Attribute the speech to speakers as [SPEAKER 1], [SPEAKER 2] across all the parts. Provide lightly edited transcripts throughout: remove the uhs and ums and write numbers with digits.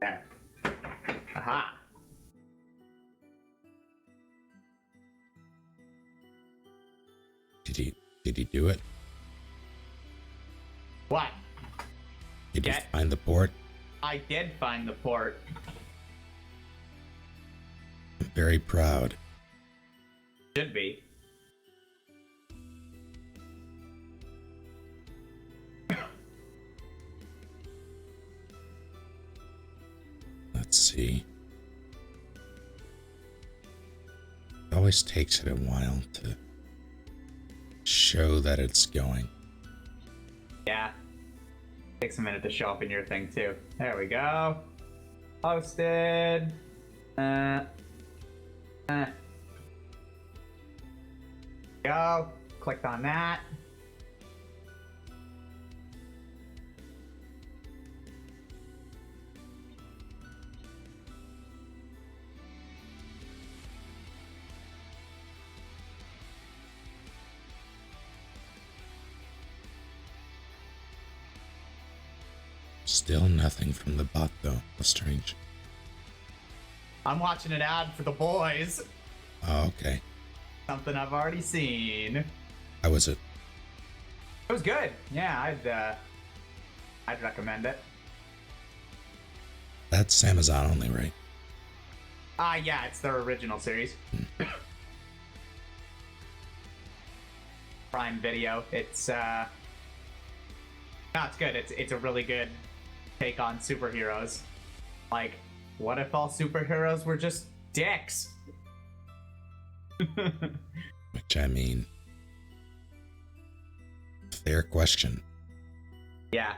[SPEAKER 1] There. Aha.
[SPEAKER 2] Did he do it?
[SPEAKER 1] What?
[SPEAKER 2] Did you find the port?
[SPEAKER 1] I did find the port.
[SPEAKER 2] I'm very proud.
[SPEAKER 1] Should be.
[SPEAKER 2] Let's see. It always takes it a while to show that it's going.
[SPEAKER 1] Yeah. Takes a minute to show up in your thing too. There we go. Posted. Go. Clicked on that.
[SPEAKER 2] Still nothing from the bot though. That's strange.
[SPEAKER 1] I'm watching an ad for the boys.
[SPEAKER 2] Oh, okay.
[SPEAKER 1] Something I've already seen.
[SPEAKER 2] How was it?
[SPEAKER 1] It was good. Yeah, I'd recommend it.
[SPEAKER 2] That's Amazon only, right?
[SPEAKER 1] Yeah, it's their original series. Prime Video. It's no, it's good. It's a really good take on superheroes. Like, what if all superheroes were just dicks?
[SPEAKER 2] Which, I mean, fair question.
[SPEAKER 1] Yeah,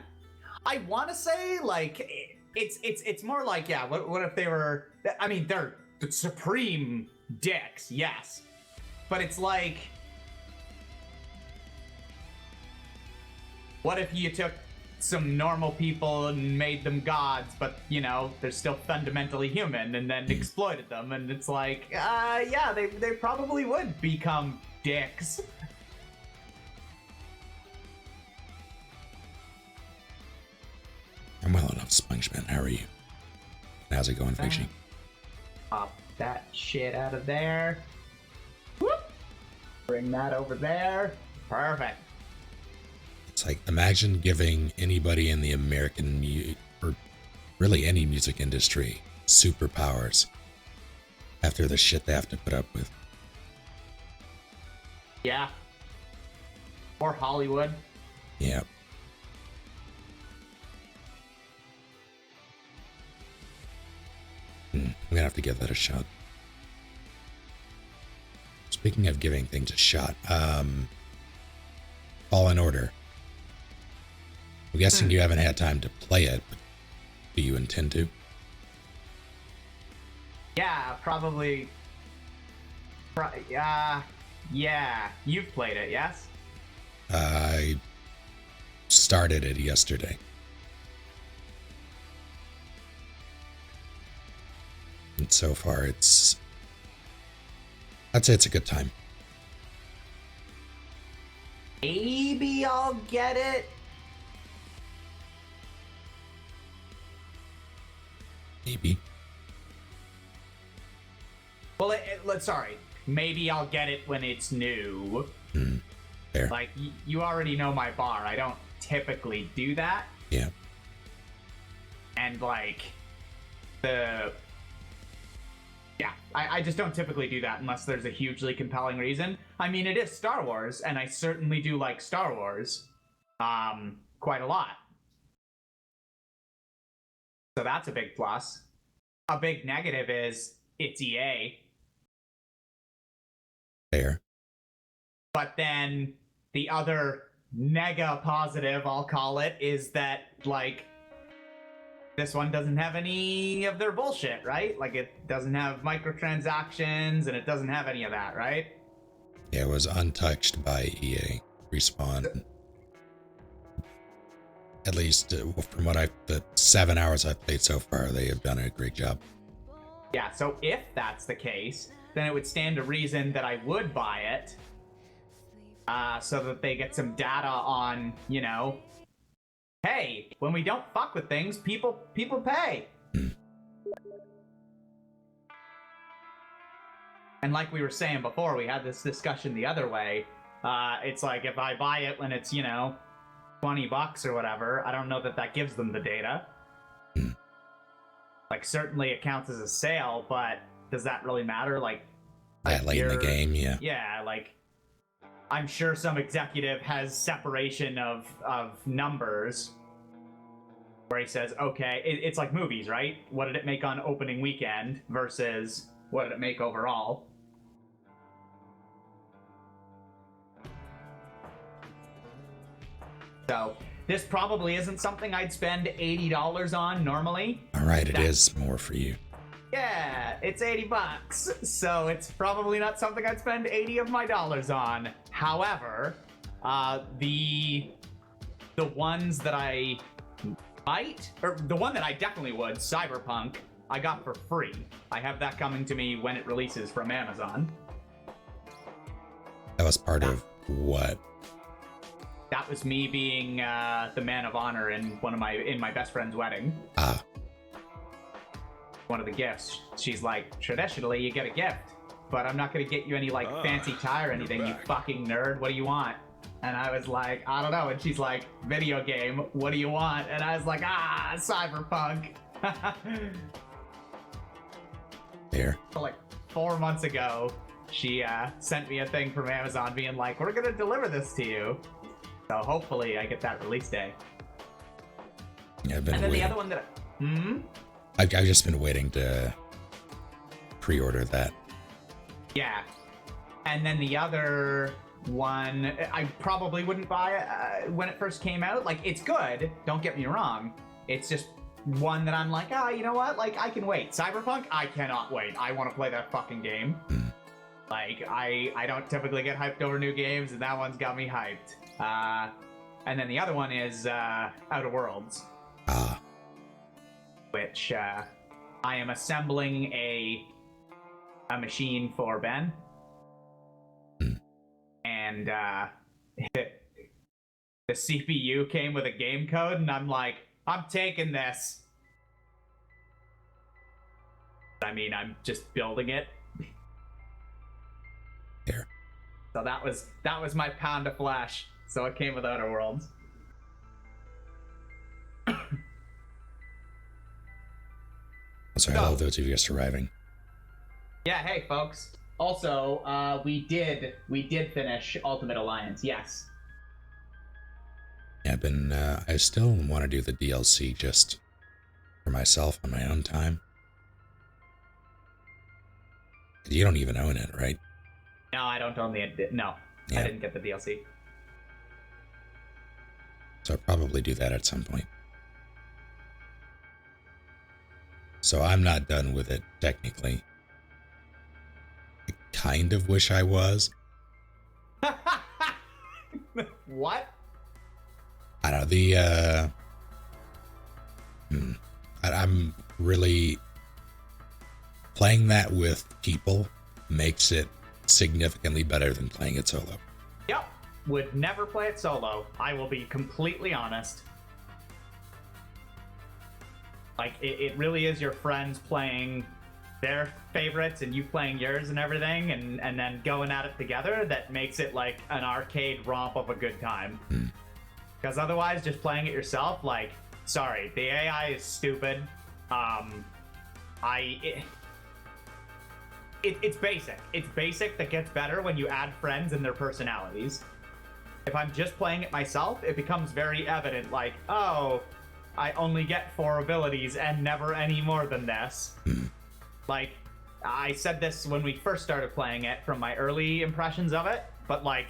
[SPEAKER 1] I want to say like it's more like, yeah. What if they were? I mean, they're the supreme dicks, yes, but it's like, what if you took some normal people and made them gods, but you know they're still fundamentally human, and then exploited them? And it's like, yeah, they probably would become dicks.
[SPEAKER 2] I'm well enough, SpongeMan. How are you? How's it going, Fishy?
[SPEAKER 1] Pop that shit out of there. Whoop. Bring that over there. Perfect.
[SPEAKER 2] It's like, imagine giving anybody in the American or really any music industry superpowers after the shit they have to put up with.
[SPEAKER 1] Yeah. Or Hollywood.
[SPEAKER 2] Yeah. I'm gonna have to give that a shot. Speaking of giving things a shot, Fallen Order. I'm guessing you haven't had time to play it, but do you intend to?
[SPEAKER 1] Yeah, probably. Yeah. You've played it, yes?
[SPEAKER 2] I started it yesterday. And so far, I'd say it's a good time.
[SPEAKER 1] Maybe I'll get it.
[SPEAKER 2] Maybe.
[SPEAKER 1] Well, sorry. Maybe I'll get it when it's new.
[SPEAKER 2] Fair.
[SPEAKER 1] Like, you already know my bar. I don't typically do that.
[SPEAKER 2] Yeah.
[SPEAKER 1] And, like, yeah, I just don't typically do that unless there's a hugely compelling reason. I mean, it is Star Wars, and I certainly do like Star Wars quite a lot. So that's a big plus. A big negative is it's EA.
[SPEAKER 2] Fair.
[SPEAKER 1] But then the other nega positive, I'll call it, is that, like, this one doesn't have any of their bullshit, right? Like, it doesn't have microtransactions, and it doesn't have any of that, right?
[SPEAKER 2] Yeah, it was untouched by EA. Respawn. At least from what the 7 hours I've played so far, they have done a great job.
[SPEAKER 1] Yeah, so if that's the case, then it would stand to reason that I would buy it, so that they get some data on, you know, hey, when we don't fuck with things, people pay. And like we were saying before, we had this discussion the other way. It's like if I buy it when it's, $20 or whatever, I don't know that gives them the data. Like, certainly it counts as a sale, but does that really matter? Like,
[SPEAKER 2] That late in the game, yeah.
[SPEAKER 1] Yeah, like, I'm sure some executive has separation of numbers where he says, okay, it's like movies, right? What did it make on opening weekend versus what did it make overall? So this probably isn't something I'd spend $80 on normally.
[SPEAKER 2] All right, it is more for you.
[SPEAKER 1] Yeah, it's $80, so it's probably not something I'd spend 80 of my dollars on. However, the ones that I might, or the one that I definitely would, Cyberpunk, I got for free. I have that coming to me when it releases from Amazon.
[SPEAKER 2] That was part of what?
[SPEAKER 1] That was me being the man of honor in my best friend's wedding.
[SPEAKER 2] Ah.
[SPEAKER 1] One of the gifts. She's like, traditionally you get a gift, but I'm not gonna get you any fancy tie or anything, you fucking nerd. What do you want? And I was like, I don't know. And she's like, video game, what do you want? And I was like, Cyberpunk.
[SPEAKER 2] Here.
[SPEAKER 1] So like 4 months ago, she sent me a thing from Amazon being like, we're gonna deliver this to you. So hopefully I get that release day.
[SPEAKER 2] Yeah, I've been
[SPEAKER 1] and then
[SPEAKER 2] waiting.
[SPEAKER 1] the other one that
[SPEAKER 2] I've just been waiting to pre-order that.
[SPEAKER 1] Yeah. And then the other one, I probably wouldn't buy it when it first came out. Like, it's good, don't get me wrong. It's just one that I'm like, you know what? Like, I can wait. Cyberpunk, I cannot wait. I want to play that fucking game. Like, I don't typically get hyped over new games, and that one's got me hyped. And then the other one is Outer Worlds. Which I am assembling a machine for Ben. And the CPU came with a game code, and I'm like, I'm taking this. I mean, I'm just building it.
[SPEAKER 2] Here.
[SPEAKER 1] So that was my pound of flesh. So it came with Outer Worlds.
[SPEAKER 2] So hello, those of you just arriving.
[SPEAKER 1] Yeah, hey folks. Also, we did finish Ultimate Alliance. Yes.
[SPEAKER 2] Yeah, I still want to do the DLC just for myself on my own time. You don't even own it, right?
[SPEAKER 1] No, I don't own no.
[SPEAKER 2] Yeah.
[SPEAKER 1] I didn't get the DLC.
[SPEAKER 2] So I'll probably do that at some point. So I'm not done with it, technically. I kind of wish I was.
[SPEAKER 1] What?
[SPEAKER 2] I don't know, I'm really... Playing that with people makes it significantly better than playing it solo.
[SPEAKER 1] Yep. Would never play it solo. I will be completely honest. Like, it really is your friends playing their favorites and you playing yours and everything, and then going at it together that makes it like an arcade romp of a good time. Because otherwise, just playing it yourself, like, sorry, the AI is stupid. It's basic. It's basic that gets better when you add friends and their personalities. If I'm just playing it myself, it becomes very evident, like, oh, I only get 4 abilities and never any more than this. Like, I said this when we first started playing it from my early impressions of it, but like,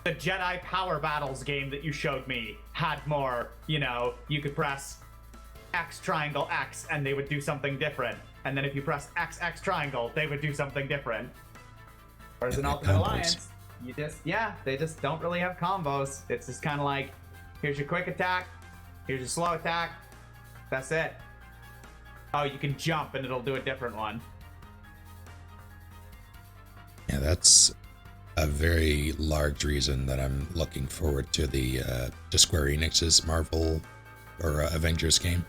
[SPEAKER 1] the Jedi Power Battles game that you showed me had more, you could press X triangle X and they would do something different. And then if you press X X triangle, they would do something different. Whereas in Ultimate Alliance, they just don't really have combos. It's just kind of like, here's your quick attack, here's your slow attack, that's it. Oh, you can jump and it'll do a different one.
[SPEAKER 2] Yeah, that's a very large reason that I'm looking forward to the to Square Enix's Marvel or Avengers game.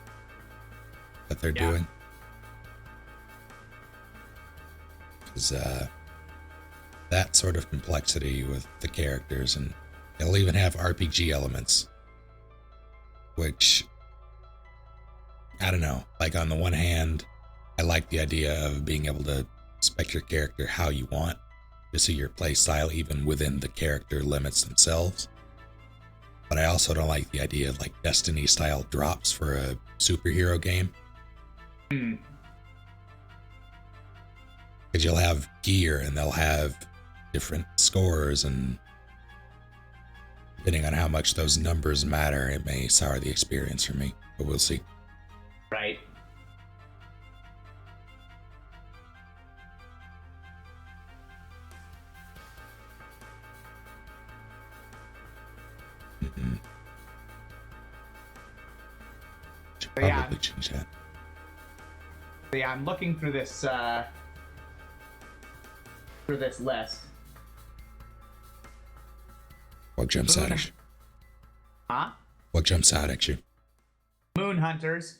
[SPEAKER 2] that they're doing. Because that sort of complexity with the characters, and it'll even have RPG elements, which, I don't know, like on the one hand, I like the idea of being able to spec your character how you want to see your play style even within the character limits themselves. But I also don't like the idea of like Destiny style drops for a superhero game. Because you'll have gear and they'll have different scores, and depending on how much those numbers matter, it may sour the experience for me, but we'll see.
[SPEAKER 1] Right.
[SPEAKER 2] Should probably change that.
[SPEAKER 1] So yeah, I'm looking through this list.
[SPEAKER 2] What jumps out at you?
[SPEAKER 1] Huh?
[SPEAKER 2] What jumps out at you?
[SPEAKER 1] Moon Hunters.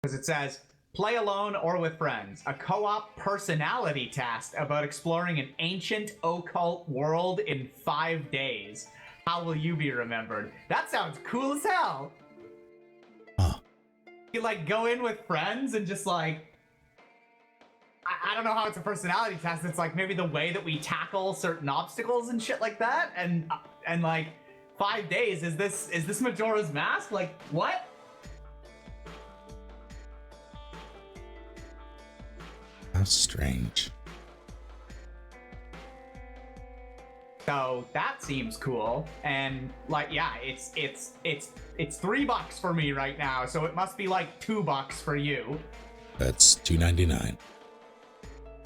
[SPEAKER 1] Because it says, play alone or with friends. A co-op personality task about exploring an ancient occult world in 5 days. How will you be remembered? That sounds cool as hell.
[SPEAKER 2] Huh.
[SPEAKER 1] You like go in with friends and just like, I don't know how it's a personality test. It's like maybe the way that we tackle certain obstacles and shit like that. And like 5 days, is this Majora's Mask? Like what?
[SPEAKER 2] How strange.
[SPEAKER 1] So that seems cool, and like, yeah, it's $3 for me right now, so it must be like $2 for you.
[SPEAKER 2] That's $2.99.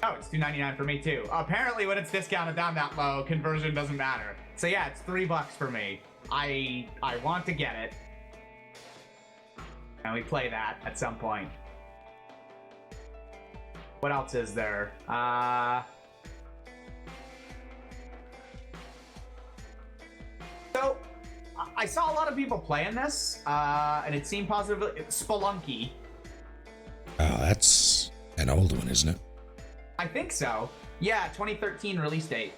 [SPEAKER 1] Oh, it's $2.99 for me too. Apparently, when it's discounted down that low, conversion doesn't matter. So yeah, it's $3 for me. I want to get it, and we play that at some point. What else is there? So, I saw a lot of people playing this, and it seemed positive. It's Spelunky.
[SPEAKER 2] Oh, that's an old one, isn't it?
[SPEAKER 1] I think so. Yeah, 2013 release date.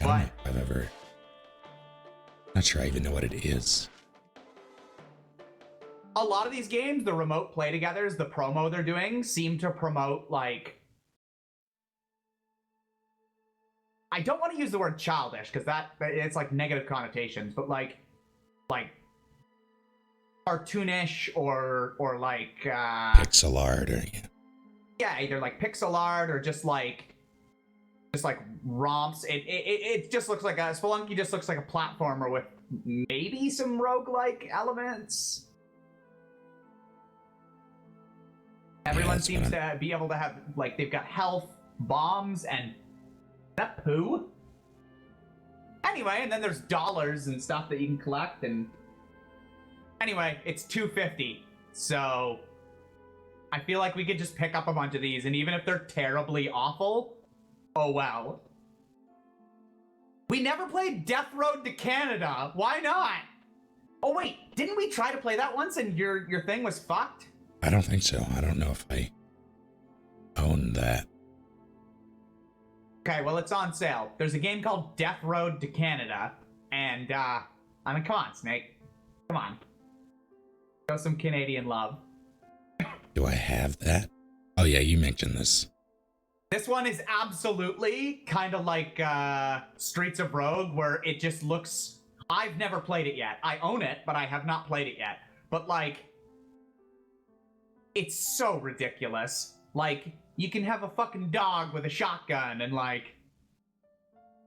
[SPEAKER 2] I don't know if I've ever... Not sure I even know what it is.
[SPEAKER 1] A lot of these games, the remote play togethers, the promo they're doing, seem to promote, like... I don't want to use the word childish, because it's like negative connotations, but like cartoonish or like
[SPEAKER 2] Pixel art or
[SPEAKER 1] yeah, either like pixel art or just like romps. It just looks like Spelunky just looks like a platformer with maybe some roguelike elements. Everyone seems to be able to have, like, they've got health, bombs, and that poo. Anyway, and then there's dollars and stuff that you can collect, and anyway, it's $2.50. So I feel like we could just pick up a bunch of these, and even if they're terribly awful, oh well. We never played Death Road to Canada. Why not? Oh wait, didn't we try to play that once and your thing was fucked?
[SPEAKER 2] I don't think so. I don't know if I own that.
[SPEAKER 1] Okay, well, it's on sale. There's a game called Death Road to Canada, and I mean, come on, Snake. Come on. Show some Canadian love.
[SPEAKER 2] Do I have that? Oh yeah, you mentioned this.
[SPEAKER 1] This one is absolutely kind of like Streets of Rogue, where it just looks... I've never played it yet. I own it, but I have not played it yet. But, like, it's so ridiculous. Like, you can have a fucking dog with a shotgun and, like...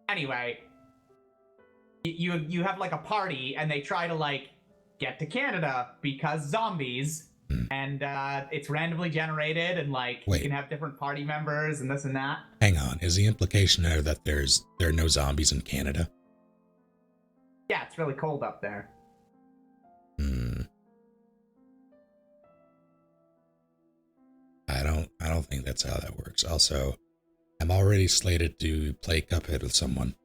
[SPEAKER 1] Anyway, you have, like, a party, and they try to, like, get to Canada because zombies... And it's randomly generated, and like
[SPEAKER 2] Wait.
[SPEAKER 1] You can have different party members and this and that.
[SPEAKER 2] Hang on, is the implication there that there are no zombies in Canada?
[SPEAKER 1] Yeah, it's really cold up there.
[SPEAKER 2] I don't think that's how that works. Also, I'm already slated to play Cuphead with someone.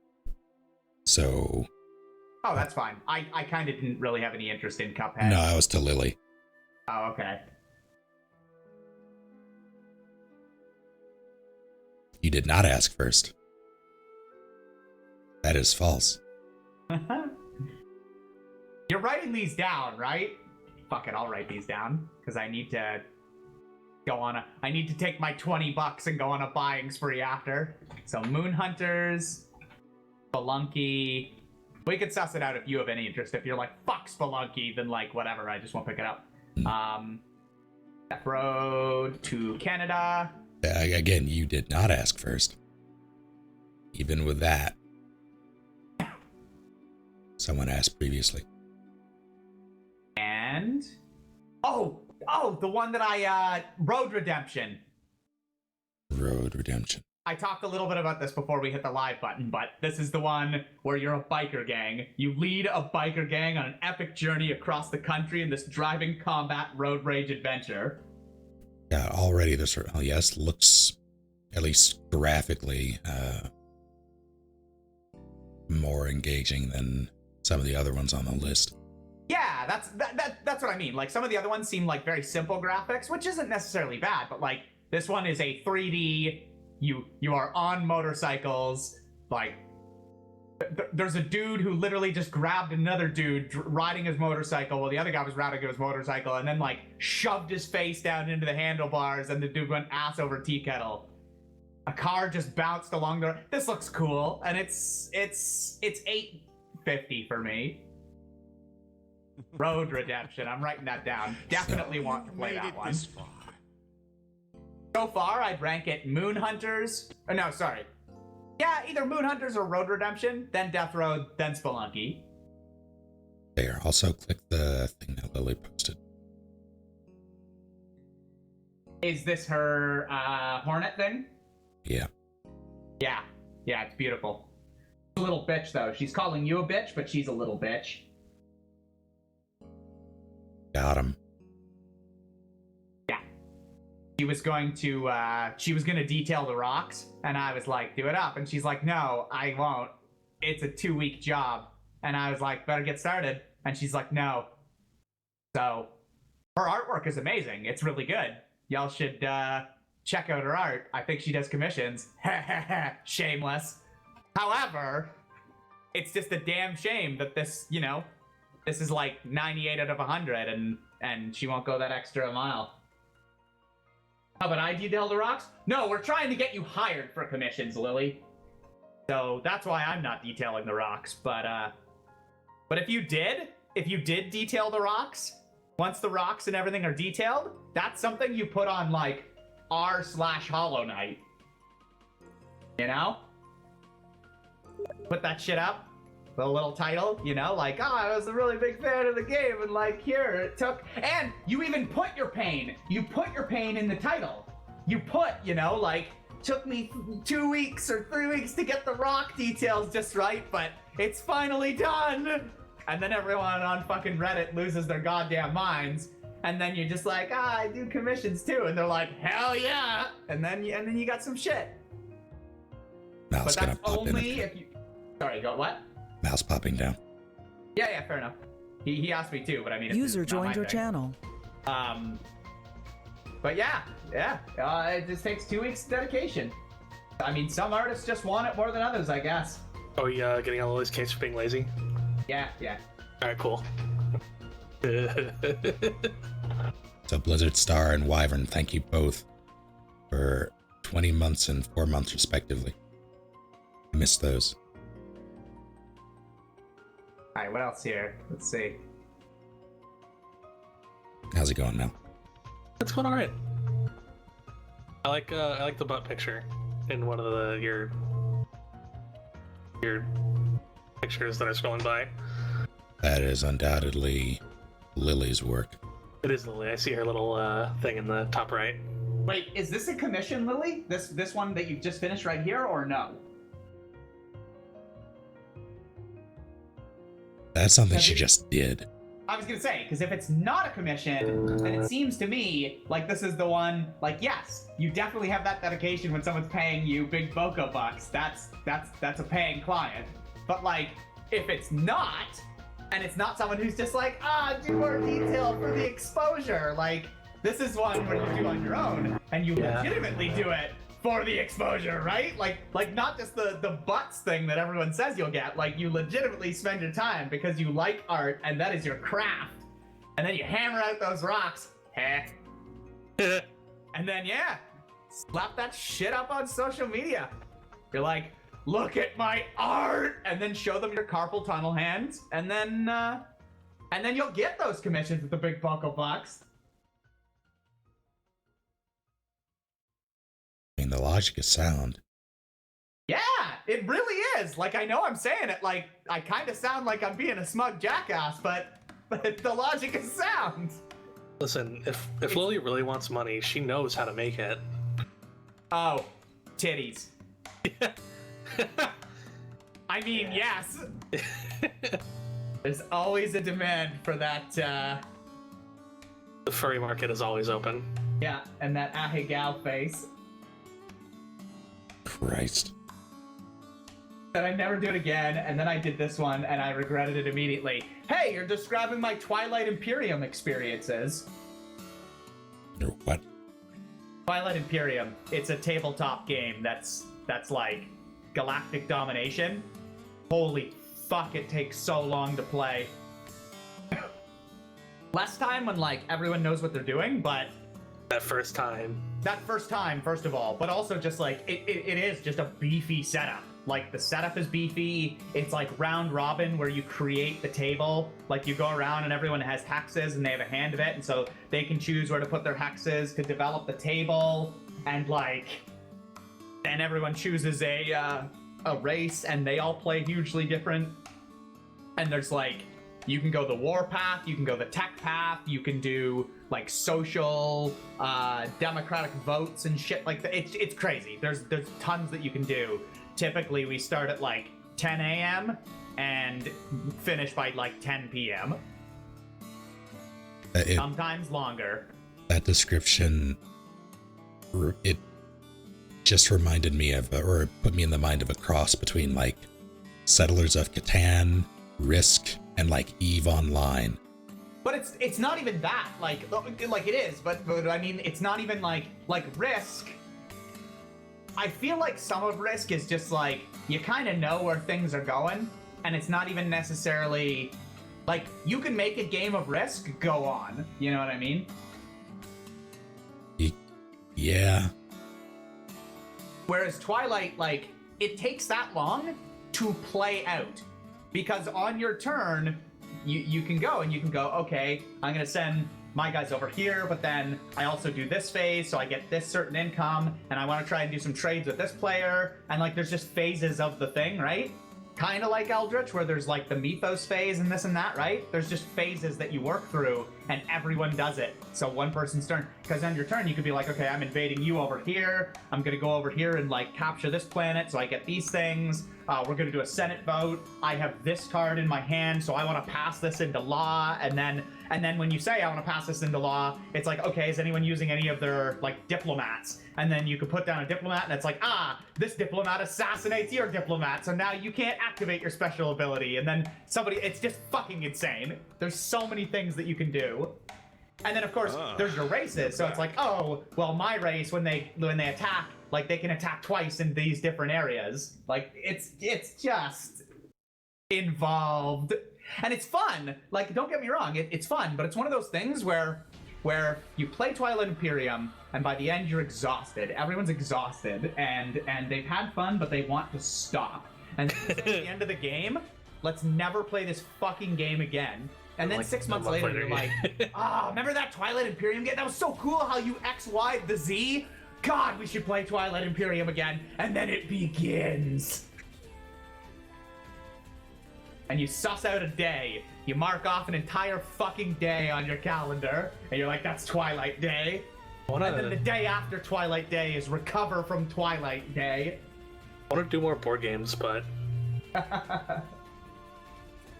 [SPEAKER 2] So
[SPEAKER 1] Oh, that's fine. I kind of didn't really have any interest in Cuphead.
[SPEAKER 2] No, I was to Lily.
[SPEAKER 1] Oh, okay.
[SPEAKER 2] You did not ask first. That is false.
[SPEAKER 1] You're writing these down, right? Fuck it, I'll write these down because I need to I need to take my $20 and go on a buying spree after. So Moon Hunters, Spelunky. We could suss it out if you have any interest. If you're like, fuck Spelunky, then like whatever, I just won't pick it up. Death Road to Canada.
[SPEAKER 2] Again, you did not ask first. Even with that, someone asked previously.
[SPEAKER 1] And the one that I Road Redemption.
[SPEAKER 2] Road Redemption.
[SPEAKER 1] I talked a little bit about this before we hit the live button, but this is the one where you're a biker gang. You lead a biker gang on an epic journey across the country in this driving combat road rage adventure.
[SPEAKER 2] Yeah, already this, yes, looks, at least graphically, more engaging than some of the other ones on the list.
[SPEAKER 1] Yeah, that's what I mean. Like, some of the other ones seem like very simple graphics, which isn't necessarily bad, but like, this one is a 3D, you are on motorcycles, like, there's a dude who literally just grabbed another dude riding his motorcycle while the other guy was riding his motorcycle and then like shoved his face down into the handlebars and the dude went ass over tea kettle. A car just bounced along the... This looks cool, and it's $8.50 for me. Road Redemption, I'm writing that down. Definitely want to play that one. So far, I'd rank it Moon Hunters. Oh, no, sorry. Yeah, either Moon Hunters or Road Redemption, then Death Road, then Spelunky.
[SPEAKER 2] There, also click the thing that Lily posted.
[SPEAKER 1] Is this her Hornet thing?
[SPEAKER 2] Yeah.
[SPEAKER 1] Yeah, it's beautiful. A little bitch, though. She's calling you a bitch, but she's a little bitch.
[SPEAKER 2] Got him.
[SPEAKER 1] Yeah. She was going to detail the rocks, and I was like, do it up. And she's like, no, I won't. It's a 2-week job. And I was like, better get started. And she's like, no. So, her artwork is amazing. It's really good. Y'all should check out her art. I think she does commissions. Shameless. However, it's just a damn shame that this, this is like 98 out of 100, and she won't go that extra mile. How about I detail the rocks? No, we're trying to get you hired for commissions, Lily. So that's why I'm not detailing the rocks. But if you did detail the rocks, once the rocks and everything are detailed, that's something you put on like r/Hollow Knight. Put that shit up. The little title, like, I was a really big fan of the game, and like, here, it took, and you even put your pain. You put your pain in the title. You put, like, took me 2 weeks or 3 weeks to get the rock details just right, but it's finally done. And then everyone on fucking Reddit loses their goddamn minds, and then you're just like, I do commissions too, and they're like, hell yeah, and then you got some shit.
[SPEAKER 2] Mouse
[SPEAKER 1] but that's only if you. Sorry, go what?
[SPEAKER 2] Mouse popping down.
[SPEAKER 1] Yeah, fair enough. He asked me too, but I mean,
[SPEAKER 3] User joined your channel.
[SPEAKER 1] But yeah, it just takes 2 weeks dedication. I mean, some artists just want it more than others, I guess.
[SPEAKER 4] Oh, yeah, getting on Lily's case for being lazy?
[SPEAKER 1] Yeah.
[SPEAKER 4] Alright, cool.
[SPEAKER 2] So Blizzard Star and Wyvern, thank you both for 20 months and 4 months respectively. I missed those.
[SPEAKER 1] Alright, what else here? Let's see.
[SPEAKER 2] How's it going now?
[SPEAKER 4] It's going alright. I like the butt picture in one of your pictures that are scrolling by.
[SPEAKER 2] That is undoubtedly Lily's work.
[SPEAKER 4] It is Lily. I see her little thing in the top right.
[SPEAKER 1] Wait, is this a commission, Lily? This one that you've just finished right here, or no?
[SPEAKER 2] That's something she just did.
[SPEAKER 1] I was gonna say, because if it's not a commission, then it seems to me like this is the one, like, yes, you definitely have that dedication when someone's paying you big Boko bucks. That's a paying client. But like, if it's not, and it's not someone who's just like, do more detail for the exposure, like, this is one where you do on your own, and you legitimately do it for the exposure, right? Like not just the butts thing that everyone says you'll get, like, you legitimately spend your time because you like art, and that is your craft. And then you hammer out those rocks, and then, slap that shit up on social media. You're like, look at my art, and then show them your carpal tunnel hands, and then you'll get those commissions with the big buckle bucks.
[SPEAKER 2] I mean, the logic is sound.
[SPEAKER 1] Yeah, it really is. Like, I know I'm saying it like I kind of sound like I'm being a smug jackass, but the logic is sound.
[SPEAKER 4] Listen, if Lily really wants money, she knows how to make it.
[SPEAKER 1] Oh, titties. I mean, yes. There's always a demand for that,
[SPEAKER 4] The furry market is always open.
[SPEAKER 1] Yeah, and that ahigal face.
[SPEAKER 2] Christ.
[SPEAKER 1] Said I'd never do it again, and then I did this one, and I regretted it immediately. Hey, you're describing my Twilight Imperium experiences.
[SPEAKER 2] Or what?
[SPEAKER 1] Twilight Imperium. It's a tabletop game that's like galactic domination. Holy fuck, it takes so long to play. Less time when, like, everyone knows what they're doing, but
[SPEAKER 4] That first time,
[SPEAKER 1] first of all, but also just like it is just a beefy setup. Like, the setup is beefy. It's like round robin where you create the table. Like, you go around and everyone has hexes and they have a hand of it, and so they can choose where to put their hexes to develop the table. And like, then everyone chooses a race, and they all play hugely different. And there's like, you can go the war path, you can go the tech path, you can do like social, democratic votes and shit like that. It's crazy. There's tons that you can do. Typically, we start at like 10 a.m. and finish by like 10 p.m. Sometimes longer.
[SPEAKER 2] That description, it just reminded me of, or it put me in the mind of a cross between like Settlers of Catan, Risk, and like EVE Online.
[SPEAKER 1] But it's not even that, like it is, but I mean, it's not even like Risk. I feel like some of Risk is just like, you kind of know where things are going, and it's not even necessarily like, you can make a game of Risk go on, you know what I mean?
[SPEAKER 2] Yeah.
[SPEAKER 1] Whereas Twilight, like, it takes that long to play out, because on your turn, you can go and you can go, okay, I'm gonna send my guys over here, but then I also do this phase, so I get this certain income, and I want to try and do some trades with this player, and like, there's just phases of the thing, right? Kind of like Eldritch, where there's like the mythos phase and this and that, right? There's just phases that you work through, and everyone does it. So one person's turn, because on your turn, you could be like, okay, I'm invading you over here, I'm gonna go over here and like capture this planet, so I get these things. We're gonna do a Senate vote. I have this card in my hand, so I want to pass this into law, and then when you say I want to pass this into law, it's like, okay, is anyone using any of their like diplomats? And then you could put down a diplomat, and it's like, this diplomat assassinates your diplomat, so now you can't activate your special ability. And then it's just fucking insane. There's so many things that you can do. And then of course there's your races, so it's like, oh, well, my race, when they attack, like, they can attack twice in these different areas. Like, it's just involved, and it's fun. Like, don't get me wrong, it's fun, but it's one of those things where you play Twilight Imperium, and by the end you're exhausted. Everyone's exhausted, and they've had fun, but they want to stop. And at the end of the game, let's never play this fucking game again. And then like 6 months later, you're like, remember that Twilight Imperium game? That was so cool how you X-Y'd the Z? God, we should play Twilight Imperium again. And then it begins. And you suss out a day. You mark off an entire fucking day on your calendar. And you're like, that's Twilight Day. And then the day after Twilight Day is Recover from Twilight Day.
[SPEAKER 4] I want to do more board games, but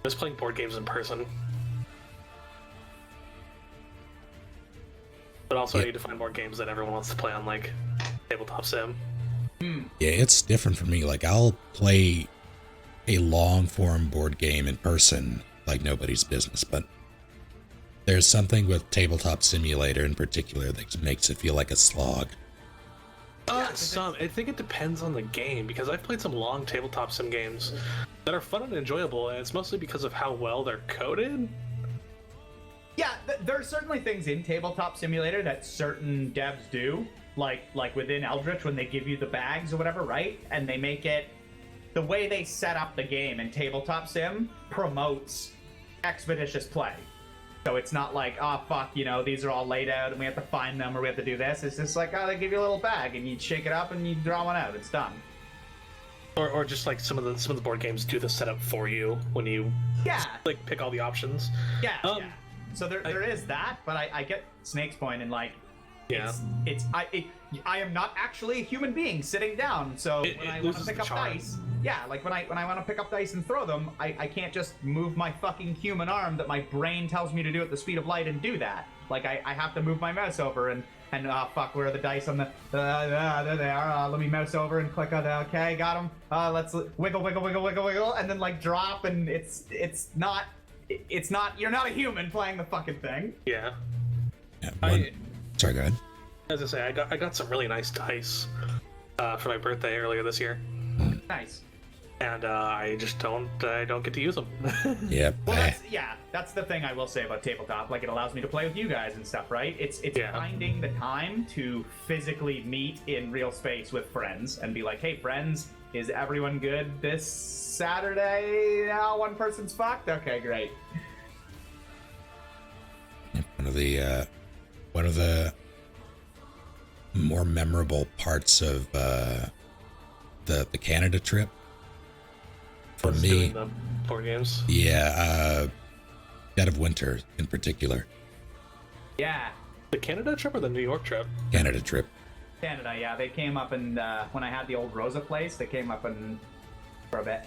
[SPEAKER 4] just playing board games in person. But also I need to find more games that everyone wants to play on, like, tabletop sim.
[SPEAKER 2] Yeah, it's different for me. Like, I'll play a long form board game in person like nobody's business, but there's something with Tabletop Simulator in particular that makes it feel like a slog.
[SPEAKER 4] I think it depends on the game, because I've played some long tabletop sim games that are fun and enjoyable, and it's mostly because of how well they're coded.
[SPEAKER 1] Yeah, there are certainly things in Tabletop Simulator that certain devs do, like within Eldritch when they give you the bags or whatever, right? And they make it, the way they set up the game in Tabletop Sim promotes expeditious play. So it's not like, oh fuck, you know, these are all laid out and we have to find them or we have to do this. It's just like, oh, they give you a little bag and you shake it up and you draw one out. It's done.
[SPEAKER 4] Or just like some of the board games do the setup for you when you like pick all the options.
[SPEAKER 1] Yeah. So there is that, but I get Snake's point and like, I am not actually a human being sitting down. So when I want to pick up dice, like when I want to pick up dice and throw them, I can't just move my fucking human arm that my brain tells me to do at the speed of light and do that. Like I have to move my mouse over and fuck, where are the dice on the there they are. Let me mouse over and click on the, okay, got them. Let's wiggle, and then like drop, and it's not you're not a human playing the fucking thing.
[SPEAKER 4] Yeah.
[SPEAKER 2] Sorry, go ahead.
[SPEAKER 4] As I say, I got some really nice dice for my birthday earlier this year.
[SPEAKER 1] Nice.
[SPEAKER 4] And I just don't get to use them.
[SPEAKER 2] Yep.
[SPEAKER 1] Well, that's the thing I will say about tabletop. Like, it allows me to play with you guys and stuff, right? It's finding the time to physically meet in real space with friends and be like, hey, friends, is everyone good this Saturday? Now one person's fucked? Okay, great.
[SPEAKER 2] One of the more memorable parts of the Canada trip for me,
[SPEAKER 4] doing the board games.
[SPEAKER 2] Dead of Winter in particular.
[SPEAKER 1] Yeah.
[SPEAKER 4] The Canada trip or the New York trip?
[SPEAKER 2] Canada trip.
[SPEAKER 1] Canada, yeah. They came up and when I had the old Rosa place, they came up and for a bit.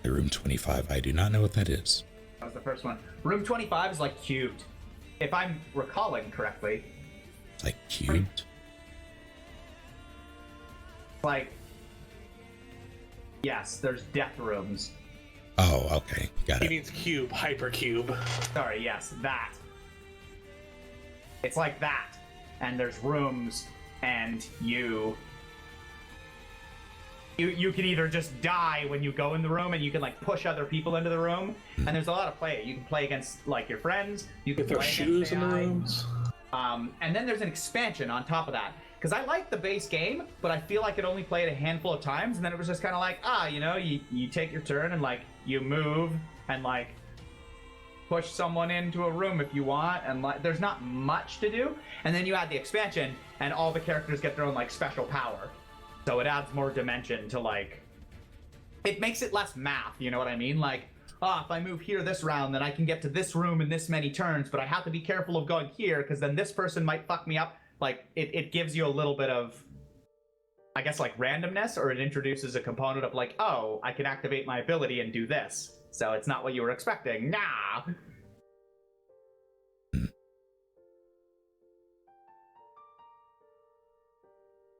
[SPEAKER 2] Room 25. I do not know what that is.
[SPEAKER 1] That was the first one. Room 25 is like cubed. If I'm recalling correctly.
[SPEAKER 2] It's like cubed?
[SPEAKER 1] Like, yes, there's death rooms.
[SPEAKER 2] Oh, okay. Got it.
[SPEAKER 4] He means cube, hypercube.
[SPEAKER 1] Sorry, yes, that. It's like that. And there's rooms, and you can either just die when you go in the room, and you can like push other people into the room. And there's a lot of play. You can play against like your friends. You can
[SPEAKER 4] throw
[SPEAKER 1] play
[SPEAKER 4] shoes in the rooms.
[SPEAKER 1] And then there's an expansion on top of that. Because I like the base game, but I feel like it only played a handful of times, and then it was just kind of like, you take your turn and like you move and like push someone into a room if you want, and like there's not much to do. And then you add the expansion, and all the characters get their own like special power. So it adds more dimension to like, it makes it less math, you know what I mean? Like, if I move here this round, then I can get to this room in this many turns, but I have to be careful of going here, because then this person might fuck me up. Like, it gives you a little bit of, I guess, like, randomness, or it introduces a component of, like, oh, I can activate my ability and do this. So it's not what you were expecting. Nah!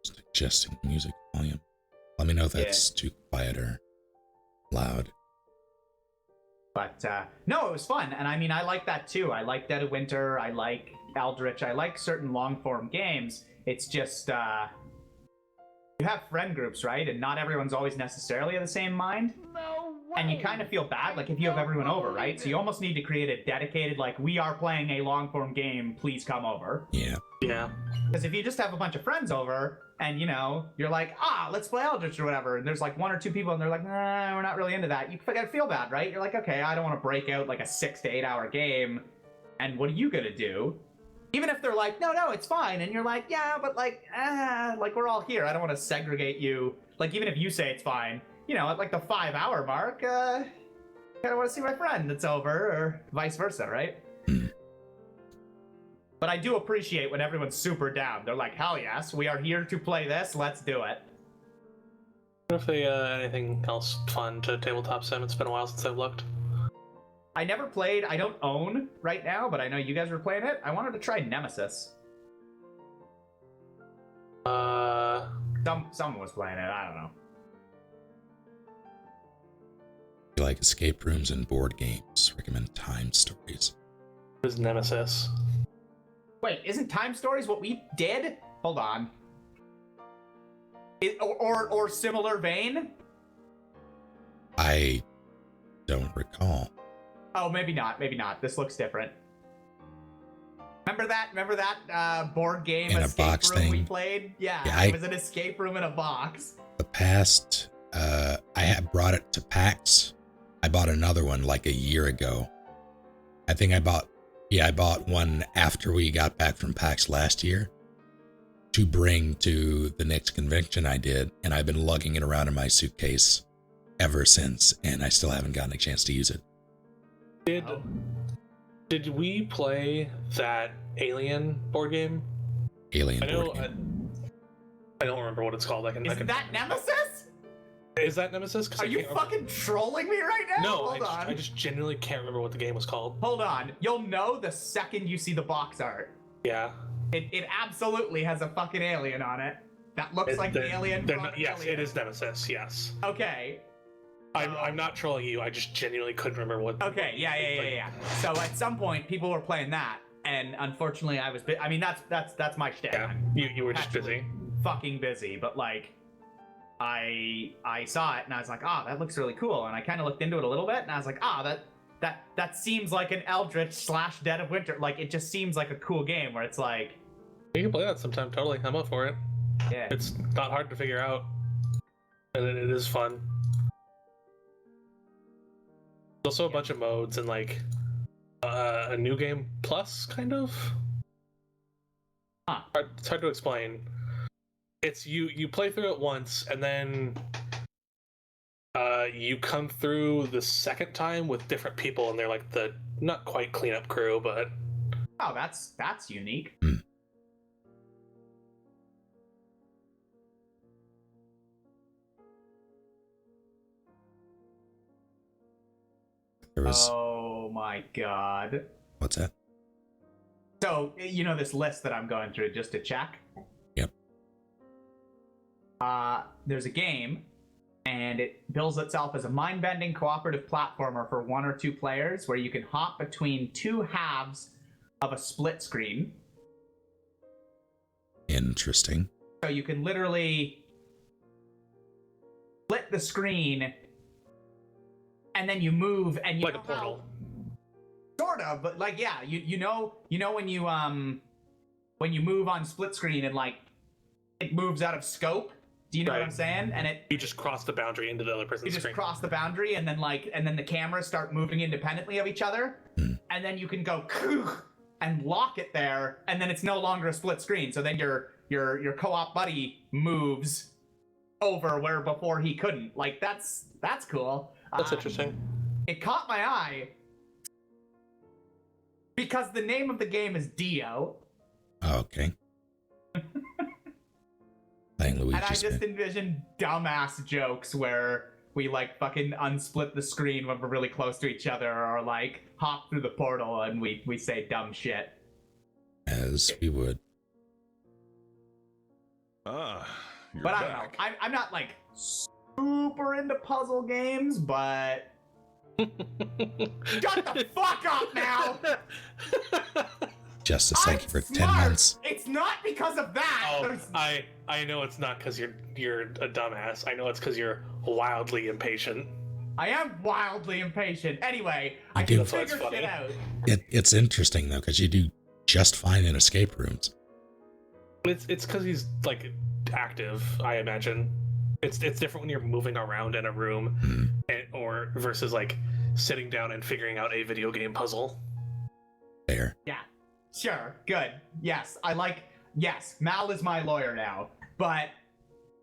[SPEAKER 2] Just adjusting music volume. Let me know if that's too quiet or loud.
[SPEAKER 1] But, no, it was fun. And, I mean, I like that, too. I like Dead of Winter. I like Eldritch. I like certain long-form games. It's just, you have friend groups, right? And not everyone's always necessarily of the same mind. No way. And you kind of feel bad, like, if you have everyone over, right? So you almost need to create a dedicated, like, we are playing a long-form game, please come over.
[SPEAKER 2] Yeah.
[SPEAKER 4] Yeah.
[SPEAKER 1] Because if you just have a bunch of friends over, and, you know, you're like, let's play Eldritch or whatever, and there's, like, one or two people, and they're like, nah, we're not really into that. You feel bad, right? You're like, okay, I don't want to break out, like, a 6 to 8 hour game, and what are you gonna do? Even if they're like, no, it's fine, and you're like, yeah, but like we're all here. I don't want to segregate you. Like, even if you say it's fine, you know, at like the 5 hour mark, I kind of want to see my friend that's over, or vice versa, right? But I do appreciate when everyone's super down. They're like, hell yes, we are here to play this. Let's do it.
[SPEAKER 4] What if they anything else fun to tabletop sim? It's been a while since I've looked.
[SPEAKER 1] I never played, I don't own right now, but I know you guys were playing it. I wanted to try Nemesis.
[SPEAKER 4] Someone
[SPEAKER 1] was playing it, I don't know.
[SPEAKER 2] You like escape rooms and board games. Recommend time stories.
[SPEAKER 4] Is Nemesis.
[SPEAKER 1] Wait, isn't Time Stories what we did? Hold on. Or similar vein?
[SPEAKER 2] I don't recall.
[SPEAKER 1] Oh, maybe not. Maybe not. This looks different. Remember that board game
[SPEAKER 2] In a
[SPEAKER 1] escape
[SPEAKER 2] box
[SPEAKER 1] room
[SPEAKER 2] thing?
[SPEAKER 1] we played? Yeah,
[SPEAKER 2] Yeah,
[SPEAKER 1] it was an escape room in a box.
[SPEAKER 2] The past, I had brought it to PAX. I bought another one like a year ago. I think I bought one after we got back from PAX last year to bring to the next convention I did, and I've been lugging it around in my suitcase ever since, and I still haven't gotten a chance to use it.
[SPEAKER 4] Did we play that Alien board game?
[SPEAKER 2] Alien
[SPEAKER 4] I know.
[SPEAKER 2] board game.
[SPEAKER 4] I don't remember what it's called.
[SPEAKER 1] Is that Nemesis?
[SPEAKER 4] Is that Nemesis?
[SPEAKER 1] Are you fucking trolling me right now?
[SPEAKER 4] No,
[SPEAKER 1] Hold on.
[SPEAKER 4] I just genuinely can't remember what the game was called.
[SPEAKER 1] Hold on. You'll know the second you see the box art.
[SPEAKER 4] Yeah.
[SPEAKER 1] It absolutely has a fucking alien on it. That looks like the alien from
[SPEAKER 4] Yes,
[SPEAKER 1] Alien.
[SPEAKER 4] it is Nemesis. Yes.
[SPEAKER 1] Okay.
[SPEAKER 4] I'm not trolling you. I just genuinely couldn't remember what.
[SPEAKER 1] Okay. Yeah. So at some point, people were playing that, and unfortunately, I was. I mean, that's my shtick.
[SPEAKER 4] Yeah. You were just busy.
[SPEAKER 1] Fucking busy, but like, I saw it and I was like, that looks really cool, and I kind of looked into it a little bit, and I was like, that seems like an Eldritch / Dead of Winter. Like, it just seems like a cool game where it's like,
[SPEAKER 4] You can play that sometime. Totally, I'm up for it.
[SPEAKER 1] yeah,
[SPEAKER 4] It's not hard to figure out, and it is fun. There's also a bunch of modes and like a new game plus kind of. It's hard to explain. It's you play through it once and then you come through the second time with different people, and they're like the not quite cleanup crew, but
[SPEAKER 1] that's unique.
[SPEAKER 2] There was,
[SPEAKER 1] Oh my god.
[SPEAKER 2] what's that?
[SPEAKER 1] So, you know this list that I'm going through just to check?
[SPEAKER 2] Yep.
[SPEAKER 1] There's a game, and it bills itself as a mind-bending cooperative platformer for 1 or 2 players where you can hop between 2 halves of a split screen.
[SPEAKER 2] Interesting.
[SPEAKER 1] So you can literally split the screen, and then you move, and you
[SPEAKER 4] like a
[SPEAKER 1] know how-
[SPEAKER 4] portal.
[SPEAKER 1] Sort of, but like, yeah, you know when you move on split screen and like it moves out of scope. Do you know what I'm saying? And
[SPEAKER 4] You just cross the boundary into the other person's
[SPEAKER 1] you just
[SPEAKER 4] screen.
[SPEAKER 1] cross the boundary, and then the cameras start moving independently of each other, and then you can go and lock it there, and then it's no longer a split screen. So then your co-op buddy moves over where before he couldn't. Like, that's cool.
[SPEAKER 4] That's interesting.
[SPEAKER 1] It caught my eye because the name of the game is Dio.
[SPEAKER 2] Oh, okay. Playing Luigi's
[SPEAKER 1] And I just
[SPEAKER 2] Mansion.
[SPEAKER 1] envision dumbass jokes where we like fucking unsplit the screen when we're really close to each other, or like hop through the portal and we say dumb shit.
[SPEAKER 2] As we would.
[SPEAKER 3] You're
[SPEAKER 1] But I don't
[SPEAKER 3] back.
[SPEAKER 1] know. I'm not like super into puzzle games, but shut the fuck up now.
[SPEAKER 2] Justice, thank you for
[SPEAKER 1] I'm
[SPEAKER 2] 10
[SPEAKER 1] smart.
[SPEAKER 2] months.
[SPEAKER 1] It's not because of that.
[SPEAKER 4] Oh,
[SPEAKER 1] There's-
[SPEAKER 4] I know it's not because you're a dumbass. I know it's because you're wildly impatient.
[SPEAKER 1] I am wildly impatient. Anyway, I
[SPEAKER 2] do.
[SPEAKER 1] can
[SPEAKER 4] That's why it's
[SPEAKER 1] figure
[SPEAKER 4] funny.
[SPEAKER 1] shit out.
[SPEAKER 2] It's interesting, though, because you do just fine in escape rooms.
[SPEAKER 4] It's because he's like active. I imagine it's different when you're moving around in a room, or versus like sitting down and figuring out a video game puzzle.
[SPEAKER 2] There.
[SPEAKER 1] Yeah, sure, good. Yes, yes, Mal is my lawyer now. But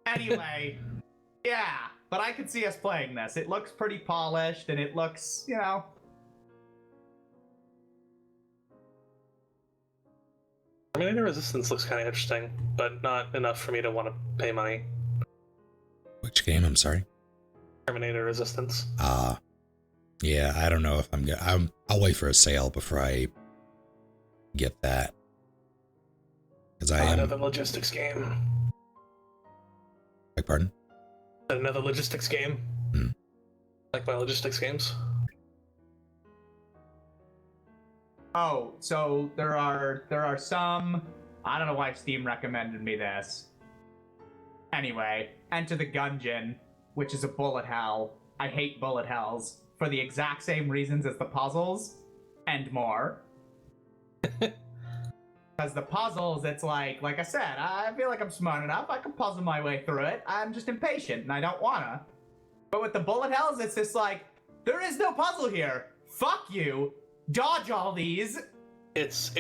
[SPEAKER 1] anyway, yeah, but I could see us playing this. It looks pretty polished, and it looks,
[SPEAKER 4] Terminator Resistance looks kind of interesting, but not enough for me to want to pay money.
[SPEAKER 2] Which game? I'm sorry.
[SPEAKER 4] Terminator Resistance.
[SPEAKER 2] Yeah, I don't know if I'm gonna. I'll wait for a sale before I get that. Because I am.
[SPEAKER 4] Another logistics game.
[SPEAKER 2] Beg pardon?
[SPEAKER 4] Another logistics game. Like my logistics games.
[SPEAKER 1] Oh, so there are some. I don't know why Steam recommended me this. Anyway, Enter the Gungeon, which is a bullet hell. I hate bullet hells for the exact same reasons as the puzzles, and more. Because the puzzles, it's like I said, I feel like I'm smart enough. I can puzzle my way through it. I'm just impatient, and I don't wanna. But with the bullet hells, it's just like, there is no puzzle here. Fuck you. Dodge all these.
[SPEAKER 4] It's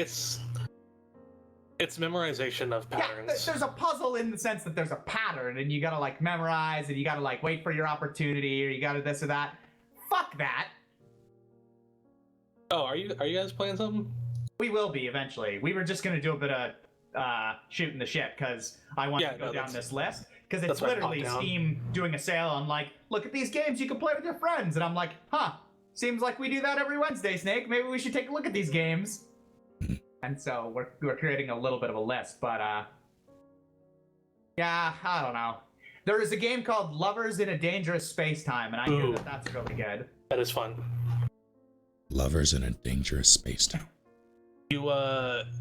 [SPEAKER 4] memorization of patterns.
[SPEAKER 1] Yeah, there's a puzzle in the sense that there's a pattern, and you gotta like memorize, and you gotta like wait for your opportunity, or you gotta this or that. Fuck that.
[SPEAKER 4] Oh, are you guys playing something?
[SPEAKER 1] We will be eventually. We were just gonna do a bit of shooting the shit because I want to go down this list because it's literally Steam doing a sale on like, look at these games you can play with your friends, and I'm like, huh? Seems like we do that every Wednesday, Snake. Maybe we should take a look at these games. And so we're creating a little bit of a list, but yeah, I don't know. There is a game called Lovers in a Dangerous Space-Time, and I hear that that's really good.
[SPEAKER 4] That is fun.
[SPEAKER 2] Lovers in a Dangerous Space-Time.
[SPEAKER 4] You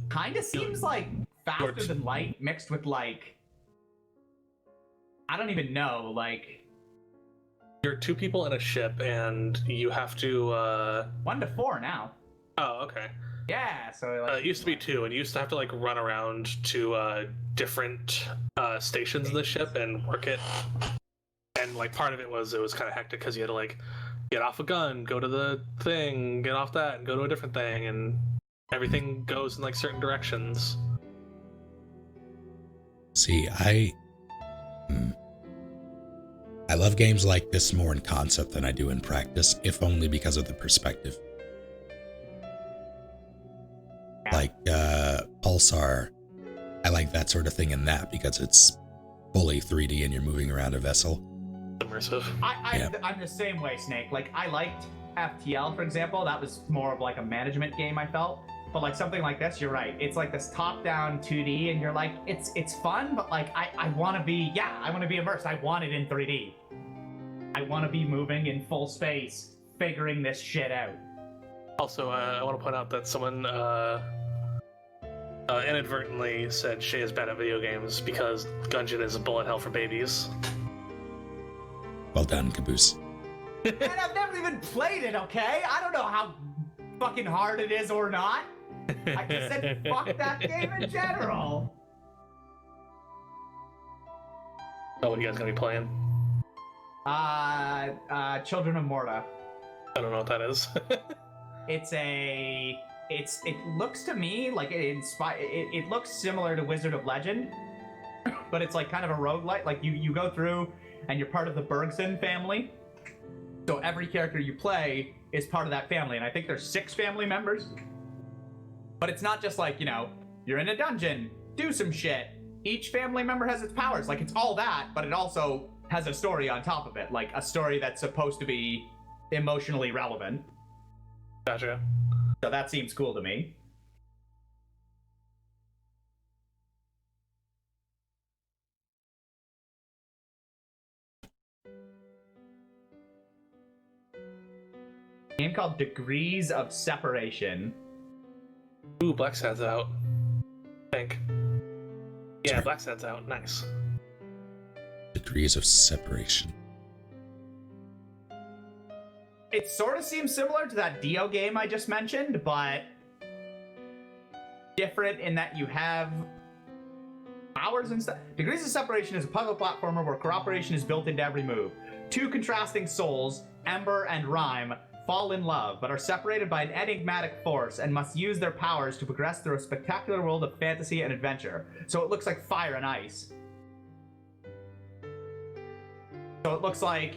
[SPEAKER 1] kind of seems like faster than light mixed with like, I don't even know, like,
[SPEAKER 4] you're two people in a ship and you have to
[SPEAKER 1] 1 to 4 now.
[SPEAKER 4] Oh, okay.
[SPEAKER 1] Yeah, so like,
[SPEAKER 4] it used to be 2, and you used to have to like run around to different stations of the ship and work it. And like part of it was kind of hectic because you had to like get off a gun, go to the thing, get off that, and go to a different thing, and everything goes in like certain directions.
[SPEAKER 2] See, I love games like this more in concept than I do in practice, if only because of the perspective. Like Pulsar, I like that sort of thing in that because it's fully 3D and you're moving around a vessel.
[SPEAKER 4] Immersive.
[SPEAKER 1] I'm the same way, Snake. Like, I liked FTL, for example. That was more of like a management game, I felt. But like something like this, you're right. It's like this top-down 2D, and you're like, it's fun, but like I want to be, I want to be immersed. I want it in 3D. I want to be moving in full space, figuring this shit out.
[SPEAKER 4] Also, I want to point out that someone inadvertently said Shay is bad at video games because Gungeon is a bullet hell for babies.
[SPEAKER 2] Well done, Caboose.
[SPEAKER 1] And I've never even played it, okay? I don't know how fucking hard it is or not. I just said fuck that game in general.
[SPEAKER 4] Oh, what are you guys gonna be playing?
[SPEAKER 1] Children of Morta.
[SPEAKER 4] I don't know what that is.
[SPEAKER 1] It looks to me like it looks similar to Wizard of Legend, but it's like kind of a roguelite. Like you go through and you're part of the Bergson family. So every character you play is part of that family, and I think there's 6 family members. But it's not just like, you're in a dungeon, do some shit. Each family member has its powers. Like, it's all that, but it also has a story on top of it. Like, a story that's supposed to be emotionally relevant.
[SPEAKER 4] Gotcha.
[SPEAKER 1] So that seems cool to me. A game called Degrees of Separation.
[SPEAKER 4] Ooh, Black Sad's out. I think. Yeah,
[SPEAKER 2] Sorry.
[SPEAKER 4] Black Sad's out. Nice.
[SPEAKER 2] Degrees of Separation.
[SPEAKER 1] It sort of seems similar to that Dio game I just mentioned, but different in that you have powers and stuff. Degrees of Separation is a puzzle platformer where cooperation is built into every move. 2 contrasting souls, Ember and Rhyme, fall in love, but are separated by an enigmatic force and must use their powers to progress through a spectacular world of fantasy and adventure. So it looks like fire and ice. So it looks like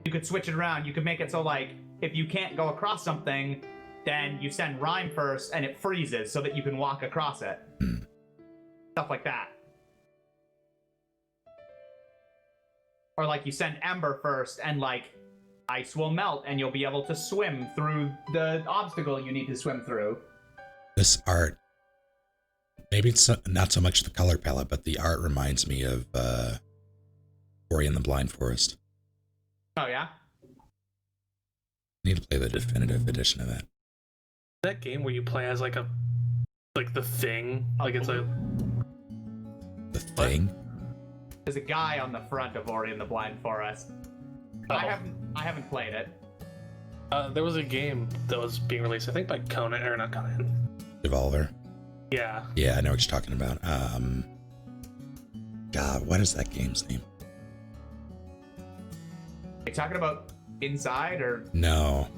[SPEAKER 1] you could switch it around. You could make it so, like, if you can't go across something, then you send Rhyme first and it freezes so that you can walk across it. Stuff like that. Or, like, you send Ember first and, like, ice will melt and you'll be able to swim through the obstacle you need to swim through.
[SPEAKER 2] This art, maybe it's not so much the color palette, but the art reminds me of Ori and the Blind Forest.
[SPEAKER 1] Oh, yeah?
[SPEAKER 2] Need to play the definitive edition of that.
[SPEAKER 4] That game where you play as like the thing, like it's a
[SPEAKER 2] The Thing?
[SPEAKER 1] There's a guy on the front of Ori and the Blind Forest.
[SPEAKER 4] Oh.
[SPEAKER 1] I haven't played it.
[SPEAKER 4] There was a game that was being released, I think by Conan, or not Conan.
[SPEAKER 2] Devolver.
[SPEAKER 4] Yeah.
[SPEAKER 2] Yeah, I know what you're talking about. God, what is that game's name?
[SPEAKER 1] Are you talking about Inside or
[SPEAKER 2] No.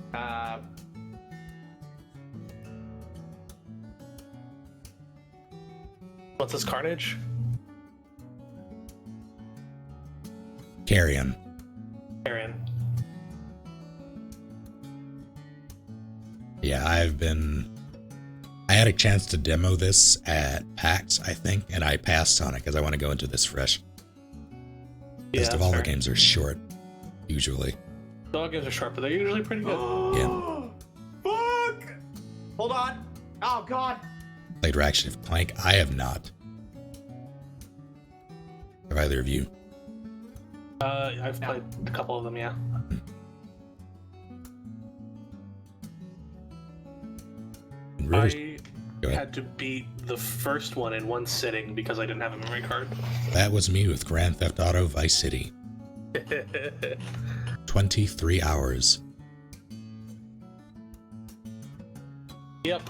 [SPEAKER 4] What's this, Carnage?
[SPEAKER 2] Carrion.
[SPEAKER 4] Aaron.
[SPEAKER 2] Yeah, I had a chance to demo this at PAX, I think, and I passed on it because I want to go into this fresh. Because
[SPEAKER 4] Yeah,
[SPEAKER 2] Devolver
[SPEAKER 4] fair.
[SPEAKER 2] games are short, usually.
[SPEAKER 4] Dog games are short, but they're usually pretty good.
[SPEAKER 2] Yeah.
[SPEAKER 1] Fuck! Hold on. Oh god.
[SPEAKER 2] Played Ratchet and Clank. I have not. Have either of you?
[SPEAKER 4] I've played a couple of them, yeah.
[SPEAKER 2] And Rivers,
[SPEAKER 4] I
[SPEAKER 2] go ahead.
[SPEAKER 4] had to beat the first one in one sitting because I didn't have a memory card.
[SPEAKER 2] That was me with Grand Theft Auto Vice City. 23 hours.
[SPEAKER 4] Yep.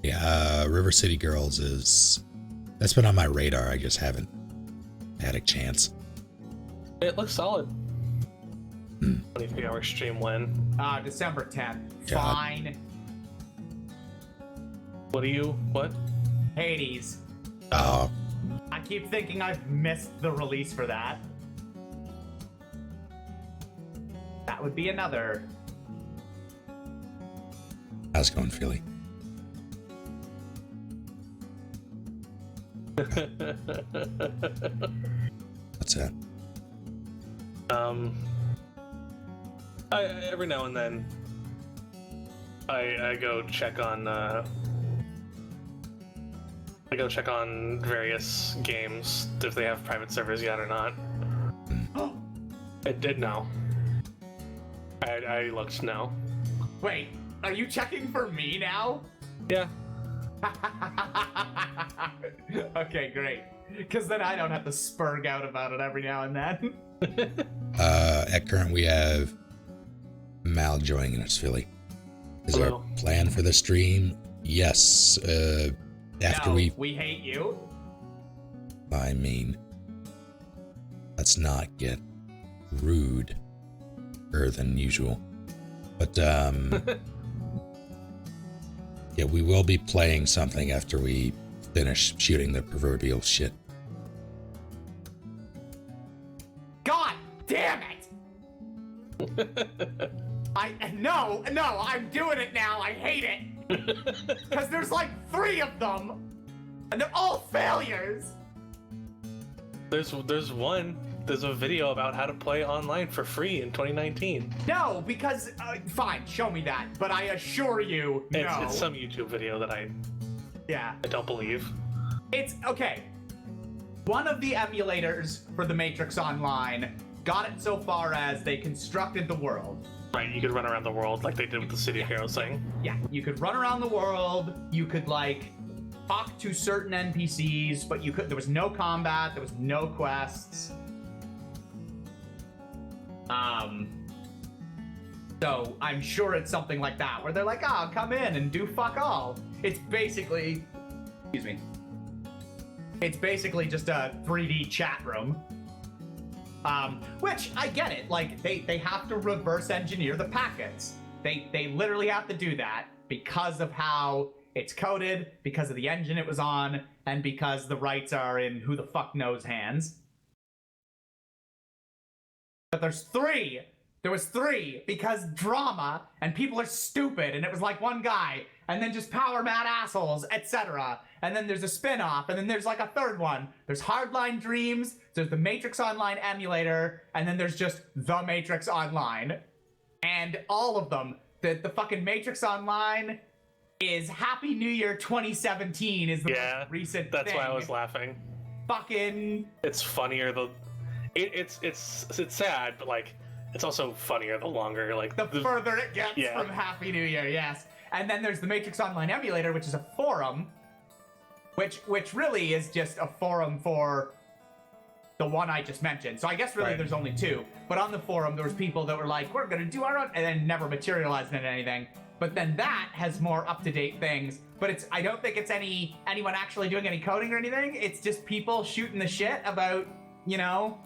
[SPEAKER 2] Yeah, River City Girls that's been on my radar. I just haven't had a chance.
[SPEAKER 4] It looks solid.
[SPEAKER 2] Hmm.
[SPEAKER 4] 23-hour stream when?
[SPEAKER 1] December 10th.
[SPEAKER 2] God.
[SPEAKER 1] Fine.
[SPEAKER 4] What?
[SPEAKER 1] Hades.
[SPEAKER 2] Oh,
[SPEAKER 1] I keep thinking I've missed the release for that. That would be another.
[SPEAKER 2] how's it going, Philly? What's that?
[SPEAKER 4] Every now and then, I go check on various games if they have private servers yet or not. It did now. I looked now.
[SPEAKER 1] Wait, are you checking for me now?
[SPEAKER 4] Yeah.
[SPEAKER 1] Okay, great. Because then I don't have to spurg out about it every now and then.
[SPEAKER 2] At current, we have Mal joining us, Philly. Is there a
[SPEAKER 4] Hello.
[SPEAKER 2] plan for the stream? Yes. After
[SPEAKER 1] No, we hate you.
[SPEAKER 2] I mean, let's not get ruder than usual. But, yeah, we will be playing something after we finish shooting the proverbial shit.
[SPEAKER 1] God damn it! No, I'm doing it now. I hate it. Because there's like 3 of them, and they're all failures.
[SPEAKER 4] There's one. There's a video about how to play online for free in 2019.
[SPEAKER 1] No, because fine, show me that. But I assure you, no.
[SPEAKER 4] It's some YouTube video that I don't believe.
[SPEAKER 1] It's okay. One of the emulators for the Matrix Online got it so far as they constructed the world.
[SPEAKER 4] Right, you could run around the world like they did with the City of Heroes thing.
[SPEAKER 1] Yeah, you could run around the world. You could like talk to certain NPCs, but there was no combat. There was no quests. So I'm sure it's something like that where they're like, "Oh, come in and do fuck all." It's basically, excuse me. It's basically just a 3D chat room. Which I get it. Like they have to reverse engineer the packets. They literally have to do that because of how it's coded, because of the engine it was on, and because the rights are in who the fuck knows hands. But there's 3. There was 3 because drama and people are stupid and it was like one guy and then just power mad assholes, etc. And then there's a spin-off and then there's like a 3rd one. There's Hardline Dreams, there's the Matrix Online emulator, and then there's just the Matrix Online. And all of them, the fucking Matrix Online is Happy New Year 2017 is the most recent
[SPEAKER 4] that's
[SPEAKER 1] thing.
[SPEAKER 4] why I was laughing.
[SPEAKER 1] Fucking...
[SPEAKER 4] It's funnier though. It's sad, but like It's also funnier the longer, like
[SPEAKER 1] The further it gets
[SPEAKER 4] Yeah.
[SPEAKER 1] from Happy New Year, yes. And then there's the Matrix Online Emulator, which is a forum, which really is just a forum for the one I just mentioned. So I guess really
[SPEAKER 4] Right.
[SPEAKER 1] there's only two. But on the forum, there was people that were like, we're gonna do our own, and then never materialized into anything. But then that has more up-to-date things. But I don't think it's anyone actually doing any coding or anything. It's just people shooting the shit about, you know,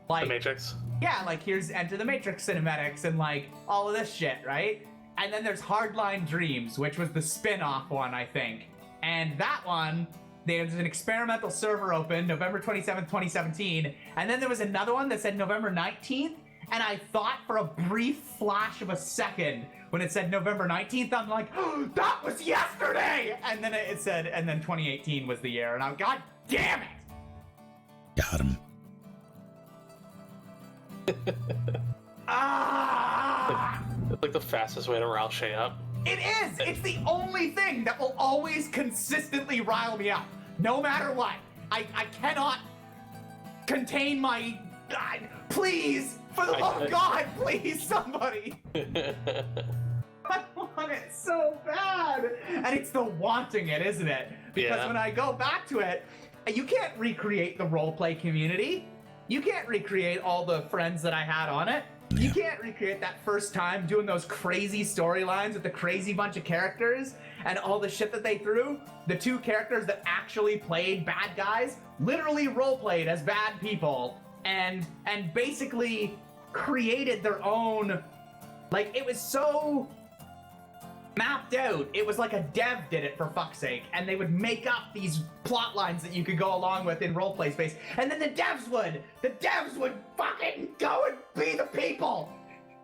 [SPEAKER 1] like
[SPEAKER 4] the Matrix.
[SPEAKER 1] yeah, like here's Enter the Matrix cinematics and like all of this shit, right? And then there's Hardline Dreams, which was the spin-off one, I think. And that one, there's an experimental server open November 27th, 2017. And then there was another one that said November 19th. And I thought for a brief flash of a second when it said November 19th, I'm like, oh, that was yesterday! And then it said, and then 2018 was the year. And I'm, God damn it!
[SPEAKER 2] Got him.
[SPEAKER 1] Ah!
[SPEAKER 4] It's like the fastest way to rile Shay up.
[SPEAKER 1] It is! It's the only thing that will always consistently rile me up. No matter what. I cannot contain my... please! For the love of God, please, somebody! I want it so bad! And it's the wanting it, isn't it? Because
[SPEAKER 4] Yeah.
[SPEAKER 1] when I go back to it, you can't recreate the roleplay community. You can't recreate all the friends that I had on it. You can't recreate that first time doing those crazy storylines with the crazy bunch of characters and all the shit that they threw. The two characters that actually played bad guys literally roleplayed as bad people and basically created their own, like, it was so mapped out. It was like a dev did it, for fuck's sake, and they would make up these plot lines that you could go along with in roleplay space, and then the devs would fucking go and be the people.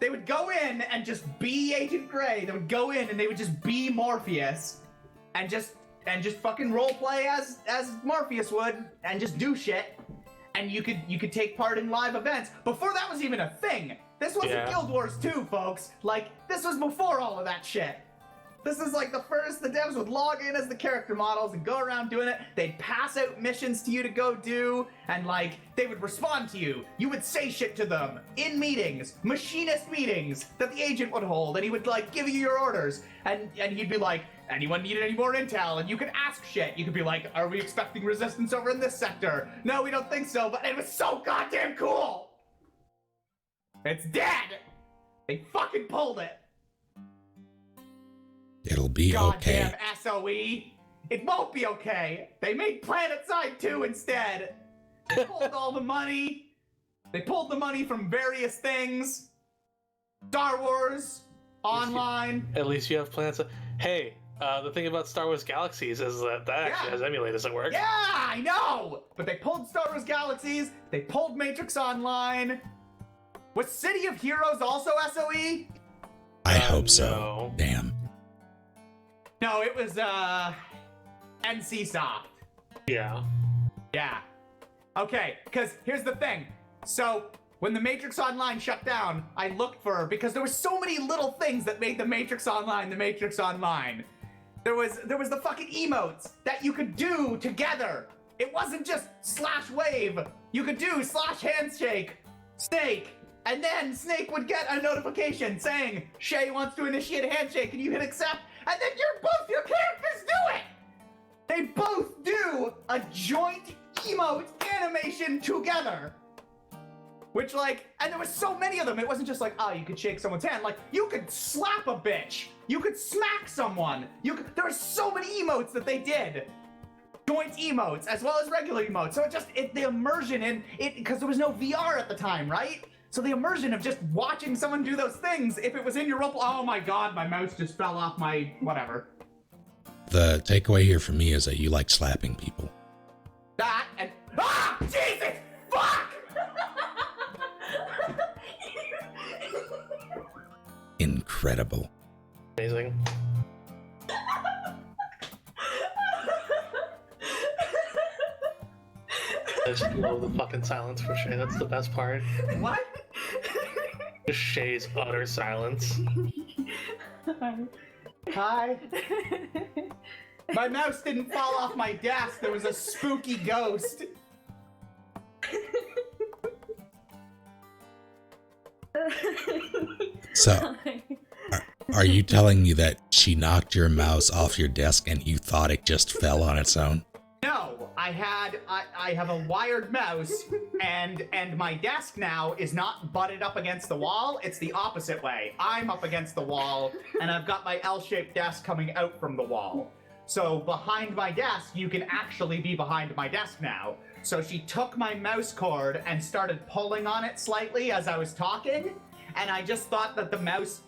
[SPEAKER 1] They would go in and just be Agent Gray. They would go in and they would just be Morpheus and just fucking roleplay as Morpheus would and just do shit. And you could take part in live events before that was even a thing. This wasn't Guild Wars 2, folks. Like, this was before all of that shit. This is like the devs would log in as the character models and go around doing it. They'd pass out missions to you to go do, and like, they would respond to you. You would say shit to them in meetings, machinist meetings that the agent would hold, and he would like give you your orders, and he'd be like, anyone need any more intel? And you could ask shit. You could be like, are we expecting resistance over in this sector? No, we don't think so, but it was so goddamn cool! It's dead! They fucking pulled it!
[SPEAKER 2] It'll be okay.
[SPEAKER 1] Goddamn SOE! It won't be okay! They made PlanetSide 2 instead! They pulled all the money! They pulled the money from various things! Star Wars, Online...
[SPEAKER 4] At least you have plans. Hey, the thing about Star Wars Galaxies is that actually has emulators at work.
[SPEAKER 1] Yeah, I know! But they pulled Star Wars Galaxies, they pulled Matrix Online... Was City of Heroes also SOE?
[SPEAKER 2] I hope so.
[SPEAKER 4] No.
[SPEAKER 2] Damn.
[SPEAKER 1] No, it was, NCSoft.
[SPEAKER 4] Yeah.
[SPEAKER 1] Yeah. Okay, because here's the thing. So, when the Matrix Online shut down, I looked for, because there were so many little things that made the Matrix Online the Matrix Online. There was the fucking emotes that you could do together. It wasn't just /wave. You could do /handshake, Snake, and then Snake would get a notification saying, Shay wants to initiate a handshake, and you hit accept, and then both your characters do it! They both do a joint emote animation together. Which, like, and there was so many of them. It wasn't just like, oh, you could shake someone's hand. Like, you could slap a bitch. You could smack someone. There were so many emotes that they did. Joint emotes, as well as regular emotes. So the immersion in it, because there was no VR at the time, right? So the immersion of just watching someone do those things, if it was in your role, oh my god, my mouse just fell off my whatever.
[SPEAKER 2] The takeaway here for me is that you like slapping people.
[SPEAKER 1] That and Jesus, fuck!
[SPEAKER 2] Incredible.
[SPEAKER 4] Amazing. I just love the fucking silence for Shay. That's the best part.
[SPEAKER 1] What?
[SPEAKER 4] Just Shay's utter silence.
[SPEAKER 1] Hi. My mouse didn't fall off my desk. There was a spooky ghost.
[SPEAKER 2] So, are you telling me that she knocked your mouse off your desk and you thought it just fell on its own?
[SPEAKER 1] No, I have a wired mouse, and my desk now is not butted up against the wall. It's the opposite way. I'm up against the wall, and I've got my L-shaped desk coming out from the wall. So behind my desk, you can actually be behind my desk now. So she took my mouse cord and started pulling on it slightly as I was talking, and I just thought that the mouse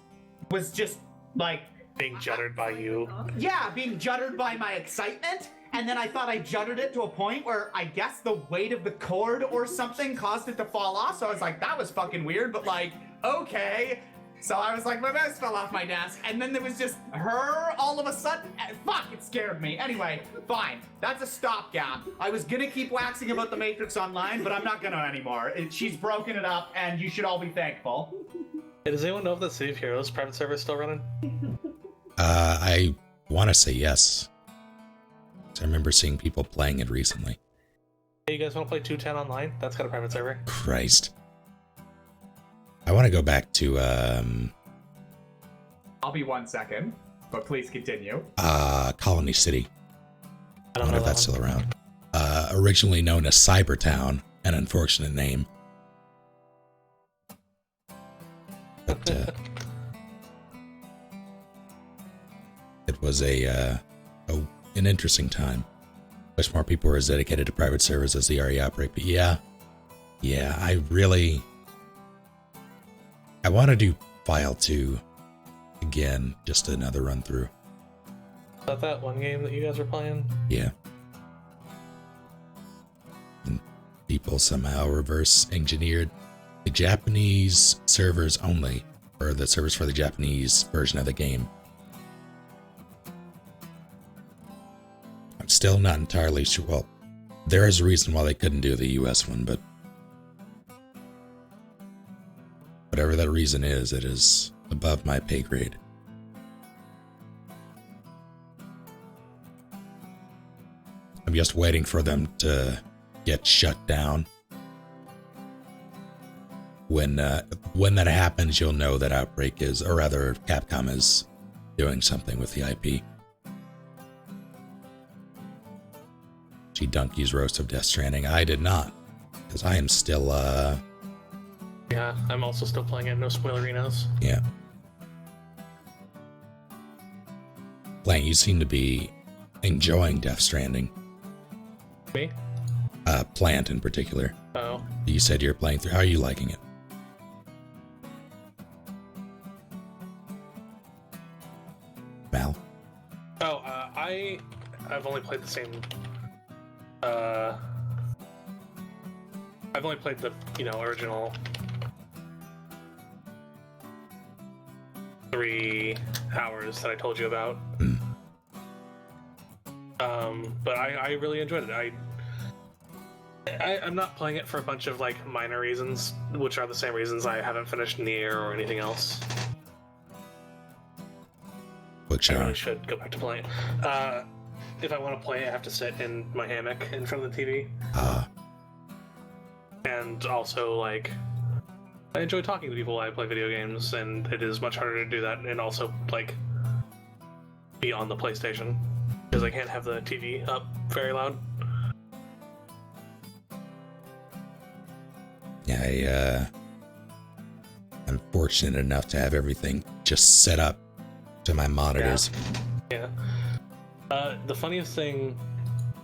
[SPEAKER 1] was just like
[SPEAKER 4] being juddered by you.
[SPEAKER 1] Yeah, being juddered by my excitement. And then I thought I juddered it to a point where I guess the weight of the cord or something caused it to fall off. So I was like, that was fucking weird, but like, okay. So I was like, my mouse fell off my desk. And then there was just her all of a sudden. Fuck, it scared me. Anyway, fine. That's a stopgap. I was gonna keep waxing about the Matrix Online, but I'm not gonna anymore. She's broken it up, and you should all be thankful.
[SPEAKER 4] Hey, does anyone know if the City of Heroes private server is still running?
[SPEAKER 2] I want to say yes. I remember seeing people playing it recently.
[SPEAKER 4] Hey, you guys want to play 210 online? That's got a private server.
[SPEAKER 2] Christ. I want to go back to,
[SPEAKER 1] I'll be 1 second, but please continue.
[SPEAKER 2] Colony City.
[SPEAKER 4] I
[SPEAKER 2] I wonder if that's still around. Originally known as Cybertown, an unfortunate name. But, it was an interesting time. Wish more people were as dedicated to private servers as the RE outbreak, but yeah, I want to do File 2 again, just another run through.
[SPEAKER 4] Is that one game that you guys were playing?
[SPEAKER 2] Yeah. And people somehow reverse engineered the Japanese servers only, or the servers for the Japanese version of the game. I'm still not entirely sure. Well, there is a reason why they couldn't do the US one, but whatever that reason is, it is above my pay grade. I'm just waiting for them to get shut down. When that happens, you'll know that Outbreak is, or rather Capcom is doing something with the IP. She Donkey's Roast of Death Stranding. I did not, because I am still,
[SPEAKER 4] Yeah, I'm also still playing it. No spoilerinos.
[SPEAKER 2] yeah. Blank, you seem to be enjoying Death Stranding.
[SPEAKER 4] Me?
[SPEAKER 2] Plant in particular.
[SPEAKER 4] Oh.
[SPEAKER 2] You said you're playing through. How are you liking it? Mal?
[SPEAKER 4] Oh, I've only played the same. I've only played the original 3 hours that I told you about.
[SPEAKER 2] Mm.
[SPEAKER 4] But I really enjoyed it. I'm not playing it for a bunch of like minor reasons, which are the same reasons I haven't finished Nier or anything else.
[SPEAKER 2] Which
[SPEAKER 4] I
[SPEAKER 2] are?
[SPEAKER 4] really should go back to playing. If I want to play it, I have to sit in my hammock in front of the TV. And also, like, I enjoy talking to people while I play video games, and it is much harder to do that and also, like, be on the PlayStation, because I can't have the TV up very loud.
[SPEAKER 2] Yeah, I'm fortunate enough to have everything just set up to my monitors.
[SPEAKER 4] Yeah. The funniest thing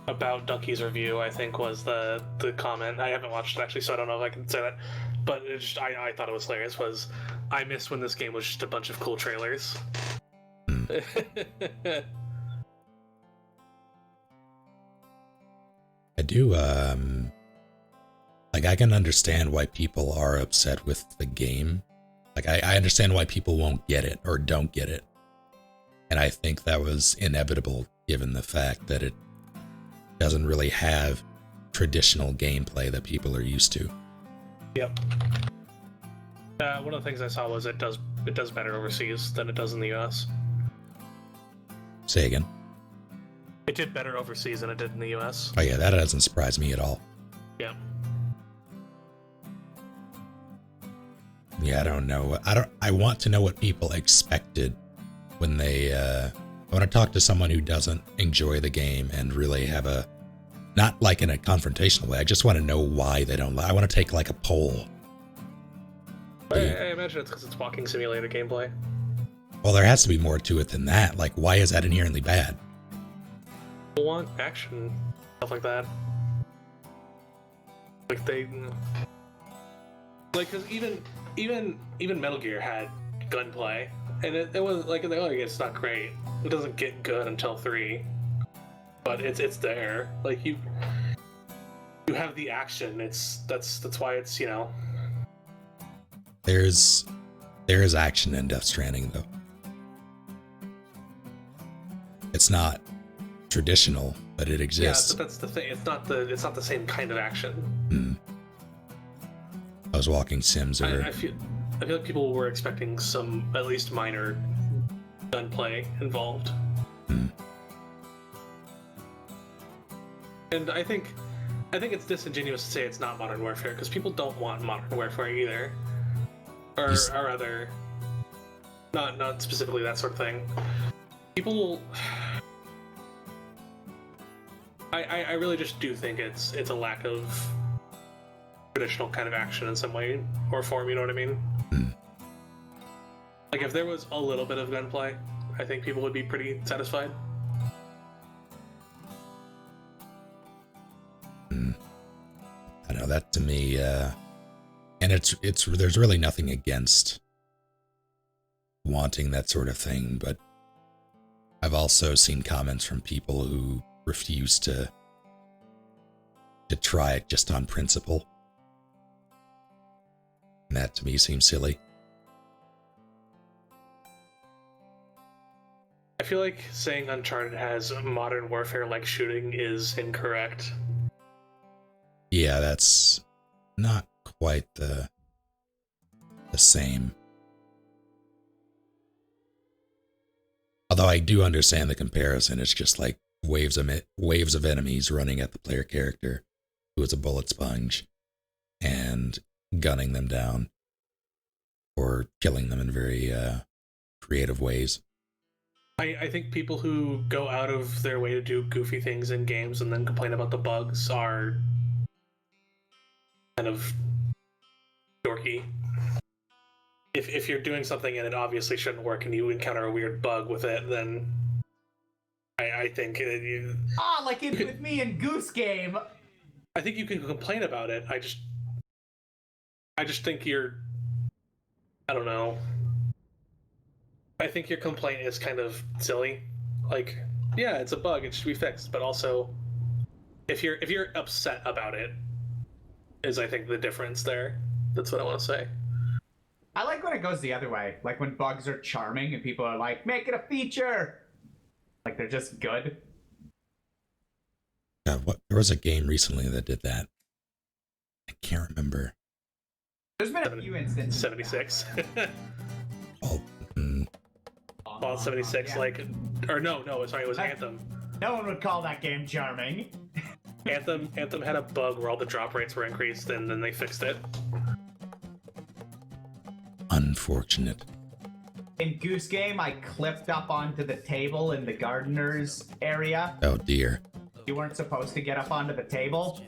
[SPEAKER 4] about Ducky's review, I think, was the comment. I haven't watched it actually, so I don't know if I can say that. But I thought it was hilarious. Was I missed when this game was just a bunch of cool trailers.
[SPEAKER 2] I do, like, I can understand why people are upset with the game. Like, I understand why people won't get it or don't get it. And I think that was inevitable given the fact that it doesn't really have traditional gameplay that people are used to.
[SPEAKER 4] Yep. One of the things I saw was it does better overseas than it does in the US.
[SPEAKER 2] Say again.
[SPEAKER 4] It did better overseas than it did in the US.
[SPEAKER 2] Oh yeah, that doesn't surprise me at all.
[SPEAKER 4] Yeah.
[SPEAKER 2] Yeah, I don't know. I want to know what people expected when they, I want to talk to someone who doesn't enjoy the game and really have a, not like in a confrontational way. I just want to know why they don't. I want to take like a poll.
[SPEAKER 4] I imagine it's because it's walking simulator gameplay.
[SPEAKER 2] Well, there has to be more to it than that. Like, why is that inherently bad?
[SPEAKER 4] People want action, stuff like that. Like because even Metal Gear had gunplay, and it was like it's not great. It doesn't get good until 3, but it's there. Like you have the action. That's why it's
[SPEAKER 2] There is action in Death Stranding though. It's not traditional, but it exists.
[SPEAKER 4] Yeah, but that's the thing. It's not the same kind of action.
[SPEAKER 2] I was walking sims or
[SPEAKER 4] I feel like people were expecting some at least minor gunplay involved. And I think it's disingenuous to say it's not Modern Warfare because people don't want Modern Warfare either, or rather, not specifically that sort of thing. People, I really just do think it's a lack of traditional kind of action in some way or form. You know what I mean? Like if there was a little bit of gunplay, I think people would be pretty satisfied.
[SPEAKER 2] I don't know, that to me, and it's there's really nothing against wanting that sort of thing, but I've also seen comments from people who refuse to try it just on principle. And that to me seems silly.
[SPEAKER 4] I feel like saying Uncharted has Modern Warfare-like shooting is incorrect.
[SPEAKER 2] Yeah, that's not quite the same. Although I do understand the comparison. It's just like waves of enemies running at the player character who is a bullet sponge and gunning them down or killing them in very creative ways.
[SPEAKER 4] I think people who go out of their way to do goofy things in games and then complain about the bugs are kind of dorky. If you're doing something and it obviously shouldn't work and you encounter a weird bug with it, then I think
[SPEAKER 1] like with me in Goose Game.
[SPEAKER 4] I think you can complain about it. I just think I don't know. I think your complaint is kind of silly. Like, yeah, it's a bug, it should be fixed, but also if you're upset about it is I think the difference there. That's what I want to say.
[SPEAKER 1] I like when it goes the other way. Like when bugs are charming and people are like, make it a feature. Like they're just good.
[SPEAKER 2] There was a game recently that did that. I can't remember.
[SPEAKER 1] There's been a few instances.
[SPEAKER 4] 76.
[SPEAKER 2] Oh,
[SPEAKER 4] 76, yeah. Like, or no, sorry, it was Anthem.
[SPEAKER 1] No one would call that game charming.
[SPEAKER 4] Anthem had a bug where all the drop rates were increased, and then they fixed it.
[SPEAKER 2] Unfortunate.
[SPEAKER 1] In Goose Game, I clipped up onto the table in the gardener's area.
[SPEAKER 2] Oh dear.
[SPEAKER 1] You weren't supposed to get up onto the table.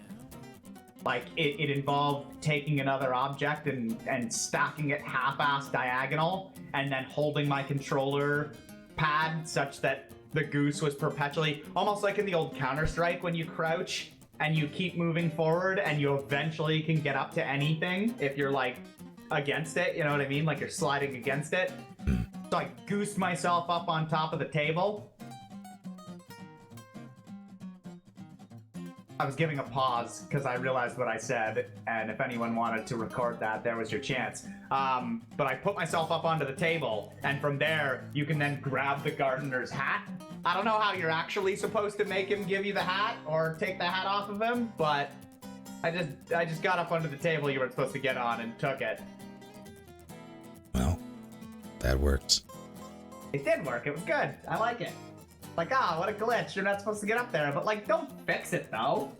[SPEAKER 1] Like, it involved taking another object and stacking it half-ass diagonal, and then holding my controller pad such that the goose was perpetually, almost like in the old Counter-Strike when you crouch and you keep moving forward and you eventually can get up to anything if you're, like, against it, you know what I mean? Like you're sliding against it. So I goosed myself up on top of the table. I was giving a pause because I realized what I said, and if anyone wanted to record that, there was your chance. But I put myself up onto the table, and from there, you can then grab the gardener's hat. I don't know how you're actually supposed to make him give you the hat or take the hat off of him, but I just got up onto the table you were supposed to get on and took it.
[SPEAKER 2] Well, that works.
[SPEAKER 1] It did work. It was good. I like it. Like, what a glitch. You're not supposed to get up there. But, like, don't fix it, though.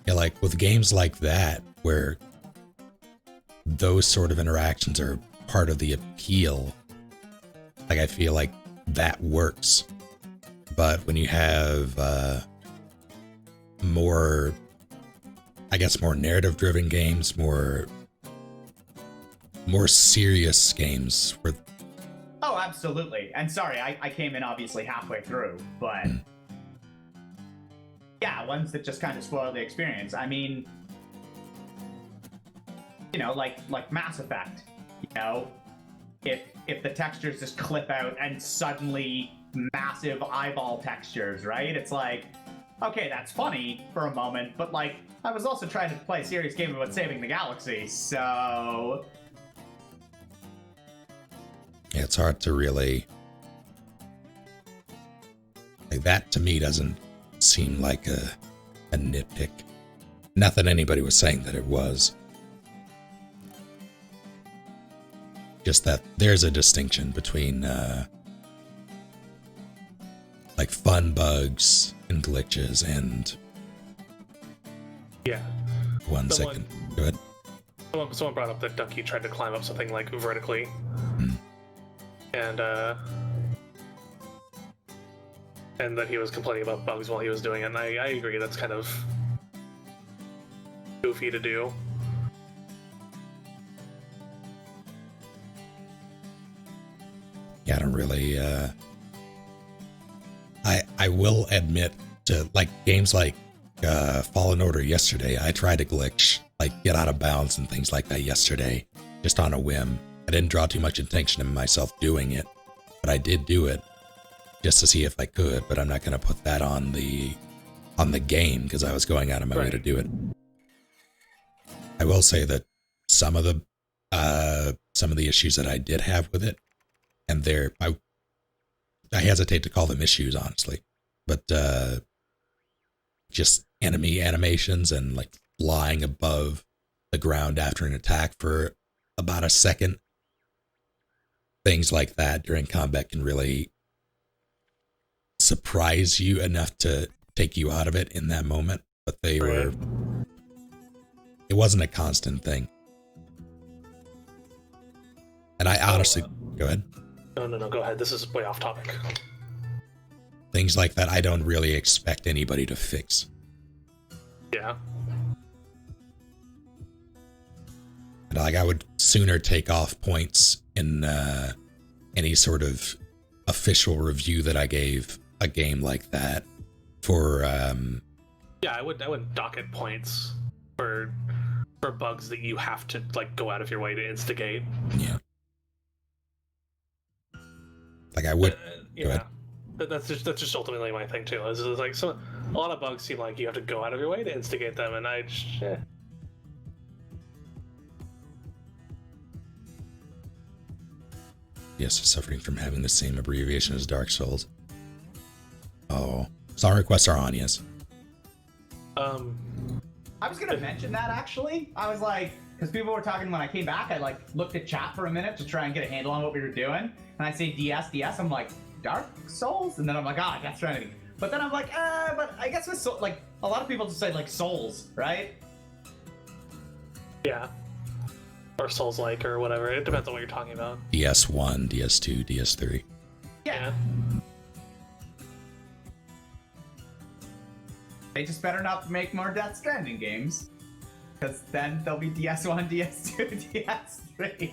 [SPEAKER 2] Yeah, like, with games like that, where those sort of interactions are part of the appeal. Like, I feel like that works. But when you have more, I guess, more narrative-driven games, more serious games where...
[SPEAKER 1] Oh, absolutely. And sorry, I came in obviously halfway through, but yeah, ones that just kind of spoil the experience. I mean, you know, like Mass Effect, you know, if the textures just clip out and suddenly massive eyeball textures, right? It's like, okay, that's funny for a moment, but like, I was also trying to play a serious game about saving the galaxy, so...
[SPEAKER 2] Yeah, it's hard to really... Like, that to me doesn't seem like a nitpick. Not that anybody was saying that it was. Just that there's a distinction between like fun bugs and glitches and
[SPEAKER 4] Yeah.
[SPEAKER 2] ones that can... Go ahead.
[SPEAKER 4] Someone brought up that Ducky tried to climb up something like vertically. And that he was complaining about bugs while he was doing it, and I agree, that's kind of goofy to do.
[SPEAKER 2] Yeah, I don't really... I will admit to, like, games like Fallen Order yesterday, I tried to glitch, like, get out of bounds and things like that yesterday, just on a whim. I didn't draw too much attention to myself doing it, but I did do it just to see if I could, but I'm not going to put that on the game because I was going out of my way to do it. I will say that some of the issues that I did have with it, and I hesitate to call them issues, honestly, but just enemy animations and like flying above the ground after an attack for about a second. Things like that during combat can really surprise you enough to take you out of it in that moment, but it wasn't a constant thing. And I honestly, go ahead.
[SPEAKER 4] No, go ahead. This is way off topic.
[SPEAKER 2] Things like that I don't really expect anybody to fix.
[SPEAKER 4] Yeah.
[SPEAKER 2] And like, I would sooner take off points in any sort of official review that I gave a game like that for
[SPEAKER 4] Yeah, I wouldn't docket points for bugs that you have to like go out of your way to instigate.
[SPEAKER 2] Yeah. Like, I would...
[SPEAKER 4] Yeah. That's just ultimately my thing too. Is like a lot of bugs seem like you have to go out of your way to instigate them, and I just,
[SPEAKER 2] Yes, suffering from having the same abbreviation as Dark Souls. Oh, song requests are on, yes.
[SPEAKER 1] I was gonna mention that actually. I was like, because people were talking when I came back, I like looked at chat for a minute to try and get a handle on what we were doing, and I say DS, I'm like, Dark Souls? And then I'm like, Death Stranding. But then I'm like, but I guess with like, a lot of people just say like Souls, right?
[SPEAKER 4] Yeah. Or Souls-like, or whatever. It depends on what you're talking about.
[SPEAKER 2] DS1, DS2, DS3.
[SPEAKER 1] Yeah. They just better not make more Death Stranding games. Because then there'll be DS1, DS2, DS3.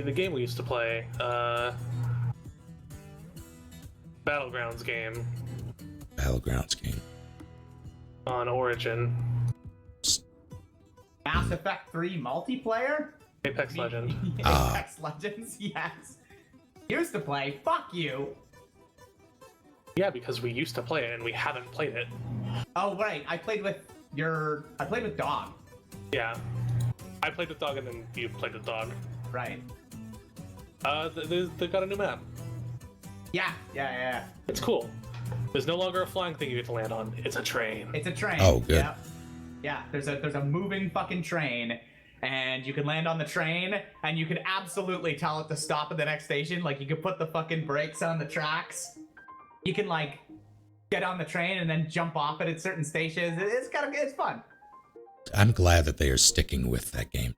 [SPEAKER 4] The game we used to play, Battlegrounds game on Origin.
[SPEAKER 1] Mass Effect 3 multiplayer?
[SPEAKER 4] Apex Legends.
[SPEAKER 1] Apex Legends, yes. Used to play, fuck you.
[SPEAKER 4] Yeah, because we used to play it and we haven't played it.
[SPEAKER 1] Oh right, I played with Dog.
[SPEAKER 4] Yeah. I played with Dog and then you played with Dog.
[SPEAKER 1] Right.
[SPEAKER 4] They got a new map.
[SPEAKER 1] Yeah.
[SPEAKER 4] It's cool. There's no longer a flying thing you get to land on. It's a train.
[SPEAKER 1] It's a train.
[SPEAKER 2] Oh, good.
[SPEAKER 1] Yep. Yeah, there's a moving fucking train, and you can land on the train, and you can absolutely tell it to stop at the next station. Like, you can put the fucking brakes on the tracks. You can, like, get on the train and then jump off it at certain stations. It's fun.
[SPEAKER 2] I'm glad that they are sticking with that game.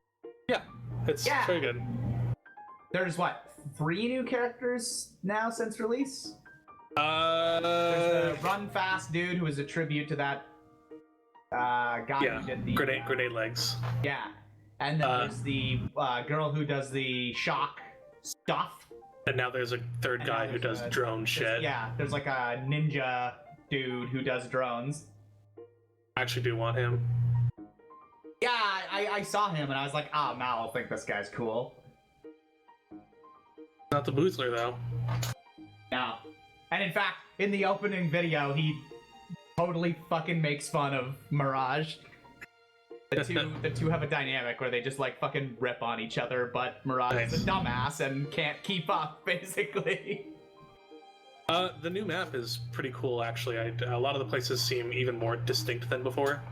[SPEAKER 4] Yeah, it's very good.
[SPEAKER 1] There's what, 3 new characters now since release? There's the Run Fast dude who is a tribute to that guy who did the
[SPEAKER 4] grenade legs.
[SPEAKER 1] Yeah, and then there's the girl who does the shock stuff.
[SPEAKER 4] And now there's a third guy who does drone shit.
[SPEAKER 1] Yeah, there's like a ninja dude who does drones.
[SPEAKER 4] I actually do want him.
[SPEAKER 1] Yeah, I saw him and I was like, oh, now I'll think this guy's cool.
[SPEAKER 4] Not the Boozler, though.
[SPEAKER 1] No. And in fact, in the opening video, he totally fucking makes fun of Mirage. The two have a dynamic where they just like fucking rip on each other, but Mirage is a dumbass and can't keep up, basically.
[SPEAKER 4] The new map is pretty cool, actually. A lot of the places seem even more distinct than before.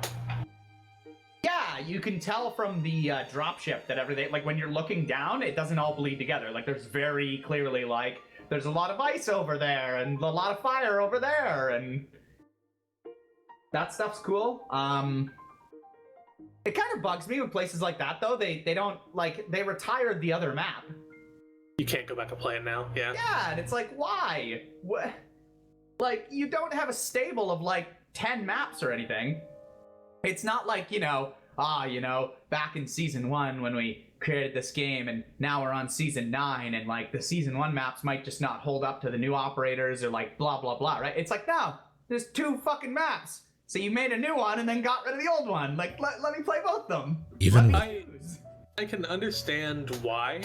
[SPEAKER 1] Yeah, you can tell from the dropship that everything, like when you're looking down, it doesn't all bleed together. Like there's very clearly like, there's a lot of ice over there and a lot of fire over there, and that stuff's cool. It kind of bugs me with places like that, though. They don't, like, they retired the other map.
[SPEAKER 4] You can't go back and play it now, yeah.
[SPEAKER 1] Yeah, and it's like, why? What? Like, you don't have a stable of, like, 10 maps or anything. It's not like, back in Season 1 when we created this game, and now we're on Season 9, and, like, the Season 1 maps might just not hold up to the new operators or, like, blah, blah, blah, right? It's like, no, there's 2 fucking maps. So you made a new one and then got rid of the old one. Like, let me play both of them.
[SPEAKER 2] Even
[SPEAKER 4] I can understand why.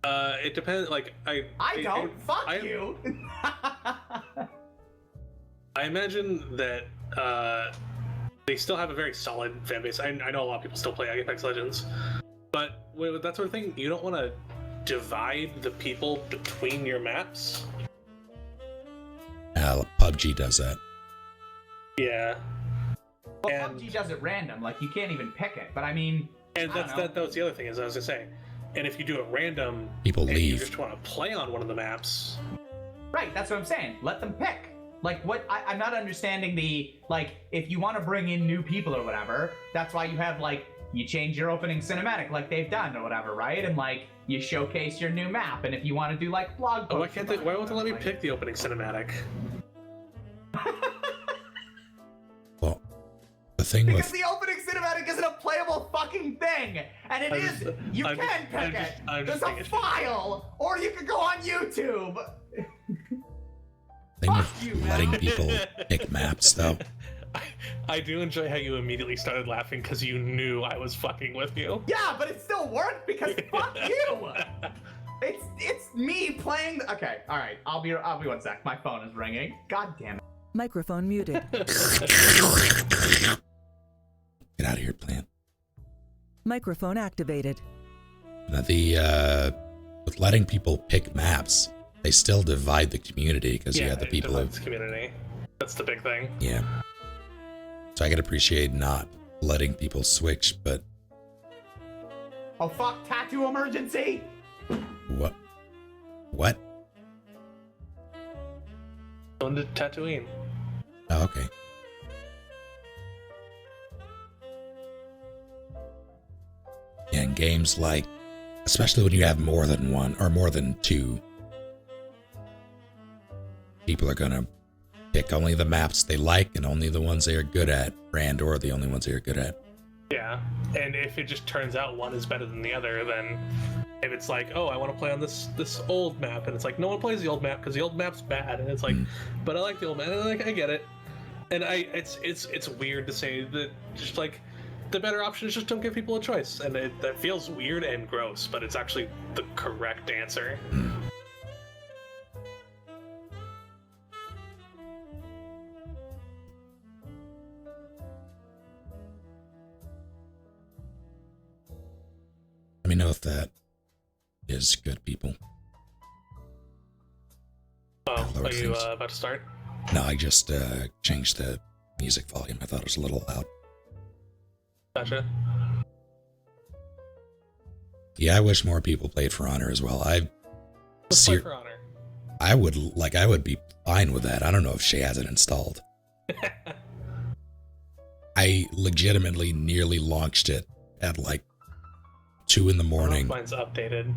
[SPEAKER 4] It depends. Like
[SPEAKER 1] Fuck you.
[SPEAKER 4] I imagine that they still have a very solid fan base. I know a lot of people still play Apex Legends, but with that sort of thing, you don't want to divide the people between your maps.
[SPEAKER 2] PUBG does that.
[SPEAKER 1] Yeah. Well, PUBG does it random. Like, you can't even pick it. But I mean...
[SPEAKER 4] And that was the other thing, as I was going to say. And if you do it random...
[SPEAKER 2] People leave.
[SPEAKER 4] You just want to play on one of the maps...
[SPEAKER 1] Right, that's what I'm saying. Let them pick. Like, what... I'm not understanding the... Like, if you want to bring in new people or whatever, that's why you have, like... You change your opening cinematic like they've done or whatever, right? And, like, you showcase your new map. And if you want to do, like, blog posts...
[SPEAKER 4] Why won't they let me pick the opening cinematic?
[SPEAKER 2] Well, the thing
[SPEAKER 1] because the opening cinematic isn't a playable fucking thing, and you can pick it. There's a file, or you can go on YouTube.
[SPEAKER 2] Thing with letting people pick maps, though.
[SPEAKER 4] I do enjoy how you immediately started laughing because you knew I was fucking with you.
[SPEAKER 1] Yeah, but it still worked because fuck you. It's me playing. Okay, all right. I'll be 1 sec. My phone is ringing. God damn it.
[SPEAKER 3] Microphone muted.
[SPEAKER 2] Get out of here, plant.
[SPEAKER 3] Microphone activated.
[SPEAKER 2] Now with letting people pick maps, they still divide the community because you have the people
[SPEAKER 4] of community. That's the big thing.
[SPEAKER 2] Yeah. So I can appreciate not letting people switch, but
[SPEAKER 1] oh fuck! Tattoo emergency.
[SPEAKER 2] What? What?
[SPEAKER 4] Going to Tatooine.
[SPEAKER 2] Oh, okay. Yeah, in games like, especially when you have more than one or more than 2, people are gonna pick only the maps they like and only the ones they are good at, or the only ones they are good at.
[SPEAKER 4] Yeah, and if it just turns out one is better than the other, then if it's like, oh, I want to play on this old map, and it's like, no one plays the old map because the old map's bad, and it's like, but I like the old map, and like, I get it. And it's weird to say that just like the better option is just don't give people a choice, and that feels weird and gross, but it's actually the correct answer.
[SPEAKER 2] Let me know if that is good, people.
[SPEAKER 4] Oh, are you about to start?
[SPEAKER 2] No, I just changed the music volume. I thought it was a little loud.
[SPEAKER 4] Gotcha.
[SPEAKER 2] Yeah, I wish more people played For Honor as well.
[SPEAKER 4] Let's play For Honor.
[SPEAKER 2] I would be fine with that. I don't know if Shay has it installed. I legitimately nearly launched it at like 2 in the morning.
[SPEAKER 4] Mine's updated.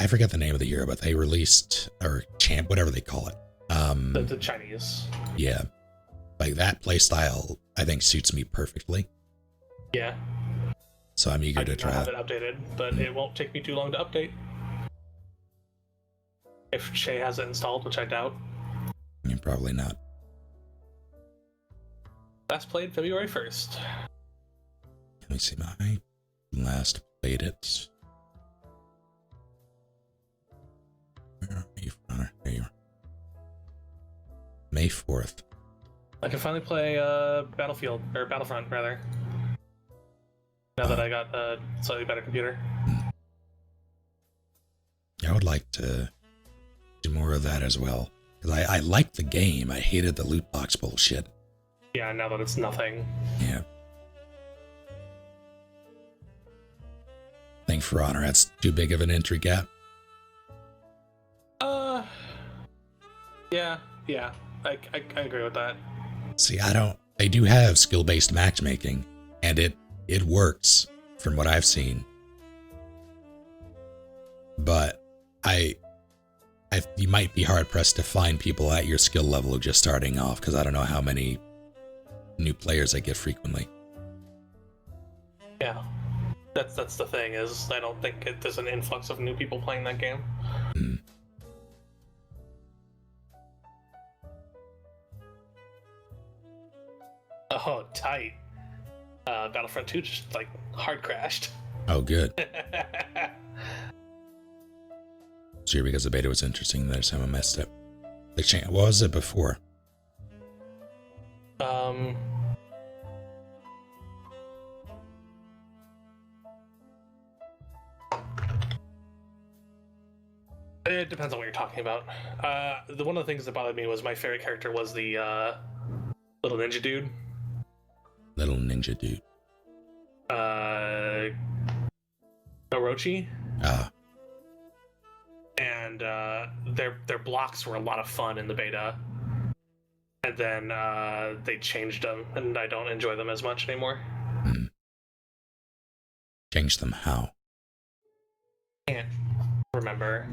[SPEAKER 2] I forget the name of the hero, but they released, or champ, whatever they call it.
[SPEAKER 4] The Chinese.
[SPEAKER 2] Yeah. Like that playstyle, I think suits me perfectly.
[SPEAKER 4] Yeah.
[SPEAKER 2] So I'm eager to try
[SPEAKER 4] I have it updated, but it won't take me too long to update. If Shay has it installed, which I doubt.
[SPEAKER 2] Yeah, probably not.
[SPEAKER 4] Last played February 1st.
[SPEAKER 2] Let me see. I last played it. Where are you? There you are. May 4th.
[SPEAKER 4] I can finally play Battlefield, or Battlefront, rather. Now that I got a slightly better computer.
[SPEAKER 2] I would like to do more of that as well. Because I liked the game. I hated the loot box bullshit.
[SPEAKER 4] Yeah, now that it's nothing.
[SPEAKER 2] Yeah. Think For Honor, that's too big of an entry gap.
[SPEAKER 4] Yeah. I agree with that.
[SPEAKER 2] See, I do have skill-based matchmaking, and it works from what I've seen. But you might be hard-pressed to find people at your skill level just starting off, because I don't know how many new players I get frequently.
[SPEAKER 4] Yeah. That's the thing, is I don't think there's an influx of new people playing that game.
[SPEAKER 2] Hmm.
[SPEAKER 4] Oh, tight. Battlefront 2 just, like, hard crashed.
[SPEAKER 2] Oh, good. Sure, because the beta was interesting, there's some messed up. What was it before?
[SPEAKER 4] It depends on what you're talking about. One of the things that bothered me was my favorite character was the little ninja dude.
[SPEAKER 2] Little ninja dude.
[SPEAKER 4] Orochi.
[SPEAKER 2] Ah.
[SPEAKER 4] And their blocks were a lot of fun in the beta. And then they changed them, and I don't enjoy them as much anymore.
[SPEAKER 2] Hmm. Change them how?
[SPEAKER 4] Can't remember.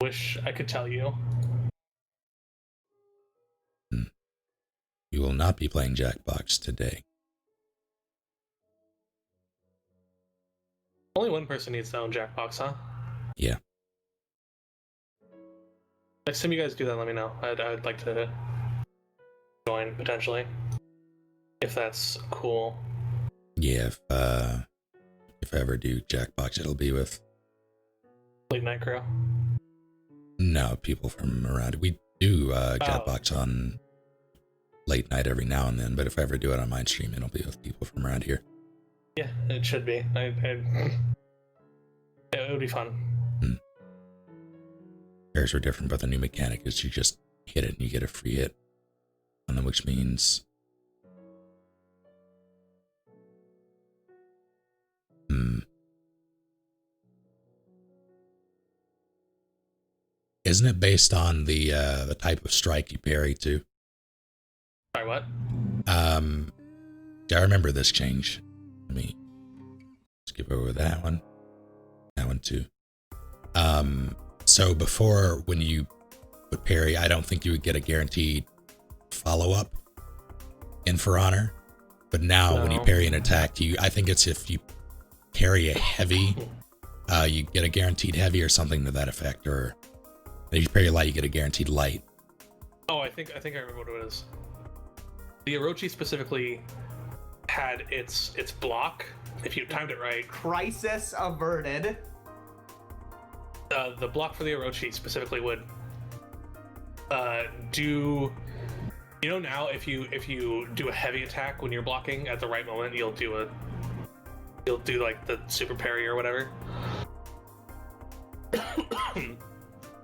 [SPEAKER 4] Wish I could tell you.
[SPEAKER 2] You will not be playing Jackbox today.
[SPEAKER 4] Only one person needs to own Jackbox, huh?
[SPEAKER 2] Yeah.
[SPEAKER 4] Next time you guys do that, let me know. I'd like to join, potentially. If that's cool.
[SPEAKER 2] Yeah, if I ever do Jackbox, it'll be with...
[SPEAKER 4] Late Night Crew.
[SPEAKER 2] No, people from around. We do Jackbox on late night every now and then, but if I ever do it on my stream, it'll be with people from around here.
[SPEAKER 4] Yeah, it should be. It would be fun.
[SPEAKER 2] Pairs are different, but the new mechanic is you just hit it and you get a free hit on them, which means... Isn't it based on the type of strike you parry too?
[SPEAKER 4] Sorry, what?
[SPEAKER 2] I remember this change. Let me skip over that one. That one too. So before, when you would parry, I don't think you would get a guaranteed follow-up in For Honor. But now, when you parry an attack, I think it's if you parry a heavy, you get a guaranteed heavy or something to that effect. Or if you parry light, you get a guaranteed light.
[SPEAKER 4] Oh, I think I remember what it is. The Orochi specifically had its block, if you timed it right.
[SPEAKER 1] Crisis averted.
[SPEAKER 4] The block for the Orochi specifically would do... You know, now if you do a heavy attack when you're blocking at the right moment, you'll do like the super parry or whatever.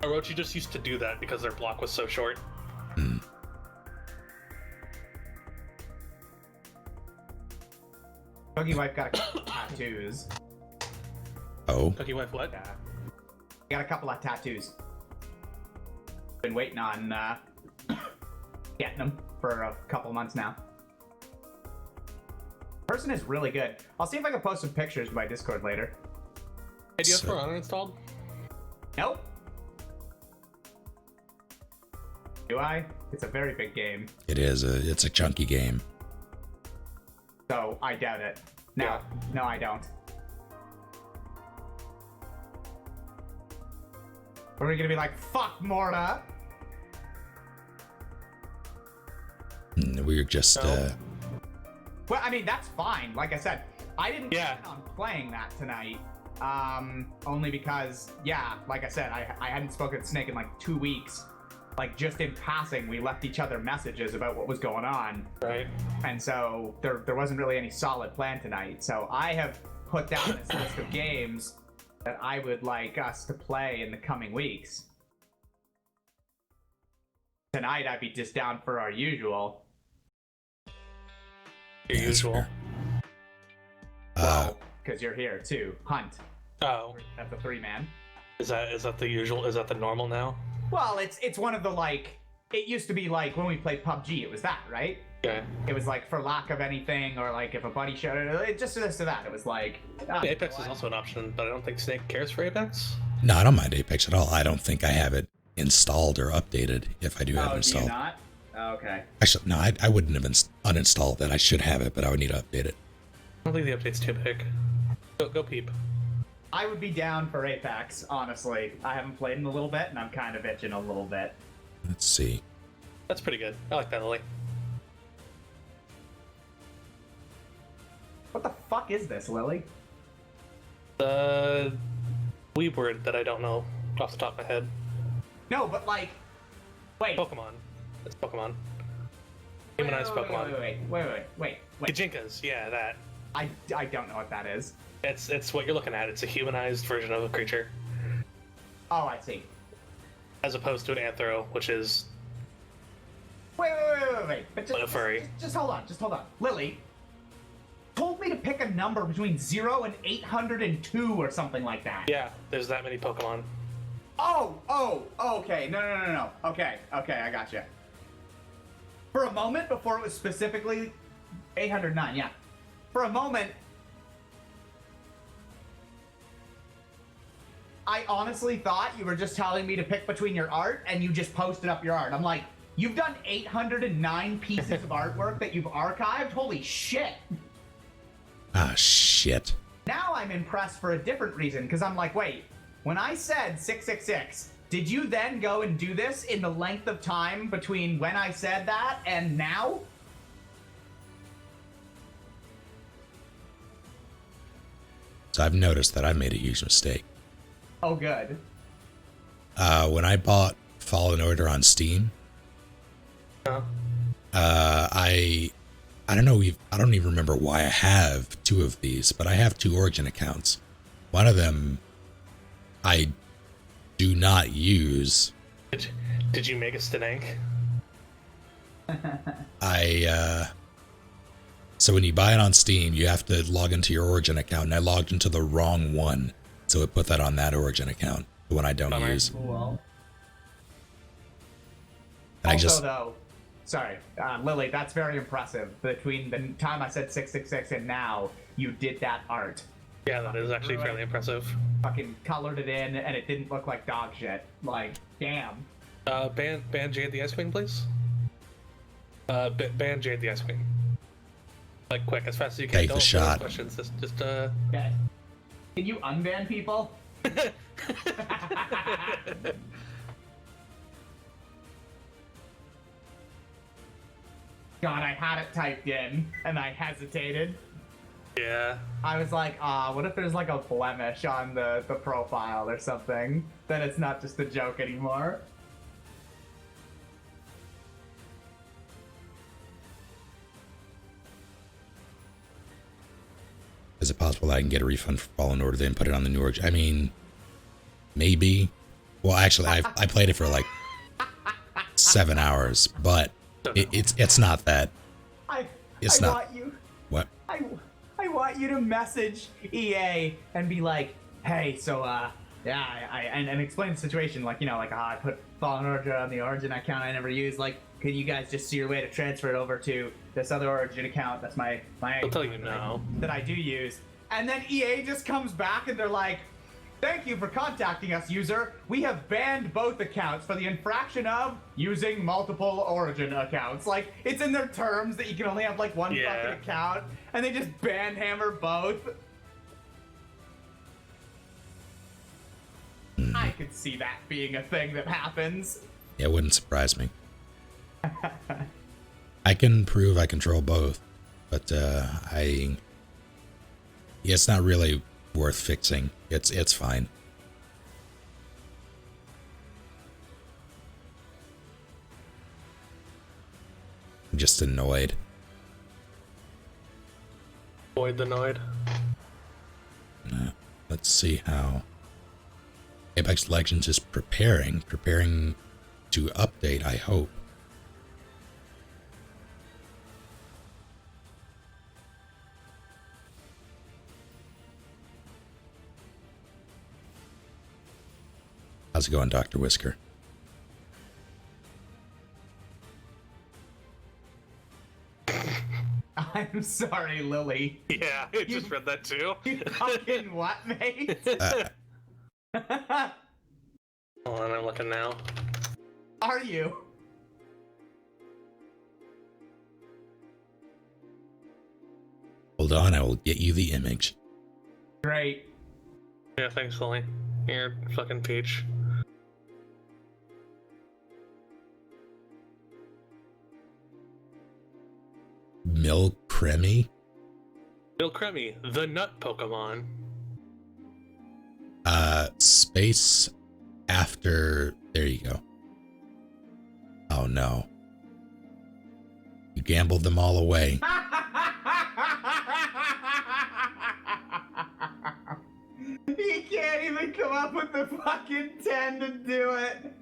[SPEAKER 4] Orochi just used to do that because their block was so short.
[SPEAKER 1] Buggy Wife got tattoos.
[SPEAKER 2] Oh. Oh,
[SPEAKER 4] Cookie wife, what?
[SPEAKER 1] Yeah. Got a couple of tattoos. Been waiting on getting them for a couple months now. Person is really good. I'll see if I can post some pictures to my Discord later.
[SPEAKER 4] Hey, do you have For Honor installed?
[SPEAKER 1] Nope. Do I? It's a very big game.
[SPEAKER 2] it is. It's a chunky game.
[SPEAKER 1] So I doubt it. No,
[SPEAKER 4] Yeah.
[SPEAKER 1] no, I don't. Are we gonna be like, fuck Morta?
[SPEAKER 2] We're just.
[SPEAKER 4] No.
[SPEAKER 1] Well, I mean, that's fine. Like I said, I didn't
[SPEAKER 4] Yeah.
[SPEAKER 1] plan on playing that tonight. Only because, yeah, like I said, I hadn't spoken to Snake in like 2 weeks. Like, just in passing, we left each other messages about what was going on.
[SPEAKER 4] Right.
[SPEAKER 1] And so there wasn't really any solid plan tonight. So I have put down this list of games that I would like us to play in the coming weeks. Tonight, I'd be just down for our usual.
[SPEAKER 4] Your
[SPEAKER 2] Yeah, that's
[SPEAKER 4] usual.
[SPEAKER 2] fair.
[SPEAKER 1] Because you're here too. Hunt.
[SPEAKER 4] Oh,
[SPEAKER 1] That's a 3-man.
[SPEAKER 4] is that the usual? Is that the normal now?
[SPEAKER 1] Well, it's one of the, like, it used to be like when we played PUBG, it was that, right?
[SPEAKER 4] Okay.
[SPEAKER 1] It was like for lack of anything, or like if a buddy showed it just this or that. It was like
[SPEAKER 4] Apex is also an option, but I don't think Snake cares for Apex.
[SPEAKER 2] No, I don't mind Apex at all. I don't think I have it installed or updated. If I do have it
[SPEAKER 1] do you
[SPEAKER 2] installed,
[SPEAKER 1] not? Okay.
[SPEAKER 2] actually, no, I wouldn't have uninstalled it. I should have it, but I would need to update it.
[SPEAKER 4] I don't think the update's too big. Go peep.
[SPEAKER 1] I would be down for Apex, honestly. I haven't played in a little bit, and I'm kind of itching a little bit.
[SPEAKER 2] Let's see.
[SPEAKER 4] That's pretty good. I like that, Lily.
[SPEAKER 1] What the fuck is this, Lily?
[SPEAKER 4] The weeb word that I don't know off the top of my head.
[SPEAKER 1] No, but like, wait.
[SPEAKER 4] Pokemon. It's Pokemon. Humanized Pokemon.
[SPEAKER 1] Wait.
[SPEAKER 4] Gajinkas, yeah, that.
[SPEAKER 1] I don't know what that is.
[SPEAKER 4] It's what you're looking at. It's a humanized version of a creature,
[SPEAKER 1] Oh, I see.
[SPEAKER 4] as opposed to an anthro, which is
[SPEAKER 1] Wait. But
[SPEAKER 4] a furry.
[SPEAKER 1] just hold on. Lily told me to pick a number between 0 and 802 or something like that.
[SPEAKER 4] Yeah. There's that many Pokemon.
[SPEAKER 1] Oh, okay. No. Okay, I gotcha. For a moment, before it was specifically 809, yeah. For a moment, I honestly thought you were just telling me to pick between your art, and you just posted up your art. I'm like, you've done 809 pieces of artwork that you've archived? Holy shit.
[SPEAKER 2] Ah, shit.
[SPEAKER 1] Now I'm impressed for a different reason, because I'm like, wait, when I said 666, did you then go and do this in the length of time between when I said that and now?
[SPEAKER 2] So I've noticed that I made a huge mistake.
[SPEAKER 1] Oh, good.
[SPEAKER 2] When I bought Fallen Order on Steam,
[SPEAKER 4] Oh.
[SPEAKER 2] I don't know. I don't even remember why I have 2 of these, but I have 2 Origin accounts. One of them I do not use.
[SPEAKER 4] Did you make a Stank?
[SPEAKER 2] So when you buy it on Steam, you have to log into your Origin account, and I logged into the wrong one, so it put that on that Origin account, the one I don't
[SPEAKER 4] Bummer.
[SPEAKER 2] use.
[SPEAKER 1] Cool.
[SPEAKER 2] And
[SPEAKER 1] Also, though, sorry, Lily, that's very impressive. Between the time I said 666 and now, you did that art.
[SPEAKER 4] Yeah, that is actually fairly impressive.
[SPEAKER 1] Fucking colored it in, and it didn't look like dog shit. Like, damn.
[SPEAKER 4] Ban Jade the Ice Queen, please. Ban Jade the Ice Queen. Like, quick, as fast as you can.
[SPEAKER 2] Take the
[SPEAKER 4] Don't
[SPEAKER 2] shot.
[SPEAKER 4] questions. Just
[SPEAKER 1] Okay. Can you unban people? God, I had it typed in, and I hesitated.
[SPEAKER 4] Yeah.
[SPEAKER 1] I was like, what if there's like a blemish on the profile or something? Then it's not just a joke anymore.
[SPEAKER 2] Is it possible that I can get a refund for Fallen Order then put it on the new Origin? I mean, maybe. Well, actually, I played it for like 7 hours, but it's not that. It's not.
[SPEAKER 1] Want you.
[SPEAKER 2] What?
[SPEAKER 1] I want you to message EA and be like, hey, so yeah, and explain the situation, like, you know, like, I put Fallen Origin on the Origin account I never used, like, could you guys just see your way to transfer it over to this other Origin account that's my
[SPEAKER 4] I'll tell you now.
[SPEAKER 1] that I do use? And then EA just comes back and they're like, thank you for contacting us, user. We have banned both accounts for the infraction of using multiple Origin accounts. Like, it's in their terms that you can only have, like, one fucking account, and they just ban-hammer both. I could see that being a thing that happens.
[SPEAKER 2] Yeah, it wouldn't surprise me. I can prove I control both, but yeah, it's not really worth fixing. It's fine. I'm just annoyed.
[SPEAKER 4] Avoid the Noid.
[SPEAKER 2] Let's see how Apex Legends is preparing to update, I hope. How's it going, Dr. Whisker?
[SPEAKER 1] I'm sorry, Lily.
[SPEAKER 4] Yeah, I just read that too.
[SPEAKER 1] You fucking what, mate?
[SPEAKER 4] Hold on, I'm looking now.
[SPEAKER 1] Are you?
[SPEAKER 2] Hold on, I will get you the image.
[SPEAKER 1] Great.
[SPEAKER 4] Yeah, thanks, Lily. You're fucking peach.
[SPEAKER 2] Milkremi?
[SPEAKER 4] Milkremi, the nut Pokemon.
[SPEAKER 2] Space after... There you go. Oh no. You gambled them all away.
[SPEAKER 1] He can't even come up with the fucking 10 to do it.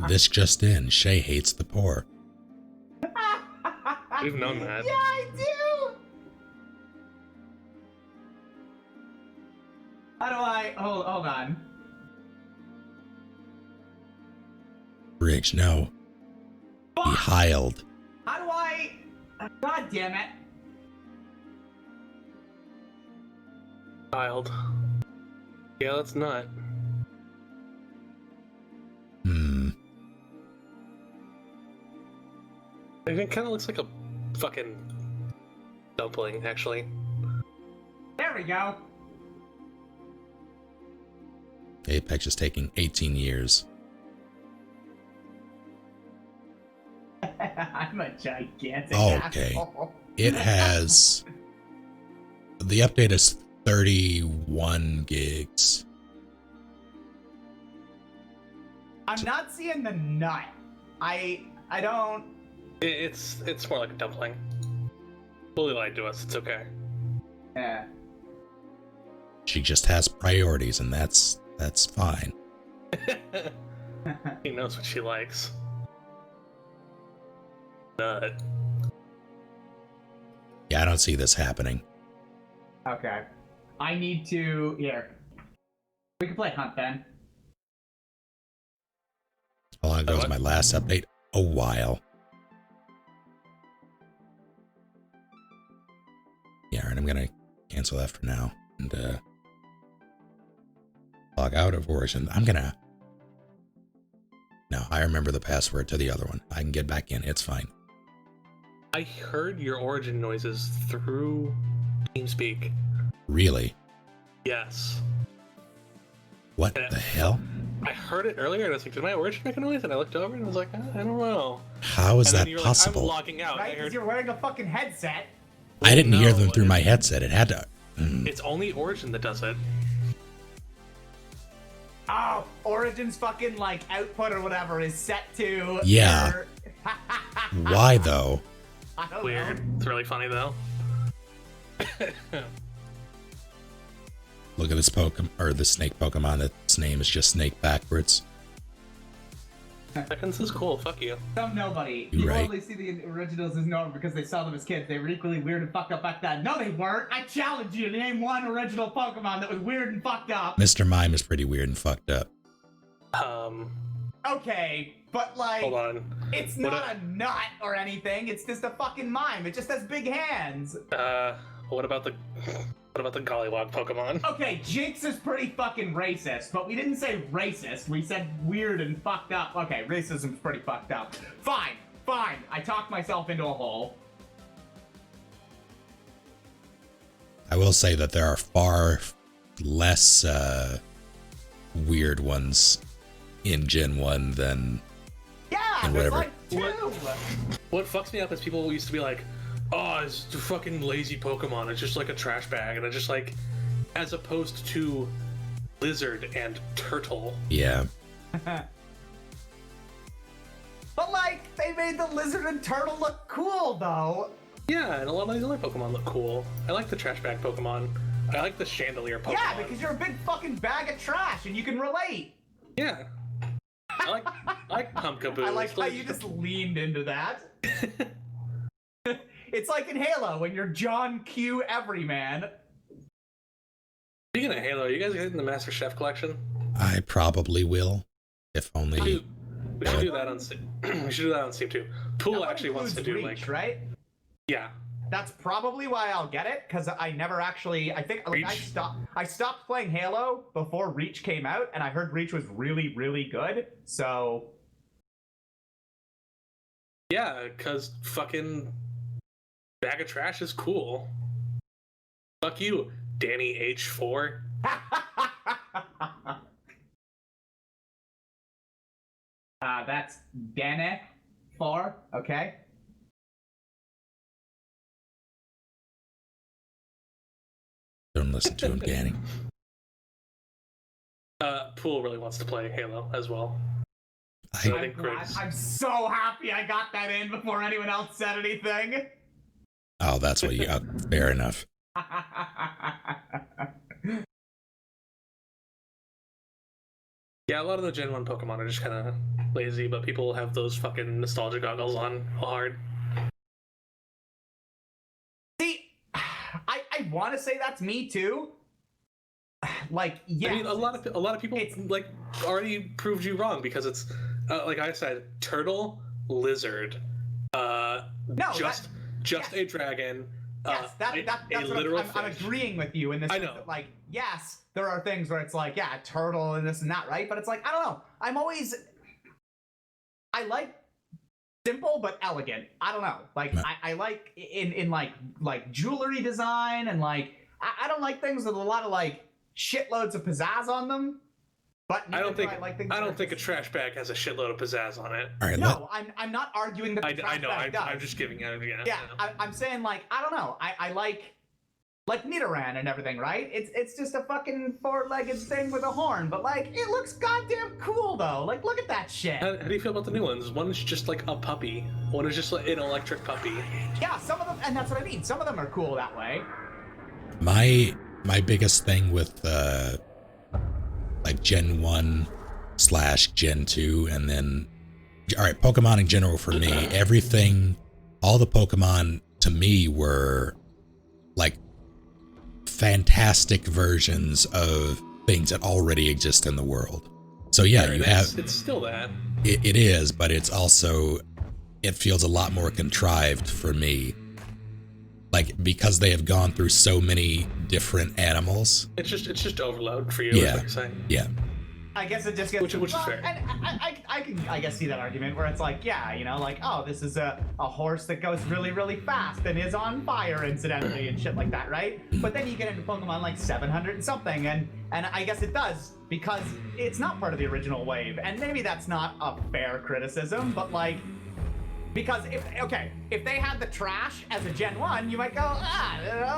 [SPEAKER 2] This just in, Shay hates the poor.
[SPEAKER 4] We've known that.
[SPEAKER 1] Yeah, I do. How do I... Hold on.
[SPEAKER 2] Briggs, no. He heiled.
[SPEAKER 1] How do I... God damn it.
[SPEAKER 4] Child. Yeah, that's nut. It kind of looks like a fucking dumpling, actually.
[SPEAKER 1] There we go.
[SPEAKER 2] Apex is taking 18 years.
[SPEAKER 1] I'm a gigantic
[SPEAKER 2] Okay.
[SPEAKER 1] asshole.
[SPEAKER 2] It has... The update is 31 gigs.
[SPEAKER 1] I'm not seeing the nut. I don't...
[SPEAKER 4] It's more like a dumpling. Fully lied to us, it's okay.
[SPEAKER 1] Yeah.
[SPEAKER 2] She just has priorities, and that's fine.
[SPEAKER 4] He knows what she likes. Nut.
[SPEAKER 2] Yeah, I don't see this happening.
[SPEAKER 1] Okay. I need to... Here. We can play Hunt then.
[SPEAKER 2] How long ago was my last update? A while. Yeah, and I'm gonna cancel that for now and log out of Origin. No, I remember the password to the other one. I can get back in. It's fine.
[SPEAKER 4] I heard your Origin noises through TeamSpeak.
[SPEAKER 2] Really?
[SPEAKER 4] Yes.
[SPEAKER 2] What the hell?
[SPEAKER 4] I heard it earlier and I was like, did my Origin make a noise? And I looked over and I was like, I don't know.
[SPEAKER 2] How is
[SPEAKER 4] and
[SPEAKER 2] that
[SPEAKER 4] then you were
[SPEAKER 2] possible?
[SPEAKER 4] Like, I'm logging out.
[SPEAKER 1] Right?
[SPEAKER 4] I
[SPEAKER 1] Because
[SPEAKER 4] heard...
[SPEAKER 1] you're wearing a fucking headset.
[SPEAKER 2] I didn't hear them
[SPEAKER 4] No,
[SPEAKER 2] through my headset. It had to.
[SPEAKER 4] It's only Origin that does it.
[SPEAKER 1] Oh, Origin's fucking, like, output or whatever is set to...
[SPEAKER 2] Yeah.
[SPEAKER 1] their-
[SPEAKER 2] Why though?
[SPEAKER 1] I don't
[SPEAKER 4] Weird.
[SPEAKER 1] know.
[SPEAKER 4] It's really funny though.
[SPEAKER 2] Look at this Pokemon, or the snake Pokemon. Its name is just Snake backwards.
[SPEAKER 4] Seconds is cool. Fuck you.
[SPEAKER 1] Some nobody.
[SPEAKER 2] You're
[SPEAKER 1] You
[SPEAKER 2] right.
[SPEAKER 1] only see the originals as normal because they saw them as kids. They were equally weird and fucked up back then. No, they weren't. I challenge you to name one original Pokemon that was weird and fucked up.
[SPEAKER 2] Mr. Mime is pretty weird and fucked up.
[SPEAKER 1] Okay, but like,
[SPEAKER 4] Hold on.
[SPEAKER 1] it's
[SPEAKER 4] What
[SPEAKER 1] not a nut or anything. It's just a fucking mime. It just has big hands.
[SPEAKER 4] What about the Gollywog Pokemon?
[SPEAKER 1] Okay, Jinx is pretty fucking racist, but we didn't say racist. We said weird and fucked up. Okay, racism's pretty fucked up. Fine. I talked myself into a hole.
[SPEAKER 2] I will say that there are far less weird ones in Gen 1 than
[SPEAKER 1] Yeah,
[SPEAKER 2] And
[SPEAKER 1] there's
[SPEAKER 2] whatever.
[SPEAKER 1] like two.
[SPEAKER 4] What fucks me up is people used to be like, oh, it's a fucking lazy Pokemon. It's just like a trash bag. And it's just like, as opposed to Lizard and Turtle.
[SPEAKER 2] yeah.
[SPEAKER 1] But like, they made the lizard and turtle look cool though.
[SPEAKER 4] Yeah, and a lot of these other Pokemon look cool. I like the trash bag Pokemon. I like the Chandelier Pokemon.
[SPEAKER 1] Yeah, because you're a big fucking bag of trash and you can relate.
[SPEAKER 4] Yeah. I like Pumpkaboo.
[SPEAKER 1] I like how you just leaned into that. It's like in Halo when you're John Q. Everyman.
[SPEAKER 4] Speaking of Halo, you guys getting the Master Chef collection?
[SPEAKER 2] I probably will. If only.
[SPEAKER 4] We should do that on Steam. We should do that on Steam too. Pool
[SPEAKER 1] That one
[SPEAKER 4] actually wants to
[SPEAKER 1] includes
[SPEAKER 4] do
[SPEAKER 1] Reach,
[SPEAKER 4] like,
[SPEAKER 1] right?
[SPEAKER 4] yeah.
[SPEAKER 1] That's probably why I'll get it, because I never actually. I think like,
[SPEAKER 4] Reach?
[SPEAKER 1] I stopped playing Halo before Reach came out, and I heard Reach was really, really good. So
[SPEAKER 4] Yeah, because fucking bag of trash is cool. Fuck you, Danny H4.
[SPEAKER 1] that's Dane 4. Okay.
[SPEAKER 2] Don't listen to him, Danny.
[SPEAKER 4] Pool really wants to play Halo as well.
[SPEAKER 2] I,
[SPEAKER 4] think Chris-
[SPEAKER 1] I'm so happy I got that in before anyone else said anything.
[SPEAKER 2] oh, that's what you. Fair enough.
[SPEAKER 4] Yeah, a lot of the Gen 1 Pokemon are just kind of lazy, but people have those fucking nostalgia goggles on hard.
[SPEAKER 1] See, I want to say that's me too. Like, yeah.
[SPEAKER 4] I mean, a lot of people like already proved you wrong because it's like I said, turtle, lizard, just
[SPEAKER 1] yes.
[SPEAKER 4] a dragon.
[SPEAKER 1] Yes, that's what
[SPEAKER 4] literal
[SPEAKER 1] I'm
[SPEAKER 4] fish.
[SPEAKER 1] agreeing with you in this.
[SPEAKER 4] I
[SPEAKER 1] sense
[SPEAKER 4] know.
[SPEAKER 1] that, like, yes, there are things where it's like, yeah, turtle and this and that, right? But it's like, I don't know. I like simple but elegant. I don't know. Like, I like in like jewelry design and like, I don't like things with a lot of like shitloads of pizzazz on them. But
[SPEAKER 4] I don't think
[SPEAKER 1] like things
[SPEAKER 4] I
[SPEAKER 1] that
[SPEAKER 4] don't
[SPEAKER 1] are
[SPEAKER 4] think a trash bag has a shitload of pizzazz on it.
[SPEAKER 2] All right.
[SPEAKER 1] No, I'm not arguing that the
[SPEAKER 4] I
[SPEAKER 1] trash
[SPEAKER 4] know.
[SPEAKER 1] bag does.
[SPEAKER 4] I'm just giving. Yeah.
[SPEAKER 1] I'm saying like I don't know. I like Nidoran and everything, right? It's just a fucking four-legged thing with a horn, but like it looks goddamn cool though. Like look at that shit.
[SPEAKER 4] How do you feel about the new ones? One is just like a puppy. One is just like an electric puppy.
[SPEAKER 1] Yeah, some of them, and that's what I mean. Some of them are cool that way.
[SPEAKER 2] My biggest thing with like Gen 1/Gen 2 and then all right, Pokemon in general for me, everything, all the Pokemon to me were like fantastic versions of things that already exist in the world. So yeah, you have
[SPEAKER 4] It's still that.
[SPEAKER 2] it is, but it's also it feels a lot more contrived for me. Like because they have gone through so many different animals.
[SPEAKER 4] It's just overload for you.
[SPEAKER 2] Yeah.
[SPEAKER 4] Is what you're saying.
[SPEAKER 2] Yeah.
[SPEAKER 1] I guess it just gets
[SPEAKER 4] Which is
[SPEAKER 1] well,
[SPEAKER 4] fair.
[SPEAKER 1] And I can I guess see that argument where it's like, yeah, you know, like oh, this is a horse that goes really really fast and is on fire incidentally and shit like that, right? But then you get into Pokemon like 700 and something, and I guess it does because it's not part of the original wave, and maybe that's not a fair criticism, but like. Because if they had the trash as a Gen 1, you might go,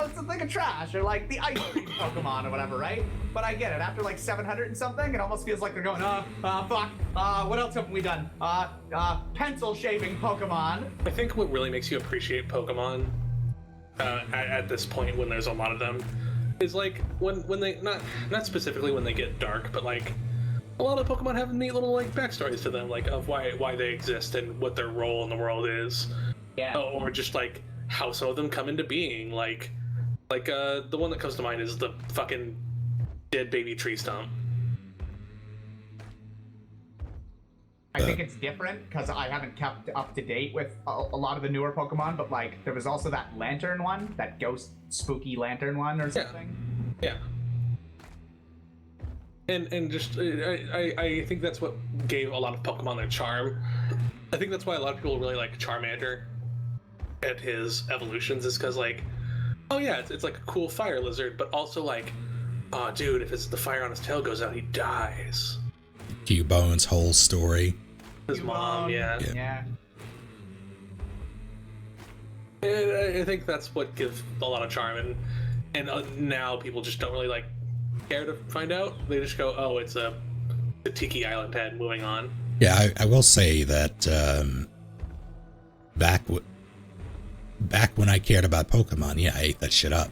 [SPEAKER 1] it's a thing of trash, or like the ice cream Pokemon or whatever, right? But I get it. After like 700 and something, it almost feels like they're going, fuck, what else haven't we done? Pencil shaving Pokemon.
[SPEAKER 4] I think what really makes you appreciate Pokemon at this point when there's a lot of them is like when they not specifically when they get dark, but like a lot of Pokemon have neat little like backstories to them, like of why they exist and what their role in the world is.
[SPEAKER 1] Yeah.
[SPEAKER 4] Or just like how some of them come into being. Like the one that comes to mind is the fucking dead baby tree stump.
[SPEAKER 1] I think it's different because I haven't kept up to date with a lot of the newer Pokemon, but like there was also that lantern one, that ghost spooky lantern one or something.
[SPEAKER 4] Yeah. And just I think that's what gave a lot of Pokemon their charm. I think that's why a lot of people really like Charmander and his evolutions, is because like, oh yeah, it's like a cool fire lizard, but also like, oh dude, if it's the fire on his tail goes out, he dies.
[SPEAKER 2] Cubone's whole story.
[SPEAKER 4] His mom, yeah.
[SPEAKER 1] Yeah.
[SPEAKER 4] And I think that's what gives a lot of charm, and now people just don't really like care to find out. They just go, oh, it's a Tiki Island head. Moving on.
[SPEAKER 2] Yeah, I will say that back when I cared about Pokemon, yeah, I ate that shit up.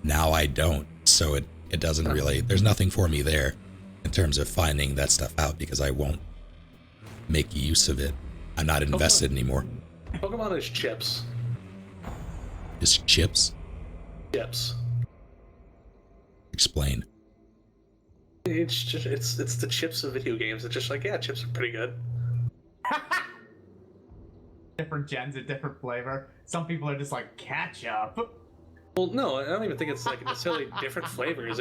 [SPEAKER 2] Now I don't, so it doesn't really. There's nothing for me there in terms of finding that stuff out because I won't make use of it. I'm not invested anymore.
[SPEAKER 4] Pokemon is chips.
[SPEAKER 2] Is chips?
[SPEAKER 4] Chips.
[SPEAKER 2] Explain.
[SPEAKER 4] It's just it's the chips of video games. It's just like, yeah, chips are pretty good.
[SPEAKER 1] Different gens, a different flavor. Some people are just like ketchup.
[SPEAKER 4] Well, no, I don't even think it's like necessarily different flavors.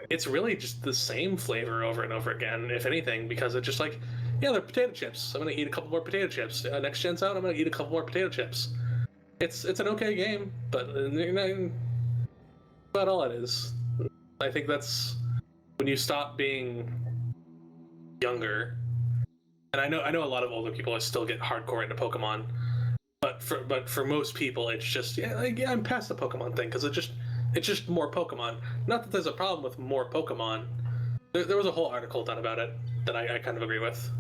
[SPEAKER 4] It's really just the same flavor over and over again, if anything, because it's just like, yeah, they're potato chips. I'm gonna eat a couple more potato chips. Next gen's out, I'm gonna eat a couple more potato chips. It's an okay game, but about all it is. I think that's when you stop being younger. And I know a lot of older people still get hardcore into Pokemon, but for most people, it's just I'm past the Pokemon thing because it's just more Pokemon. Not that there's a problem with more Pokemon. There was a whole article done about it that I kind of agree with.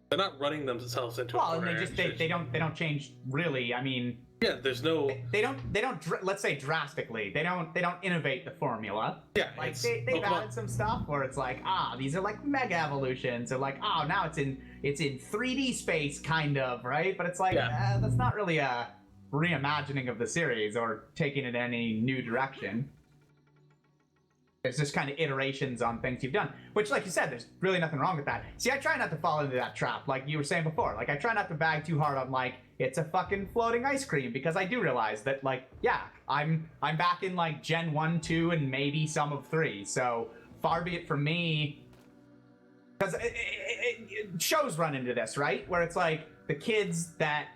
[SPEAKER 4] They're not running themselves into a corner.
[SPEAKER 1] Well, and they don't change really. I mean,
[SPEAKER 4] yeah, there's no.
[SPEAKER 1] They don't. Let's say drastically. They don't innovate the formula.
[SPEAKER 4] Yeah,
[SPEAKER 1] like they've added some stuff where it's like, these are like mega evolutions, or like, now it's in 3D space kind of, right? But it's like, that's not really a reimagining of the series or taking it any new direction. It's just kind of iterations on things you've done, which, like you said, there's really nothing wrong with that. See, I try not to fall into that trap, like you were saying before. Like, I try not to bag too hard on, like, it's a fucking floating ice cream, because I do realize that, like, yeah, I'm back in, like, Gen 1, 2, and maybe some of 3, so far be it from me. Because shows run into this, right? Where it's like, the kids that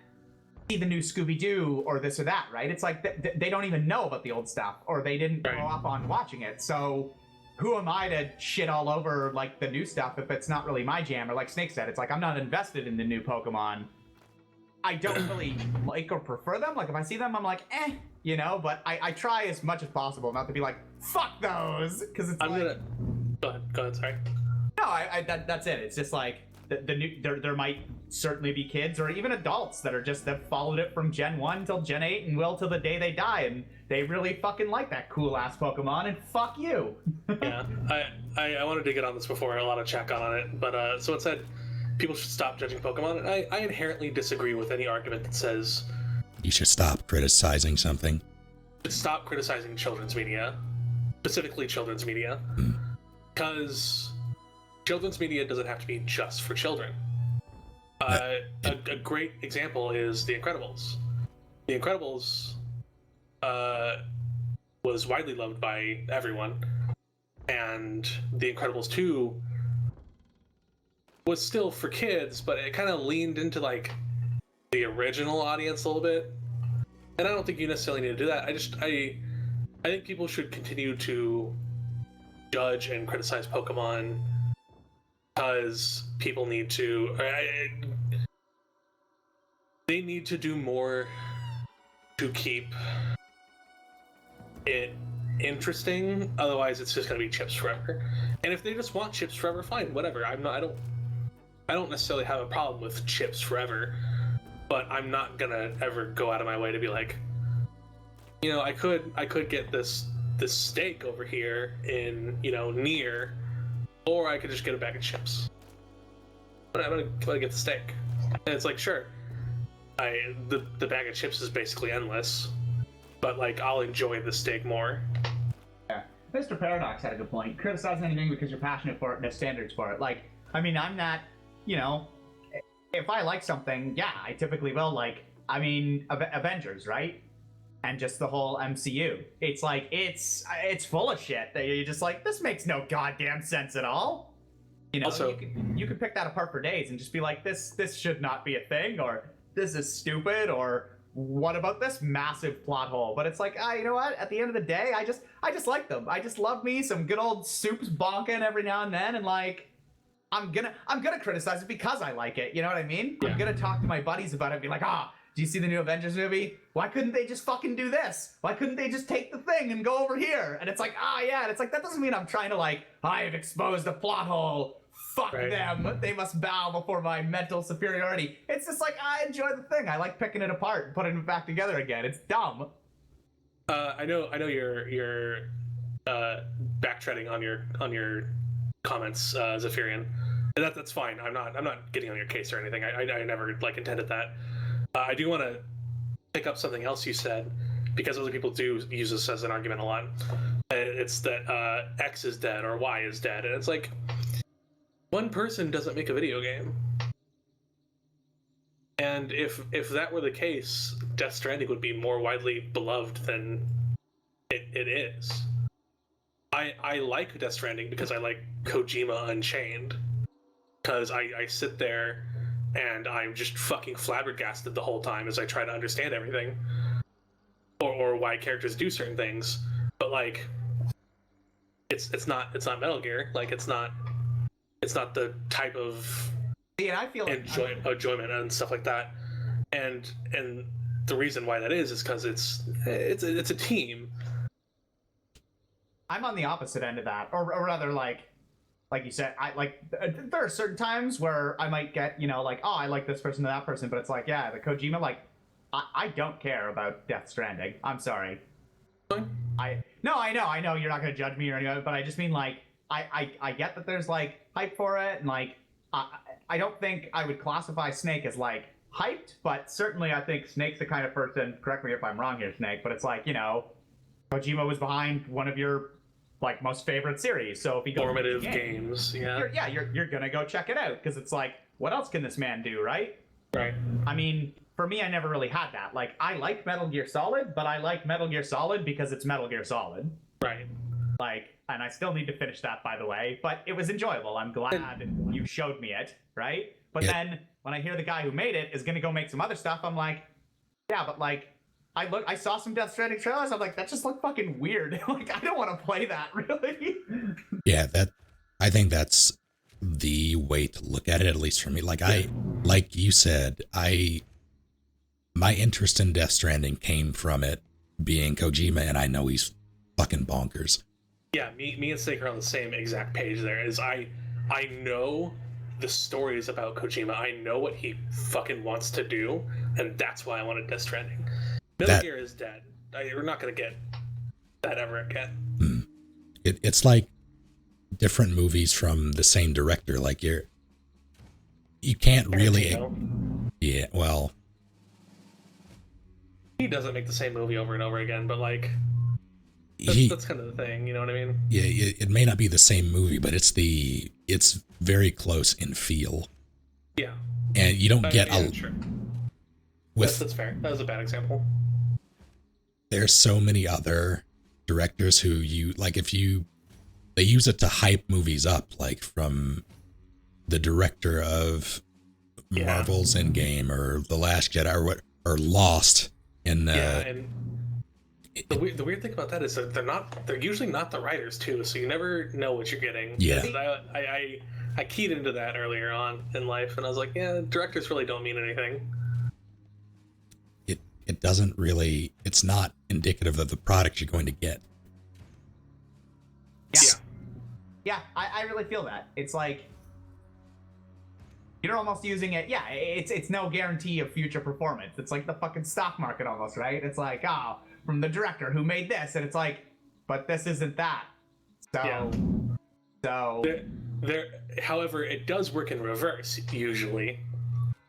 [SPEAKER 1] see the new Scooby-Doo or this or that, right? It's like they don't even know about the old stuff, or they didn't grow up on watching it. So who am I to shit all over like the new stuff if it's not really my jam? Or like Snake said, it's like I'm not invested in the new Pokemon. I don't really like or prefer them. Like if I see them, I'm like, but I try as much as possible not to be like, fuck those, because it's
[SPEAKER 4] Go ahead, sorry.
[SPEAKER 1] No, that's it. It's just like the new there might certainly be kids or even adults that followed it from Gen 1 till Gen 8 and will till the day they die, and they really fucking like that cool ass Pokemon, and fuck you.
[SPEAKER 4] Yeah, I wanted to get on this before a lot of chat got on it, but someone said people should stop judging Pokemon, and I inherently disagree with any argument that says
[SPEAKER 2] you should stop criticizing something.
[SPEAKER 4] Stop criticizing children's media, specifically children's media, because children's media doesn't have to be just for children. A great example is The Incredibles. The Incredibles was widely loved by everyone, and The Incredibles 2 was still for kids, but it kind of leaned into like the original audience a little bit. And I don't think you necessarily need to do that. I think people should continue to judge and criticize Pokemon because people need to. They need to do more to keep it interesting. Otherwise, it's just going to be chips forever. And if they just want chips forever, fine, whatever. I don't necessarily have a problem with chips forever, but I'm not gonna ever go out of my way to be like, I could get this steak over here in Nier or I could just get a bag of chips. But I'm gonna get the steak, and it's like, sure, the bag of chips is basically endless, but like I'll enjoy the steak more.
[SPEAKER 1] Yeah. Mr. Paradox had a good point. Criticize anything because you're passionate for it and have standards for it. Like, I mean, I'm not, you know, if I like something, yeah, I typically will. Like, I mean, Avengers, right? And just the whole MCU. It's like, it's full of shit that you're just like, this makes no goddamn sense at all. You know,
[SPEAKER 4] Also,
[SPEAKER 1] you could pick that apart for days and just be like, this should not be a thing, or this is stupid, or what about this massive plot hole? But it's like, you know what? At the end of the day, I just like them. I just love me some good old soups bonking every now and then, and like, I'm gonna criticize it because I like it. You know what I mean?
[SPEAKER 4] Yeah.
[SPEAKER 1] I'm gonna talk to my buddies about it and be like, do you see the new Avengers movie? Why couldn't they just fucking do this? Why couldn't they just take the thing and go over here? And it's like, yeah. And it's like, that doesn't mean I'm trying to like, I have exposed a plot hole. Fuck
[SPEAKER 4] Right.
[SPEAKER 1] them. They must bow before my mental superiority. It's just like, I enjoy the thing. I like picking it apart and putting it back together again. It's dumb.
[SPEAKER 4] I know you're backtreading on your comments, Zephyrian. And that's fine. I'm not getting on your case or anything. I never like intended that. I do want to pick up something else you said, because other people do use this as an argument a lot. It's that X is dead or Y is dead, and it's like, one person doesn't make a video game. And if that were the case, Death Stranding would be more widely beloved than it is. I like Death Stranding because I like Kojima Unchained. Because I sit there and I'm just fucking flabbergasted the whole time as I try to understand everything. Or why characters do certain things. But like, it's not Metal Gear. Like, it's not the type of
[SPEAKER 1] Yeah, I feel like
[SPEAKER 4] enjoyment and stuff like that. And the reason why that is because it's a team.
[SPEAKER 1] I'm on the opposite end of that, or rather, like you said, there are certain times where I might get, you know, like, I like this person to that person, but it's like, yeah, the Kojima, like, I don't care about Death Stranding. I'm sorry. I know you're not gonna judge me or anything, but I just mean, like, I get that there's like hype for it, and like, I don't think I would classify Snake as like hyped, but certainly I think Snake's the kind of person, correct me if I'm wrong here, Snake, but it's like, you know, Kojima was behind one of your like most favorite series, so if he goes
[SPEAKER 4] Formative games, yeah.
[SPEAKER 1] You're gonna go check it out, because it's like, what else can this man do, right?
[SPEAKER 4] Right.
[SPEAKER 1] I mean, for me, I never really had that. Like, I like Metal Gear Solid, but I like Metal Gear Solid because it's Metal Gear Solid.
[SPEAKER 4] Right.
[SPEAKER 1] Like, and I still need to finish that, by the way, but it was enjoyable. I'm glad you showed me it, right? But then, when I hear the guy who made it is gonna go make some other stuff, I'm like, yeah, but like, I saw some Death Stranding trailers, I'm like, that just looked fucking weird. Like, I don't want to play that, really.
[SPEAKER 2] Yeah, I think that's the way to look at it, at least for me. Like, like you said, my interest in Death Stranding came from it being Kojima, and I know he's fucking bonkers.
[SPEAKER 4] Yeah, me and Snake are on the same exact page there. Is I know the stories about Kojima. I know what he fucking wants to do, and that's why I wanted Death Stranding. Metal Gear is dead. We're not going to get that ever again.
[SPEAKER 2] It's like different movies from the same director. Like, you can't really... Yeah, well...
[SPEAKER 4] He doesn't make the same movie over and over again, but like... That's kind of the thing, you know what I mean?
[SPEAKER 2] Yeah, it may not be the same movie, but it's very close in feel.
[SPEAKER 4] Yeah.
[SPEAKER 2] And you don't get
[SPEAKER 4] Sure.
[SPEAKER 2] With,
[SPEAKER 4] that's fair. That was a bad example.
[SPEAKER 2] There's so many other directors who they use it to hype movies up, like from the director of Marvel's Endgame or The Last Jedi or Lost in
[SPEAKER 4] and the weird thing about that is that they're usually not the writers too, so you never know what you're getting.
[SPEAKER 2] Yeah.
[SPEAKER 4] I keyed into that earlier on in life, and I was like, yeah, directors really don't mean anything.
[SPEAKER 2] It doesn't really, it's not indicative of the product you're going to get.
[SPEAKER 1] Yeah, I really feel that. It's like, you're almost using it, it's no guarantee of future performance. It's like the fucking stock market almost, right? It's like, from the director who made this, and it's like, but this isn't that. So So
[SPEAKER 4] however, it does work in reverse usually.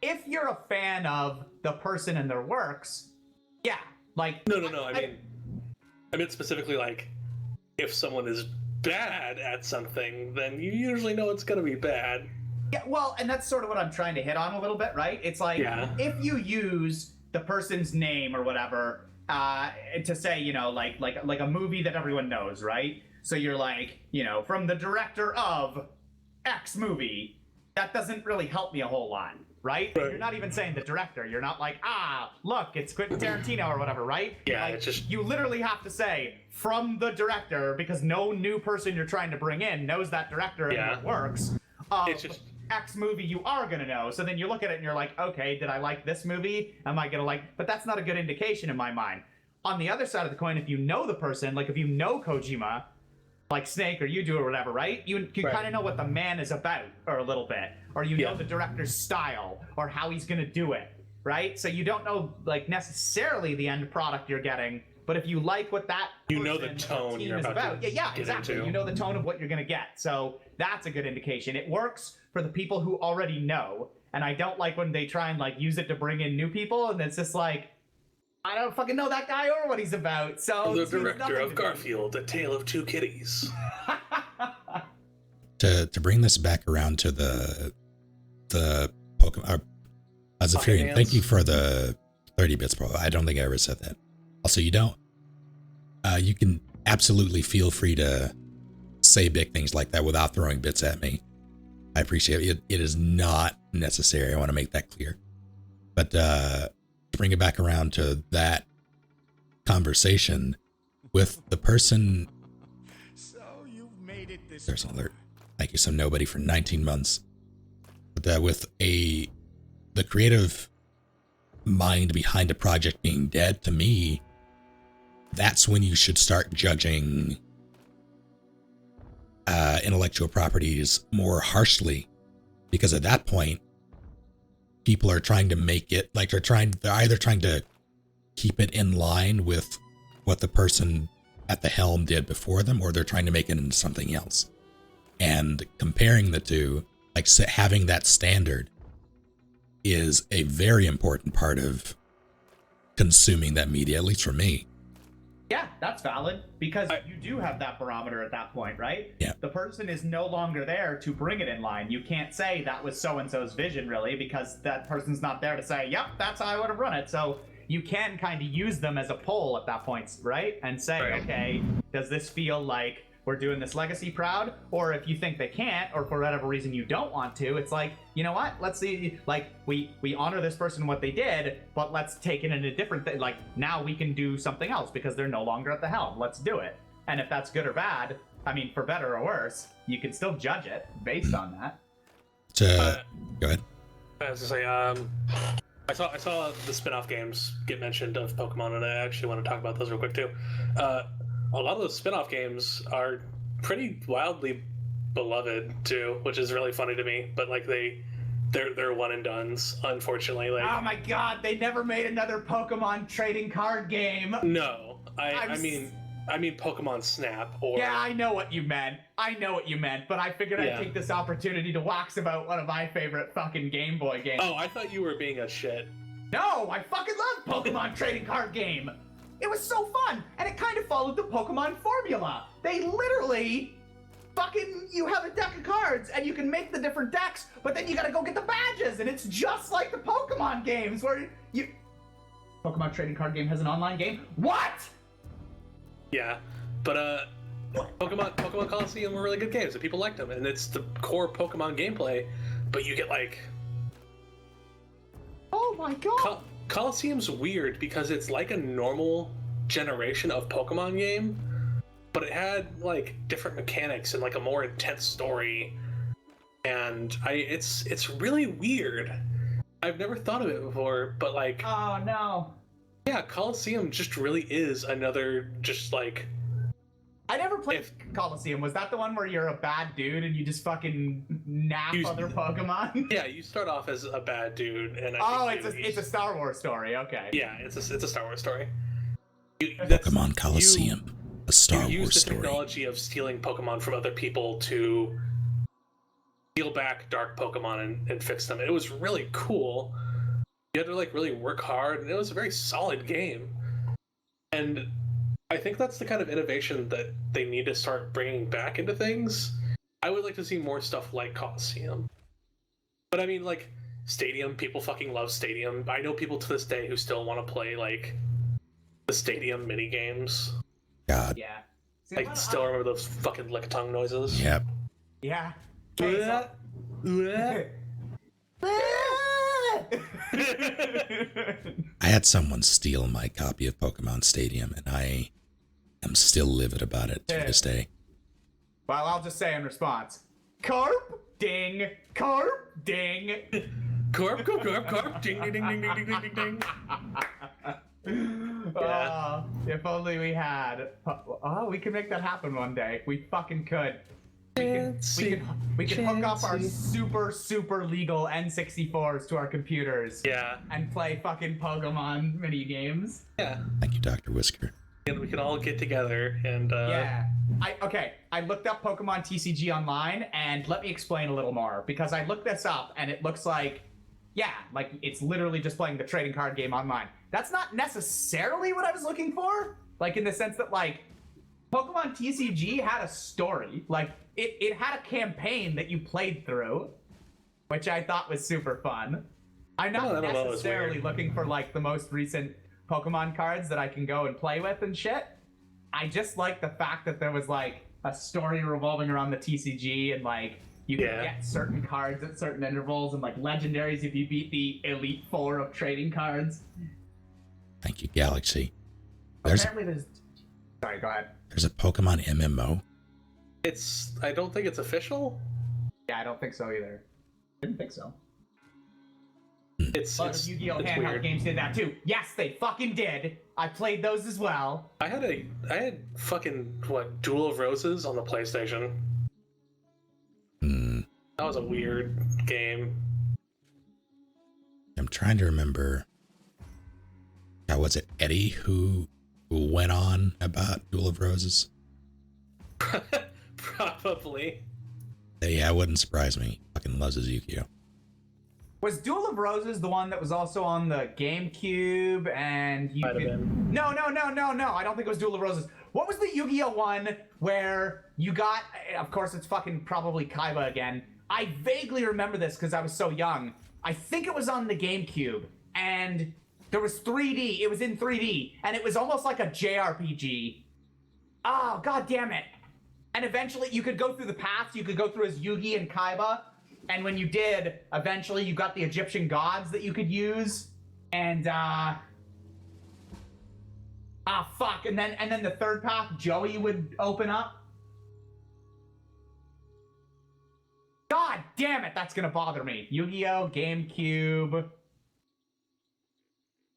[SPEAKER 1] if you're a fan of the person and their works, yeah, like
[SPEAKER 4] No. I meant specifically like if someone is bad at something, then you usually know it's gonna be bad.
[SPEAKER 1] yeah, well, and that's sort of what I'm trying to hit on a little bit, right? It's like if you use the person's name or whatever to say, you know, like a movie that everyone knows, right? So you're like, you know, from the director of X movie, that doesn't really help me a whole lot, right? You're not even saying the director. You're not like, look, it's Quentin Tarantino or whatever, right?
[SPEAKER 4] Yeah,
[SPEAKER 1] like,
[SPEAKER 4] it's just
[SPEAKER 1] you literally have to say from the director because no new person you're trying to bring in knows that director and how it works.
[SPEAKER 4] It's just
[SPEAKER 1] X movie you are gonna know. So then you look at it and you're like, okay, did I like this movie? Am I gonna like? But that's not a good indication in my mind. On the other side of the coin, if you know the person, like if you know Kojima, like Snake or you do or whatever, right? You kind of know what the man is about, or a little bit, or you know the director's style or how he's gonna do it, right? So you don't know like necessarily the end product you're getting, but if you like what that
[SPEAKER 4] you know the tone
[SPEAKER 1] team
[SPEAKER 4] you're
[SPEAKER 1] is
[SPEAKER 4] about to
[SPEAKER 1] yeah,
[SPEAKER 4] get
[SPEAKER 1] exactly.
[SPEAKER 4] into.
[SPEAKER 1] You know the tone of what you're gonna get, so that's a good indication. It works for the people who already know, and I don't like when they try and like use it to bring in new people, and it's just like, I don't fucking know that guy or what he's about. So
[SPEAKER 4] The
[SPEAKER 1] it means
[SPEAKER 4] director
[SPEAKER 1] nothing
[SPEAKER 4] of
[SPEAKER 1] to me.
[SPEAKER 4] Garfield, A Tale of Two Kitties.
[SPEAKER 2] To bring this back around to the Pokemon, Zephyrian, thank you for the 30 bits, bro. I don't think I ever said that. Also, you don't. You can absolutely feel free to say big things like that without throwing bits at me. I appreciate it. It is not necessary. I want to make that clear. But to bring it back around to that conversation with the person.
[SPEAKER 5] So you've made it this
[SPEAKER 2] There's an alert. Thank you, some nobody, for 19 months. But with the creative mind behind a project being dead, to me, that's when you should start judging intellectual properties more harshly, because at that point, people are trying to make it like they're either trying to keep it in line with what the person at the helm did before them, or they're trying to make it into something else. And comparing the two, like having that standard, is a very important part of consuming that media, at least for me.
[SPEAKER 1] Yeah, that's valid, because you do have that barometer at that point, right?
[SPEAKER 2] Yeah.
[SPEAKER 1] The person is no longer there to bring it in line. You can't say that was so-and-so's vision, really, because that person's not there to say, yep, that's how I would have run it. So you can kind of use them as a poll at that point, right? And say, okay, does this feel like we're doing this legacy proud? Or if you think they can't, or for whatever reason you don't want to, it's like, you know what? Let's see, like, we honor this person what they did, but let's take it in a different thing. Like, now we can do something else because they're no longer at the helm. Let's do it. And if that's good or bad, I mean, for better or worse, you can still judge it based on that.
[SPEAKER 2] Go ahead.
[SPEAKER 4] I was to say, I saw the spin-off games get mentioned of Pokemon, and I actually want to talk about those real quick too. A lot of those spin-off games are pretty wildly beloved too, which is really funny to me. But like they're one and dones, unfortunately. Like,
[SPEAKER 1] oh my god, they never made another Pokemon trading card game.
[SPEAKER 4] No, I mean Pokemon Snap. Or
[SPEAKER 1] yeah, I know what you meant. But I figured I'd take this opportunity to wax about one of my favorite fucking Game Boy games.
[SPEAKER 4] Oh, I thought you were being a shit.
[SPEAKER 1] No, I fucking love Pokemon trading card game. It was so fun, and it kind of followed the Pokemon formula. They literally fucking, you have a deck of cards, and you can make the different decks, but then you gotta go get the badges, and it's just like the Pokemon games, where you... Pokemon trading card game has an online game? What?
[SPEAKER 4] Yeah, but Pokemon Coliseum were really good games, and people liked them, and it's the core Pokemon gameplay, but you get like...
[SPEAKER 1] Oh my god.
[SPEAKER 4] Coliseum's weird because it's like a normal generation of Pokemon game, but it had like different mechanics and like a more intense story, and it's really weird. I've never thought of it before, but like,
[SPEAKER 1] oh no,
[SPEAKER 4] yeah, Coliseum just really is another just like.
[SPEAKER 1] I never played Coliseum. Was that the one where you're a bad dude and you just fucking nap other Pokemon?
[SPEAKER 4] Yeah, you start off as a bad dude, and
[SPEAKER 1] it's a Star Wars story. Okay.
[SPEAKER 4] Yeah, it's a Star Wars story.
[SPEAKER 2] Pokemon Coliseum. a Star
[SPEAKER 4] you use
[SPEAKER 2] Wars
[SPEAKER 4] the
[SPEAKER 2] story.
[SPEAKER 4] technology of stealing Pokemon from other people to steal back dark Pokemon and fix them. It was really cool. You had to like really work hard, and it was a very solid game. And I think that's the kind of innovation that they need to start bringing back into things. I would like to see more stuff like Coliseum. But I mean, like, Stadium, people fucking love Stadium. I know people to this day who still want to play, like, the Stadium mini games.
[SPEAKER 2] God.
[SPEAKER 1] Yeah. See,
[SPEAKER 4] I still remember those fucking lick tongue noises.
[SPEAKER 2] Yep.
[SPEAKER 1] Yeah. Okay, so-
[SPEAKER 2] I had someone steal my copy of Pokemon Stadium, and I am still livid about it to this day.
[SPEAKER 1] Well, I'll just say in response, carp, ding, carp, ding.
[SPEAKER 4] Corp, corp, corp, corp, ding, ding, ding, ding, ding, ding, ding, ding. Yeah.
[SPEAKER 1] If only we had. Oh, we could make that happen one day. We fucking could. We could hook up our super legal N64s to our computers.
[SPEAKER 4] Yeah.
[SPEAKER 1] And play fucking Pokemon mini games.
[SPEAKER 4] Yeah.
[SPEAKER 2] Thank you, Dr. Whisker.
[SPEAKER 4] And we can all get together and
[SPEAKER 1] Yeah. I looked up Pokemon TCG online, and let me explain a little more, because I looked this up and it looks like, yeah, like it's literally just playing the trading card game online. That's not necessarily what I was looking for, like in the sense that like Pokemon TCG had a story, like it had a campaign that you played through, which I thought was super fun. I'm not necessarily looking for like the most recent Pokemon cards that I can go and play with and shit. I just like the fact that there was like a story revolving around the TCG, and like you could get certain cards at certain intervals, and like legendaries if you beat the Elite Four of trading cards.
[SPEAKER 2] Thank you, Galaxy.
[SPEAKER 1] Apparently there's... Sorry, go ahead.
[SPEAKER 2] There's a Pokemon MMO.
[SPEAKER 4] I don't think it's official.
[SPEAKER 1] Yeah, I don't think so either. Didn't think so.
[SPEAKER 4] It's
[SPEAKER 1] Yu-Gi-Oh!
[SPEAKER 4] It's
[SPEAKER 1] handheld
[SPEAKER 4] weird.
[SPEAKER 1] games did that too. Yes, they fucking did. I played those as well.
[SPEAKER 4] I had fucking Duel of Roses on the PlayStation. That was a weird game.
[SPEAKER 2] I'm trying to remember. How was it Eddie who went on about Duel of Roses?
[SPEAKER 4] Probably.
[SPEAKER 2] Yeah, it wouldn't surprise me. Fucking loves his Yu-Gi-Oh!
[SPEAKER 1] Was Duel of Roses the one that was also on the GameCube and you
[SPEAKER 4] Might have been.
[SPEAKER 1] No. I don't think it was Duel of Roses. What was the Yu-Gi-Oh one where you got, of course it's fucking probably Kaiba again. I vaguely remember this because I was so young. I think it was on the GameCube, and there was 3D. It was in 3D, and it was almost like a JRPG. Oh, god damn it. And eventually you could go through the paths. You could go through as Yugi and Kaiba. And when you did, eventually you got the Egyptian gods that you could use. And, fuck. And then the third path, Joey would open up. God damn it, that's gonna bother me. Yu-Gi-Oh! GameCube.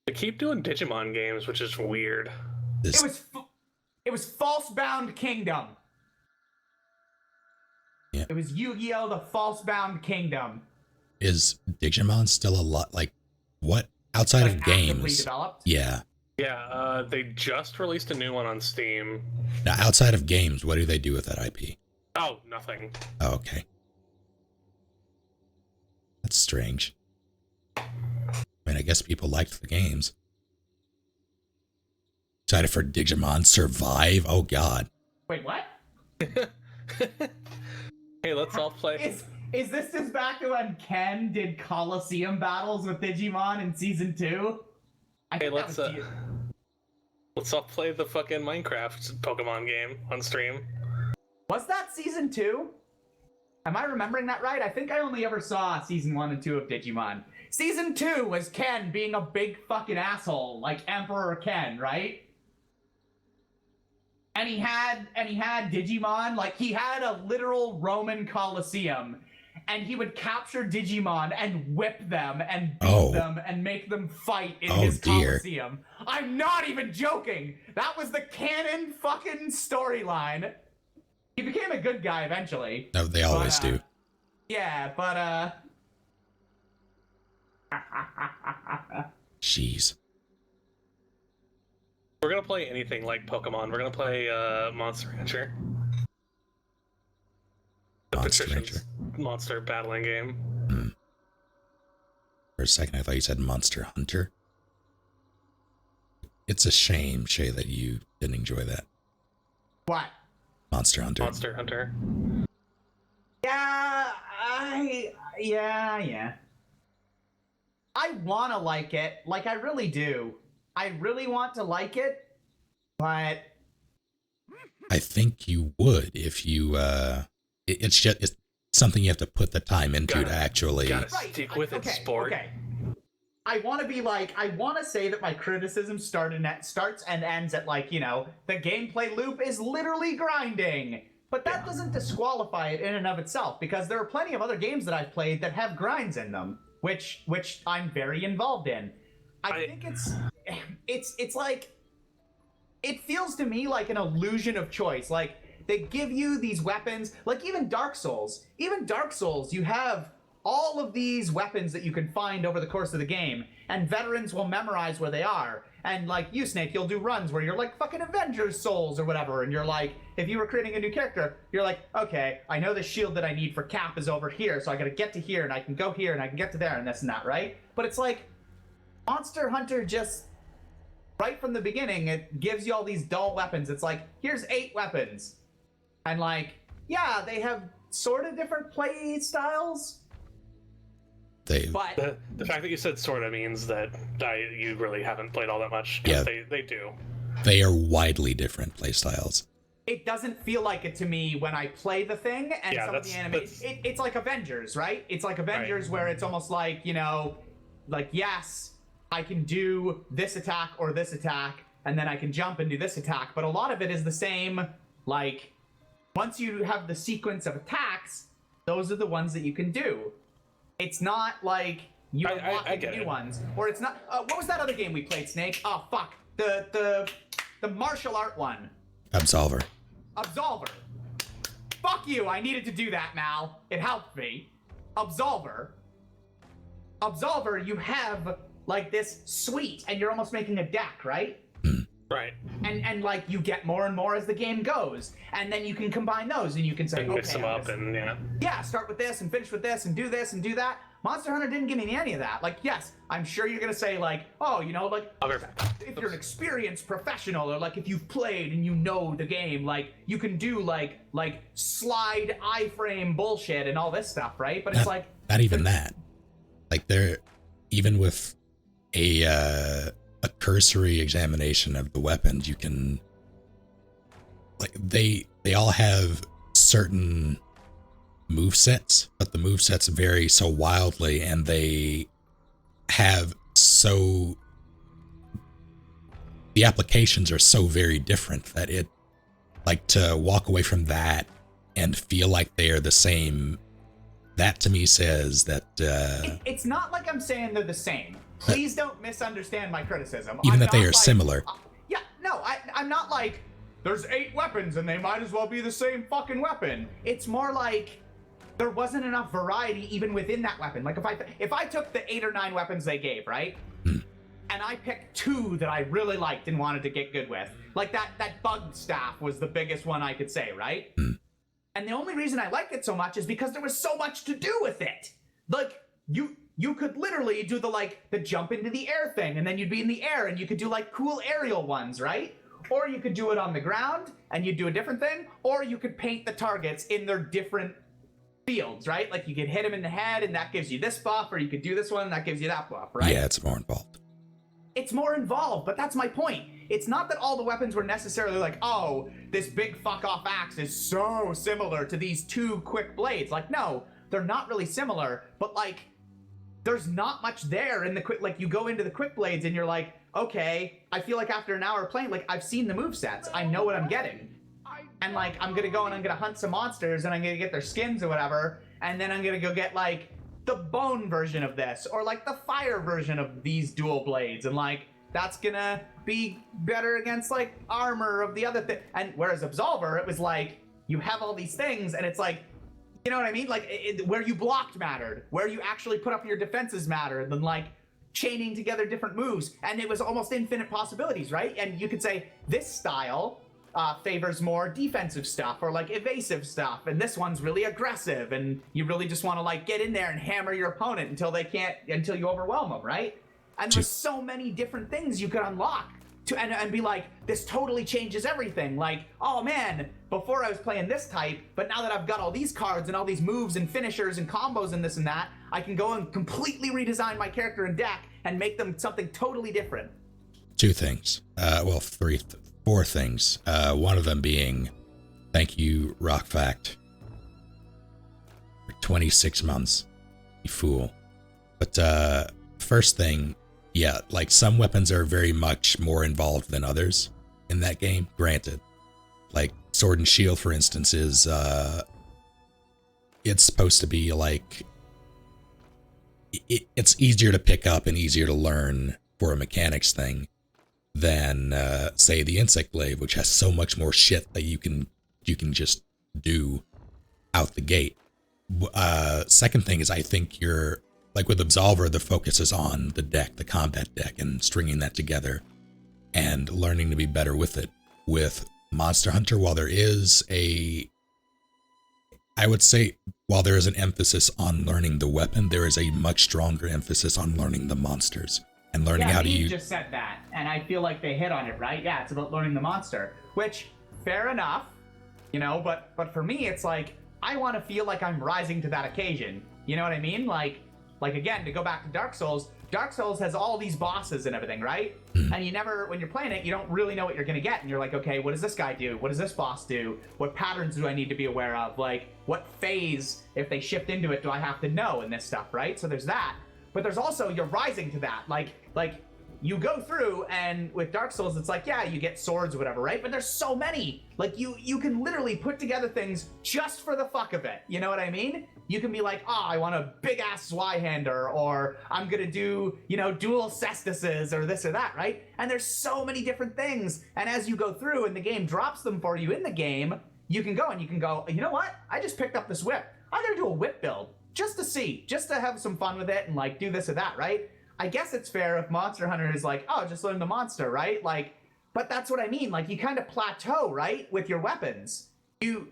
[SPEAKER 4] They keep doing Digimon games, which is weird.
[SPEAKER 2] This,
[SPEAKER 1] It was False-Bound Kingdom.
[SPEAKER 2] Yeah.
[SPEAKER 1] It was Yu-Gi-Oh! The False-Bound Kingdom.
[SPEAKER 2] is Digimon still a lot like what outside
[SPEAKER 1] Like
[SPEAKER 2] of
[SPEAKER 1] actively
[SPEAKER 2] games?
[SPEAKER 1] developed?
[SPEAKER 2] Yeah.
[SPEAKER 4] Yeah, they just released a new one on Steam.
[SPEAKER 2] Now outside of games, what do they do with that IP?
[SPEAKER 4] Oh, nothing.
[SPEAKER 2] Oh, okay. That's strange. I mean, I guess people liked the games. Excited for Digimon Survive? Oh god.
[SPEAKER 1] Wait, what?
[SPEAKER 4] Hey, let's all play.
[SPEAKER 1] Is this just back to when Ken did Coliseum battles with Digimon in season 2?
[SPEAKER 4] Hey, let's all play the fucking Minecraft Pokemon game on stream.
[SPEAKER 1] Was that season 2? Am I remembering that right? I think I only ever saw season 1 and 2 of Digimon. Season 2 was Ken being a big fucking asshole, like Emperor Ken, right? And he had Digimon, like he had a literal Roman Colosseum, and he would capture Digimon and whip them and beat them and make them fight in his Colosseum. I'm not even joking. That was the canon fucking storyline. He became a good guy eventually.
[SPEAKER 2] No, they always do.
[SPEAKER 1] Yeah, but
[SPEAKER 2] Jeez.
[SPEAKER 4] We're gonna play anything like Pokemon. We're gonna play Monster Rancher. The
[SPEAKER 2] Monster
[SPEAKER 4] Patrician's monster battling game.
[SPEAKER 2] For a second, I thought you said Monster Hunter. It's a shame, Shay, that you didn't enjoy that.
[SPEAKER 1] What?
[SPEAKER 2] Monster Hunter.
[SPEAKER 4] Monster Hunter.
[SPEAKER 1] Yeah, yeah. I want to like it. Like, I really do. I really want to like it, but...
[SPEAKER 2] I think you would if you, it's something you have to put the time into to actually...
[SPEAKER 4] Gotta stick with it, sport.
[SPEAKER 1] Okay. I want to be like, I want to say that my criticism starts and ends at, like, you know, the gameplay loop is literally grinding. But that doesn't disqualify it in and of itself, because there are plenty of other games that I've played that have grinds in them, which I'm very involved in. I think it's like, it feels to me like an illusion of choice. Like, they give you these weapons, like even Dark Souls, you have all of these weapons that you can find over the course of the game, and veterans will memorize where they are. And like you, Snake, you'll do runs where you're like fucking Avengers Souls or whatever, and you're like, if you were creating a new character, you're like, okay, I know the shield that I need for Cap is over here, so I gotta get to here, and I can go here, and I can get to there, and this and that, right? But it's like, Monster Hunter just, right from the beginning, it gives you all these dull weapons. It's like, here's 8 weapons. And like, yeah, they have sort of different play styles, but
[SPEAKER 4] the fact that you said sorta means that you really haven't played all that much, because they do.
[SPEAKER 2] They are widely different playstyles.
[SPEAKER 1] it doesn't feel like it to me when I play the thing, and some of the animation. It's like Avengers, right? It's like Avengers where it's almost like, you know, like, yes, I can do this attack or this attack, and then I can jump and do this attack, but a lot of it is the same. Like, once you have the sequence of attacks, those are the ones that you can do. It's not like you unlock new ones, or it's not. What was that other game we played, Snake? Oh fuck, the martial art one.
[SPEAKER 2] Absolver.
[SPEAKER 1] Fuck you! I needed to do that, Mal. It helped me. Absolver, you have like this suite, and you're almost making a deck, right?
[SPEAKER 4] Right.
[SPEAKER 1] And like you get more and more as the game goes, and then you can combine those, and you can say,
[SPEAKER 4] mix them up, and
[SPEAKER 1] start with this and finish with this and do that. Monster Hunter didn't give me any of that. Like, yes, I'm sure you're gonna say like, oh, you know, like if you're an experienced professional, or like if you've played and you know the game, like you can do like slide iframe bullshit and all this stuff, right? But it's like
[SPEAKER 2] not even that. Like they're even with a cursory examination of the weapons, you can like they all have certain move sets, but the move sets vary so wildly, and they have the applications are so very different that it, like, to walk away from that and feel like they are the same, that to me says that
[SPEAKER 1] it's not like I'm saying they're the same. Please don't misunderstand my criticism.
[SPEAKER 2] Even that they are similar.
[SPEAKER 1] I'm not like, there's 8 weapons and they might as well be the same fucking weapon. It's more like there wasn't enough variety even within that weapon. Like if I took the 8 or 9 weapons they gave, right? And I picked 2 that I really liked and wanted to get good with. Like that bug staff was the biggest one I could say, right? And the only reason I liked it so much is because there was so much to do with it. Like you could literally do the jump into the air thing, and then you'd be in the air, and you could do like cool aerial ones, right? Or you could do it on the ground and you'd do a different thing, or you could paint the targets in their different fields, right? Like you could hit them in the head and that gives you this buff, or you could do this one and that gives you that buff, right?
[SPEAKER 2] Yeah, it's more involved.
[SPEAKER 1] It's more involved, but that's my point. It's not that all the weapons were necessarily like, oh, this big fuck off axe is so similar to these 2 quick blades. Like, no, they're not really similar, but like, there's not much there in the quick, like you go into the quick blades and you're like, okay, I feel like after an hour playing, like I've seen the movesets. I know what I'm getting. And like, I'm gonna go and I'm gonna hunt some monsters and I'm gonna get their skins or whatever. And then I'm gonna go get like the bone version of this, or like the fire version of these dual blades. And like, that's gonna be better against like armor of the other thing. And whereas Absolver, it was like, you have all these things and it's like, you know what I mean? Like where you blocked mattered, where you actually put up your defenses mattered, then like chaining together different moves, and it was almost infinite possibilities, right? And you could say this style favors more defensive stuff or like evasive stuff, and this one's really aggressive, and you really just want to like get in there and hammer your opponent until you overwhelm them, right? And there's so many different things you could unlock and be like, this totally changes everything. Like, oh man, before I was playing this type, but now that I've got all these cards and all these moves and finishers and combos and this and that, I can go and completely redesign my character and deck and make them something totally different.
[SPEAKER 2] Two things. Well, four things. One of them being, thank you, Rockfact, for 26 months. You fool. But first thing, yeah, like some weapons are very much more involved than others in that game. Granted, like Sword and Shield, for instance, is it's supposed to be like it's easier to pick up and easier to learn for a mechanics thing than say the Insect Glaive, which has so much more shit that you can just do out the gate. Second thing is, I think you're like with Absolver, the focus is on the deck, the combat deck, and stringing that together and learning to be better with it. With Monster Hunter, while there is I would say, while there is an emphasis on learning the weapon, there is a much stronger emphasis on learning the monsters and learning how to use.
[SPEAKER 1] You just said that, and I feel like they hit on it, right? Yeah, it's about learning the monster, which, fair enough, you know, but for me, it's like, I want to feel like I'm rising to that occasion. You know what I mean? Like again, to go back to Dark Souls has all these bosses and everything, right? And you never, when you're playing it, you don't really know what you're gonna get, and you're like, okay, what does this guy do? What does this boss do? What patterns do I need to be aware of? Like, what phase, if they shift into it, do I have to know in this stuff, right? So there's that, but there's also, you're rising to that. Like you go through, and with Dark Souls, it's like, yeah, you get swords or whatever, right? But there's so many. Like, you can literally put together things just for the fuck of it. You know what I mean? You can be like, oh, I want a big-ass Zweihander, or I'm gonna do, you know, dual cestises, or this or that, right? And there's so many different things. And as you go through, and the game drops them for you in the game, you can go, you know what? I just picked up this whip. I'm gonna do a whip build, just to have some fun with it, and, like, do this or that, right? I guess it's fair if Monster Hunter is like, oh, just learn the monster, right? Like, but that's what I mean. Like, you kind of plateau, right, with your weapons. You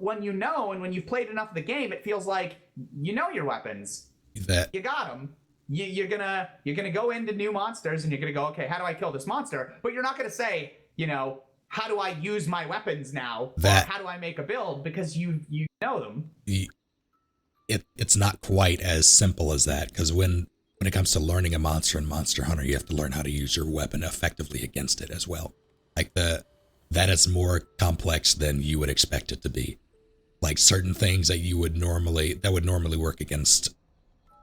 [SPEAKER 1] when you know, and when you've played enough of the game, it feels like you know your weapons. You got them. You're gonna go into new monsters, and you're gonna go, okay, how do I kill this monster? But you're not gonna say, you know, how do I use my weapons now? Or how do I make a build? Because you know them.
[SPEAKER 2] It's not quite as simple as that, because when it comes to learning a monster in Monster Hunter, you have to learn how to use your weapon effectively against it as well. Like that is more complex than you would expect it to be. Like certain things that would normally work against,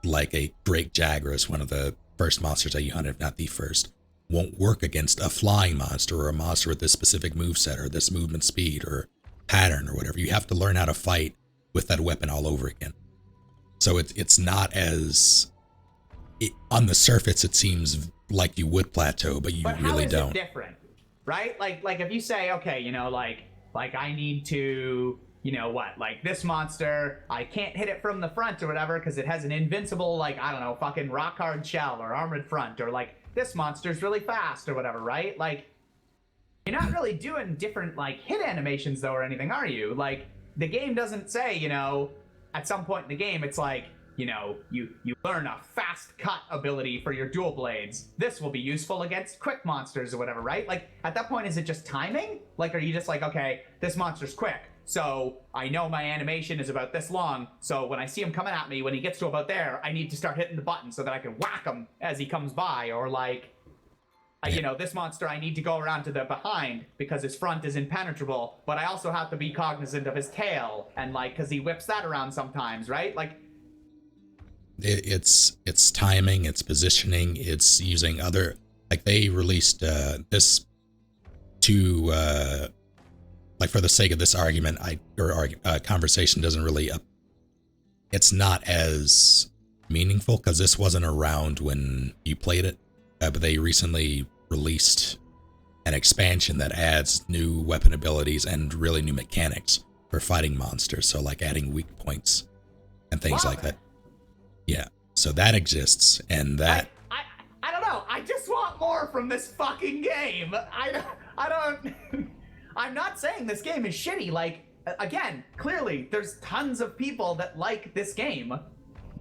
[SPEAKER 2] like a Great Jagras, one of the first monsters that you hunt, if not the first, won't work against a flying monster or a monster with this specific moveset or this movement speed or pattern or whatever. You have to learn how to fight with that weapon all over again. So it's not as... on the surface, it seems like you would plateau, but you really don't.
[SPEAKER 1] It different, right? Like if you say, okay, you know, like I need to, you know what, like this monster, I can't hit it from the front or whatever because it has an invincible, like, I don't know, fucking rock hard shell or armored front, or like this monster's really fast or whatever, right? Like, you're not really doing different like hit animations though or anything, are you? Like, the game doesn't say, you know, at some point in the game, it's like, you know, you learn a fast cut ability for your dual blades. This will be useful against quick monsters or whatever, right? Like, at that point, is it just timing? Like, are you just like, okay, this monster's quick, so I know my animation is about this long, so when I see him coming at me, when he gets to about there, I need to start hitting the button so that I can whack him as he comes by, or like, you know, this monster I need to go around to the behind because his front is impenetrable, but I also have to be cognizant of his tail, and like, because he whips that around sometimes, right? Like,
[SPEAKER 2] it's timing, it's positioning, it's using other, like they released this to like, for the sake of this argument, conversation doesn't really it's not as meaningful because this wasn't around when you played it, but they recently released an expansion that adds new weapon abilities and really new mechanics for fighting monsters, so like adding weak points and things like that. Yeah, So that exists, and that
[SPEAKER 1] I don't know. I just want more from this fucking game. I don't. I'm not saying this game is shitty. Like, again, clearly there's tons of people that like this game.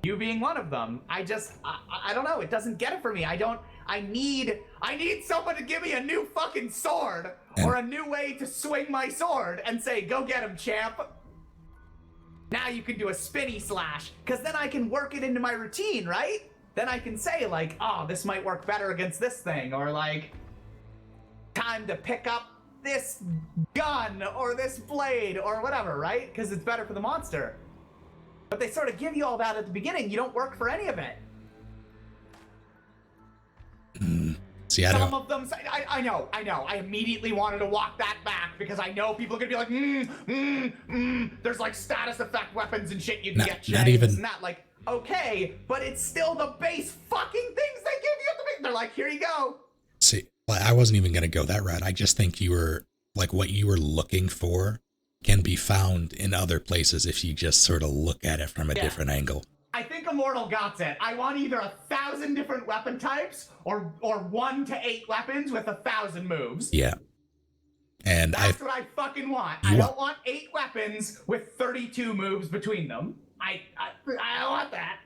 [SPEAKER 1] You being one of them. I don't know. It doesn't get it for me. I need someone to give me a new fucking sword or a new way to swing my sword and say, go get him, champ. Now you can do a spinny slash, because then I can work it into my routine, right? Then I can say, like, oh, this might work better against this thing, or like, time to pick up this gun or this blade or whatever, right? Because it's better for the monster. But they sort of give you all that at the beginning. You don't work for any of it.
[SPEAKER 2] See,
[SPEAKER 1] Some of them, I know. I immediately wanted to walk that back because I know people are gonna be like, there's like status effect weapons and shit you can get.
[SPEAKER 2] Not even
[SPEAKER 1] and that. Like, okay, but it's still the base fucking things they give you at the beginning. They're like, here you go.
[SPEAKER 2] See, I wasn't even gonna go that route. I just think you were like what you were looking for can be found in other places if you just sort of look at it from a different angle.
[SPEAKER 1] I think Immortal got it. I want either 1,000 different weapon types or 1 to 8 weapons with 1,000 moves.
[SPEAKER 2] Yeah. And
[SPEAKER 1] that's what I fucking want. I don't want 8 weapons with 32 moves between them. I don't want that.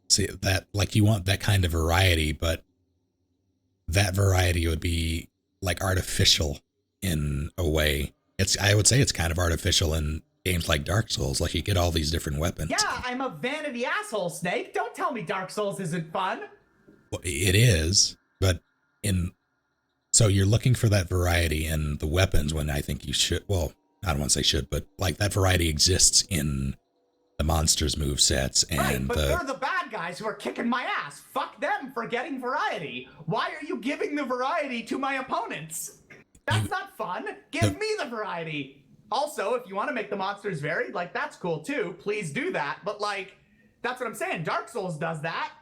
[SPEAKER 2] See, that, like, you want that kind of variety, but that variety would be like artificial in a way. I would say it's kind of artificial in games like Dark Souls. Like, you get all these different weapons.
[SPEAKER 1] Yeah, I'm a vanity asshole, Snake. Don't tell me Dark Souls isn't fun.
[SPEAKER 2] Well, it is, but so you're looking for that variety in the weapons when I think you should, well, I don't want to say should, but like that variety exists in the monsters' movesets and
[SPEAKER 1] right, but they're the bad guys who are kicking my ass. Fuck them for getting variety. Why are you giving the variety to my opponents? That's not fun. Give me the variety. Also, if you want to make the monsters varied, like, that's cool too. Please do that. But like, that's what I'm saying. Dark Souls does that.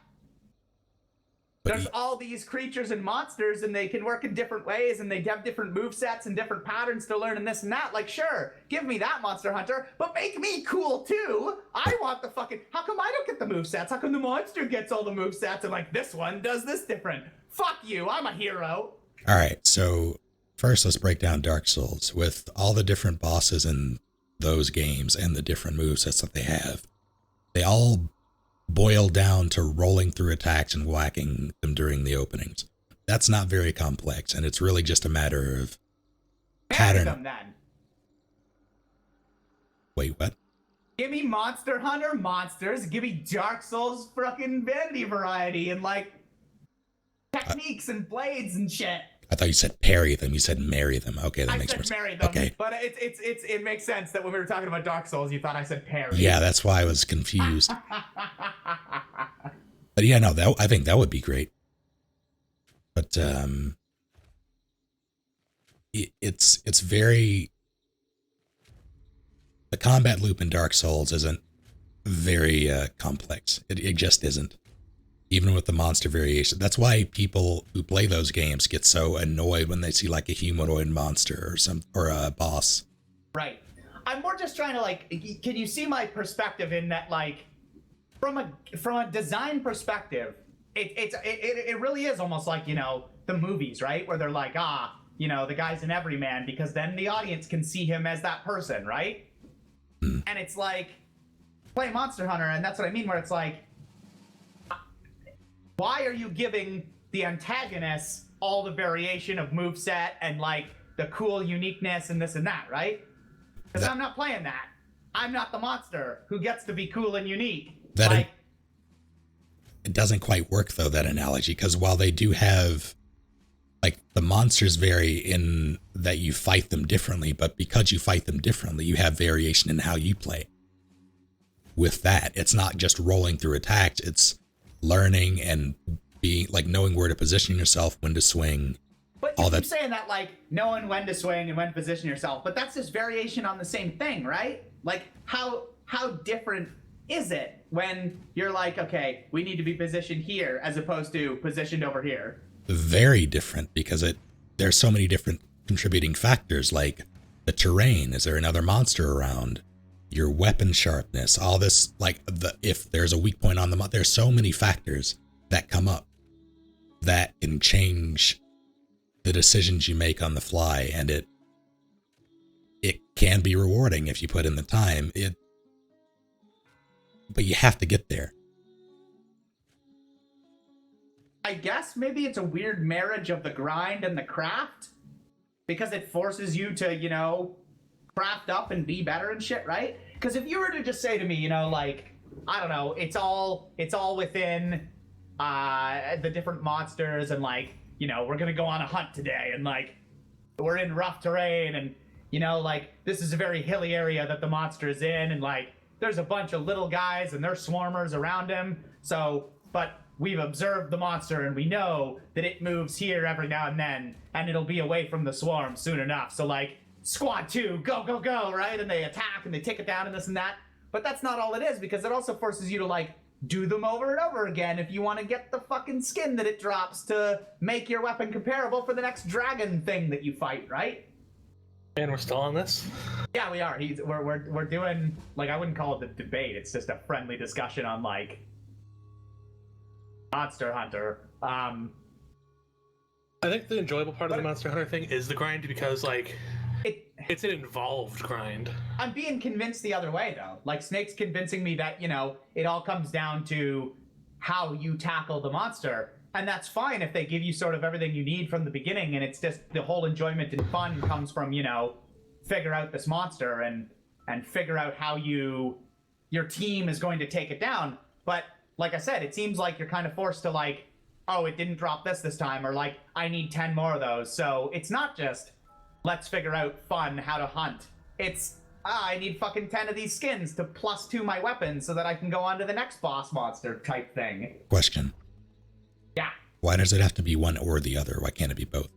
[SPEAKER 1] There's all these creatures and monsters, and they can work in different ways, and they have different movesets and different patterns to learn and this and that. Like, sure, give me that, Monster Hunter, but make me cool too. I want the fucking... How come I don't get the movesets? How come the monster gets all the movesets and like, this one does this different? Fuck you, I'm a hero.
[SPEAKER 2] All right, so first let's break down Dark Souls. With all the different bosses in those games and the different movesets that they have, they all boil down to rolling through attacks and whacking them during the openings. That's not very complex, and it's really just a matter of pattern.
[SPEAKER 1] Them, then.
[SPEAKER 2] Wait, what?
[SPEAKER 1] Give me Monster Hunter monsters, give me Dark Souls fucking vanity variety and like techniques and blades and shit.
[SPEAKER 2] I thought you said parry them. You said marry them. Okay, that makes more sense.
[SPEAKER 1] Marry them,
[SPEAKER 2] okay,
[SPEAKER 1] but it makes sense that when we were talking about Dark Souls, you thought I said parry.
[SPEAKER 2] Yeah, that's why I was confused. But yeah, no, I think that would be great. But it's very, the combat loop in Dark Souls isn't very complex. It just isn't. Even with the monster variation. That's why people who play those games get so annoyed when they see like a humanoid monster or a boss.
[SPEAKER 1] Right. I'm more just trying to like, can you see my perspective in that, like, from a design perspective, it really is almost like, you know, the movies, right? Where they're like, you know, the guy's an everyman, because then the audience can see him as that person, right? And it's like, play Monster Hunter, and that's what I mean, where it's like, why are you giving the antagonists all the variation of moveset and like the cool uniqueness and this and that, right? Because I'm not playing that. I'm not the monster who gets to be cool and unique. It
[SPEAKER 2] doesn't quite work though, that analogy, because while they do have, like, the monsters vary in that you fight them differently, but because you fight them differently, you have variation in how you play. With that, it's not just rolling through attacks, it's learning and being like knowing where to position yourself, when to swing.
[SPEAKER 1] But you keep saying that, like, knowing when to swing and when to position yourself, but that's just variation on the same thing, right? Like, how different is it when you're like, okay, we need to be positioned here as opposed to positioned over here?
[SPEAKER 2] Very different, because there's so many different contributing factors, like the terrain. Is there another monster around? your weapon sharpness, all this, like if there's a weak point on the there's so many factors that come up that can change the decisions you make on the fly, and it can be rewarding if you put in the time. But you have to get there.
[SPEAKER 1] I guess maybe it's a weird marriage of the grind and the craft, because it forces you to, you know, craft up and be better and shit, right? Because if you were to just say to me, you know, like, I don't know, it's all within the different monsters, and like, you know, we're gonna go on a hunt today, and like, we're in rough terrain, and you know, like, this is a very hilly area that the monster is in, and like, there's a bunch of little guys and they're swarmers around him. So, but we've observed the monster and we know that it moves here every now and then, and it'll be away from the swarm soon enough. So like, squad 2, go, go, go, right? And they attack and they take it down and this and that. But that's not all it is, because it also forces you to like, do them over and over again if you want to get the fucking skin that it drops to make your weapon comparable for the next dragon thing that you fight, right?
[SPEAKER 4] And we're still on this?
[SPEAKER 1] Yeah, we are. We're doing, like, I wouldn't call it a debate. It's just a friendly discussion on, like, Monster Hunter.
[SPEAKER 4] I think the enjoyable part of the Monster Hunter thing is the grind, because, like, it's an involved grind.
[SPEAKER 1] I'm being convinced the other way, though. Like, Snake's convincing me that, you know, it all comes down to how you tackle the monster. And that's fine if they give you sort of everything you need from the beginning, and it's just the whole enjoyment and fun comes from, you know, figure out this monster and figure out how your team is going to take it down. But like I said, it seems like you're kind of forced to like, oh, it didn't drop this time, or like, I need 10 more of those. So it's not just, let's figure out fun how to hunt. It's, I need fucking 10 of these skins to +2 my weapons so that I can go on to the next boss monster type thing.
[SPEAKER 2] Question.
[SPEAKER 1] Yeah.
[SPEAKER 2] Why does it have to be one or the other? Why can't it be both?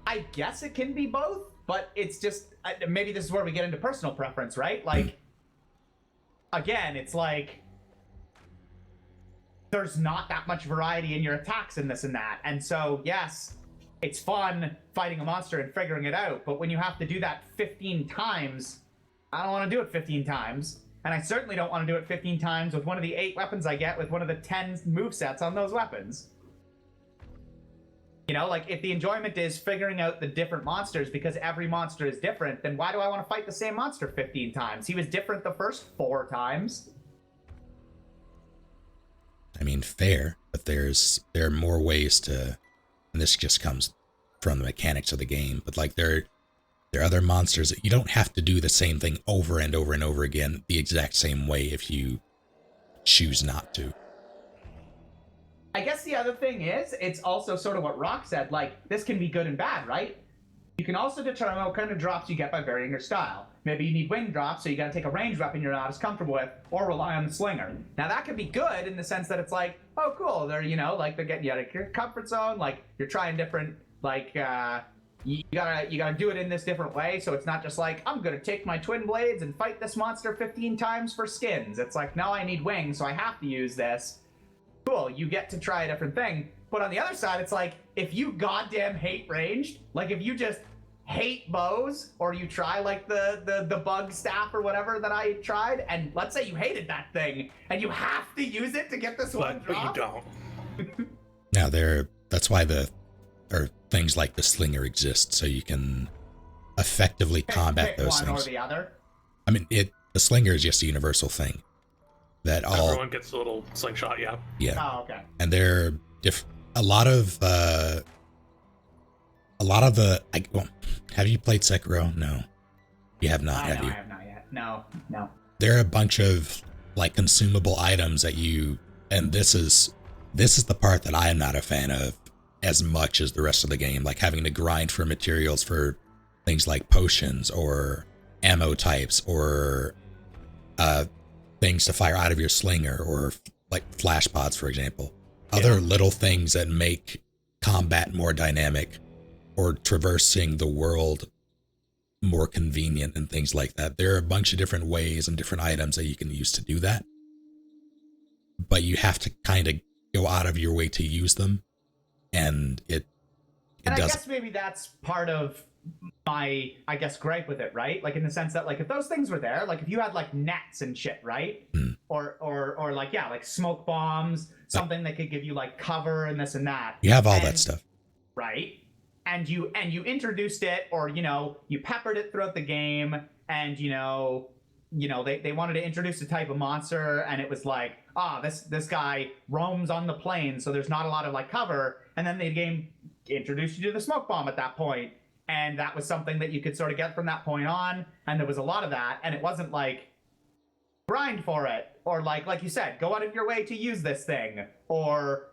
[SPEAKER 1] I guess it can be both, but it's just, maybe this is where we get into personal preference, right? Like, again, it's like, there's not that much variety in your attacks and this and that. And so, yes, it's fun fighting a monster and figuring it out, but when you have to do that 15 times, I don't want to do it 15 times. And I certainly don't want to do it 15 times with one of the 8 weapons I get with one of the 10 movesets on those weapons. You know, like, if the enjoyment is figuring out the different monsters because every monster is different, then why do I want to fight the same monster 15 times? He was different the first 4 times.
[SPEAKER 2] I mean, fair, but there are more ways to, and this just comes from the mechanics of the game, but like there are other monsters that you don't have to do the same thing over and over and over again the exact same way if you choose not to.
[SPEAKER 1] I guess the other thing is, it's also sort of what Rock said, like, this can be good and bad, right? You can also determine what kind of drops you get by varying your style. Maybe you need wing drops, so you gotta take a ranged weapon you're not as comfortable with, or rely on the slinger. Now that can be good in the sense that it's like, oh cool, they're, you know, like, they're getting you out of your comfort zone, like, you're trying different, like, you gotta do it in this different way, so it's not just like, I'm gonna take my twin blades and fight this monster 15 times for skins. It's like, no, I need wings, so I have to use this. Cool, you get to try a different thing. But on the other side, it's like, if you goddamn hate ranged, like if you just hate bows, or you try like the bug staff or whatever that I tried, and let's say you hated that thing, and you have to use it to get this one drop.
[SPEAKER 4] But you don't.
[SPEAKER 2] Now that's why or things like the slinger exist, so you can effectively combat those
[SPEAKER 1] one
[SPEAKER 2] things.
[SPEAKER 1] Or the other.
[SPEAKER 2] I mean, the slinger is just a universal thing. That
[SPEAKER 4] everyone gets a little slingshot, yeah.
[SPEAKER 2] Yeah.
[SPEAKER 1] Oh, okay.
[SPEAKER 2] And they're a lot of the. Have you played Sekiro? No, you have not. Have you?
[SPEAKER 1] I have not yet. No.
[SPEAKER 2] There are a bunch of like consumable items that and this is the part that I am not a fan of as much as the rest of the game. Like having to grind for materials for things like potions or ammo types or things to fire out of your slinger, or like flash pods, for example. Other little things that make combat more dynamic or traversing the world more convenient and things like that. There are a bunch of different ways and different items that you can use to do that. But you have to kind of go out of your way to use them. And
[SPEAKER 1] And I
[SPEAKER 2] doesn't.
[SPEAKER 1] guess maybe that's part of my, I guess, gripe with it, right? Like in the sense that, like, if those things were there, like if you had like nets and shit, right? Or like, yeah, like smoke bombs, something that could give you like cover and this and that.
[SPEAKER 2] You have all
[SPEAKER 1] And-
[SPEAKER 2] that stuff.
[SPEAKER 1] right? And you introduced it, or you peppered it throughout the game, and they wanted to introduce a type of monster, and it was like, this guy roams on the plain, so there's not a lot of like cover, and then the game introduced you to the smoke bomb at that point, and that was something that you could sort of get from that point on, and there was a lot of that, and it wasn't like grind for it, or like you said, go out of your way to use this thing, or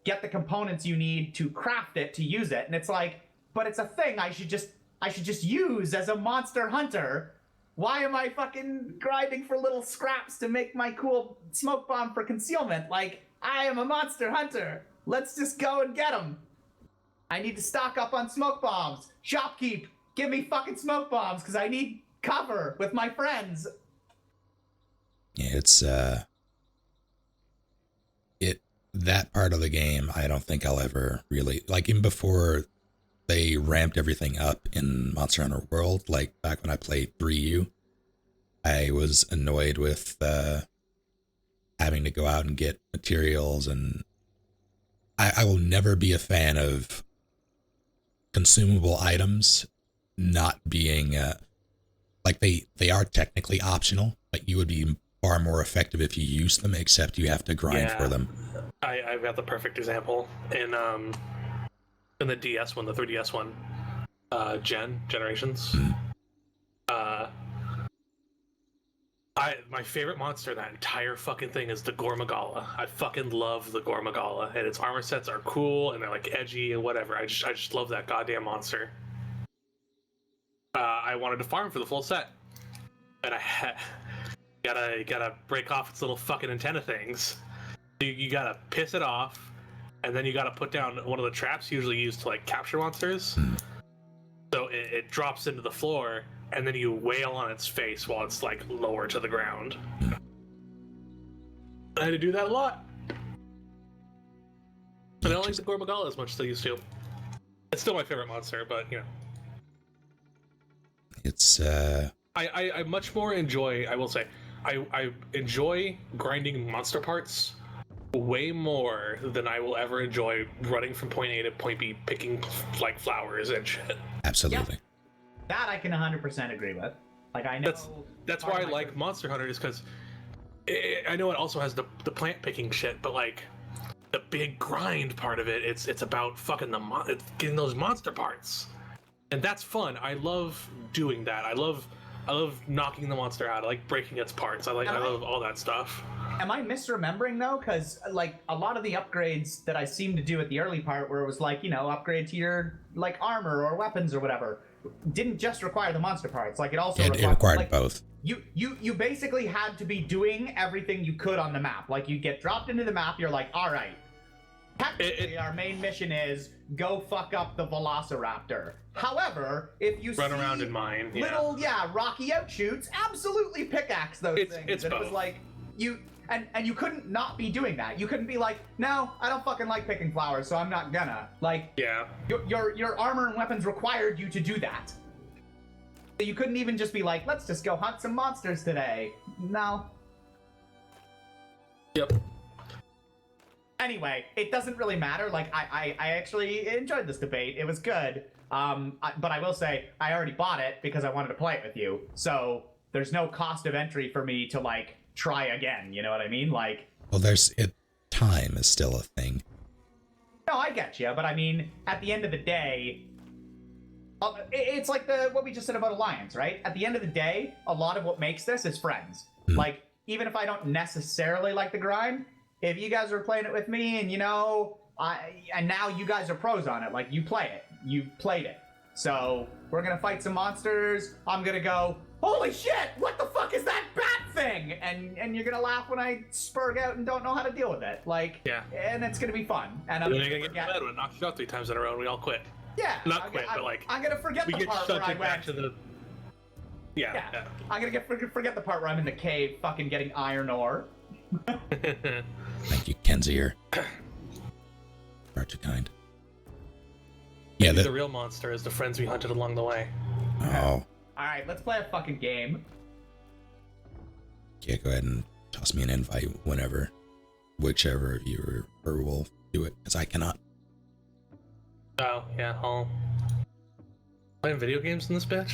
[SPEAKER 1] get the components you need to craft it to use it. And it's like, but it's a thing I should just use as a monster hunter. Why am I fucking grinding for little scraps to make my cool smoke bomb for concealment? Like, I am a monster hunter. Let's just go and get them. I need to stock up on smoke bombs. Shopkeep, give me fucking smoke bombs because I need cover with my friends.
[SPEAKER 2] Yeah, it's that part of the game, I don't think I'll ever really, like, even before they ramped everything up in Monster Hunter World, like back when I played 3U, I was annoyed with having to go out and get materials, and I will never be a fan of consumable items not being like they are technically optional, but you would be far more effective if you use them, except you have to grind for them.
[SPEAKER 4] I've got the perfect example in the DS one, the 3DS one, Generations. My favorite monster in that entire fucking thing is the Gormagala. I fucking love the Gormagala, and its armor sets are cool and they're like edgy and whatever. I just love that goddamn monster. I wanted to farm for the full set, and I gotta break off its little fucking antenna things. You gotta piss it off, and then you gotta put down one of the traps usually used to like capture monsters. So it drops into the floor, and then you wail on its face while it's like lower to the ground. I had to do that a lot. I don't like the Gormagala as much as I used to. It's still my favorite monster, but
[SPEAKER 2] It's
[SPEAKER 4] I much more enjoy, I will say, I enjoy grinding monster parts way more than I will ever enjoy running from point A to point B picking like flowers and shit.
[SPEAKER 2] absolutely.
[SPEAKER 1] That I can 100% agree with. Like, I know
[SPEAKER 4] That's why I like Monster Hunter, is because I know it also has the plant picking shit, but like the big grind part of it, it's about fucking it's getting those monster parts, and that's fun. I love doing that. I love knocking the monster out. I like breaking its parts. I love all that stuff.
[SPEAKER 1] Am I misremembering though? Because like a lot of the upgrades that I seem to do at the early part, where it was like upgrade to your like armor or weapons or whatever, didn't just require the monster parts. Like it also
[SPEAKER 2] It required
[SPEAKER 1] like,
[SPEAKER 2] both.
[SPEAKER 1] You basically had to be doing everything you could on the map. Like you get dropped into the map, you're like, all right. Technically, our main mission is go fuck up the Velociraptor. However, if you
[SPEAKER 4] run around in mine,
[SPEAKER 1] little rocky outshoots, absolutely pickaxe those things.
[SPEAKER 4] It's
[SPEAKER 1] and
[SPEAKER 4] both.
[SPEAKER 1] It was like you you couldn't not be doing that. You couldn't be like, no, I don't fucking like picking flowers, so I'm not gonna. Like, your armor and weapons required you to do that. So you couldn't even just be like, let's just go hunt some monsters today. No.
[SPEAKER 4] Yep.
[SPEAKER 1] Anyway, it doesn't really matter. Like, I actually enjoyed this debate. It was good. But I will say, I already bought it because I wanted to play it with you. So there's no cost of entry for me to, like, try again. You know what I mean? Like,
[SPEAKER 2] Well, time is still a thing.
[SPEAKER 1] no, I get you. But I mean, at the end of the day, it's like what we just said about Alliance, right? At the end of the day, a lot of what makes this is friends. Like, even if I don't necessarily like the grind, if you guys are playing it with me and and now you guys are pros on it, like you play it, you played it. So we're gonna fight some monsters. I'm gonna go, holy shit, what the fuck is that bat thing? And you're gonna laugh when I spurg out and don't know how to deal with it. Like, and it's gonna be fun. And I'm
[SPEAKER 4] Then
[SPEAKER 1] gonna
[SPEAKER 4] you're gonna get mad when it knocks you out 3 times in a row and we all quit.
[SPEAKER 1] Yeah.
[SPEAKER 4] Not quit, but like
[SPEAKER 1] I'm gonna forget
[SPEAKER 4] we
[SPEAKER 1] the
[SPEAKER 4] get
[SPEAKER 1] part where I
[SPEAKER 4] shunted back
[SPEAKER 1] went.
[SPEAKER 4] to the. Yeah.
[SPEAKER 1] I'm gonna forget the part where I'm in the cave fucking getting iron ore.
[SPEAKER 2] Thank you, Kenzier. Far too kind. Yeah,
[SPEAKER 4] Maybe the real monster is the friends we hunted along the way.
[SPEAKER 2] Oh,
[SPEAKER 1] Alright, let's play a fucking game.
[SPEAKER 2] yeah, go ahead and toss me an invite whenever. Whichever of you or will do it, because I cannot.
[SPEAKER 4] Oh, yeah, I'll... Playing video games in this bitch?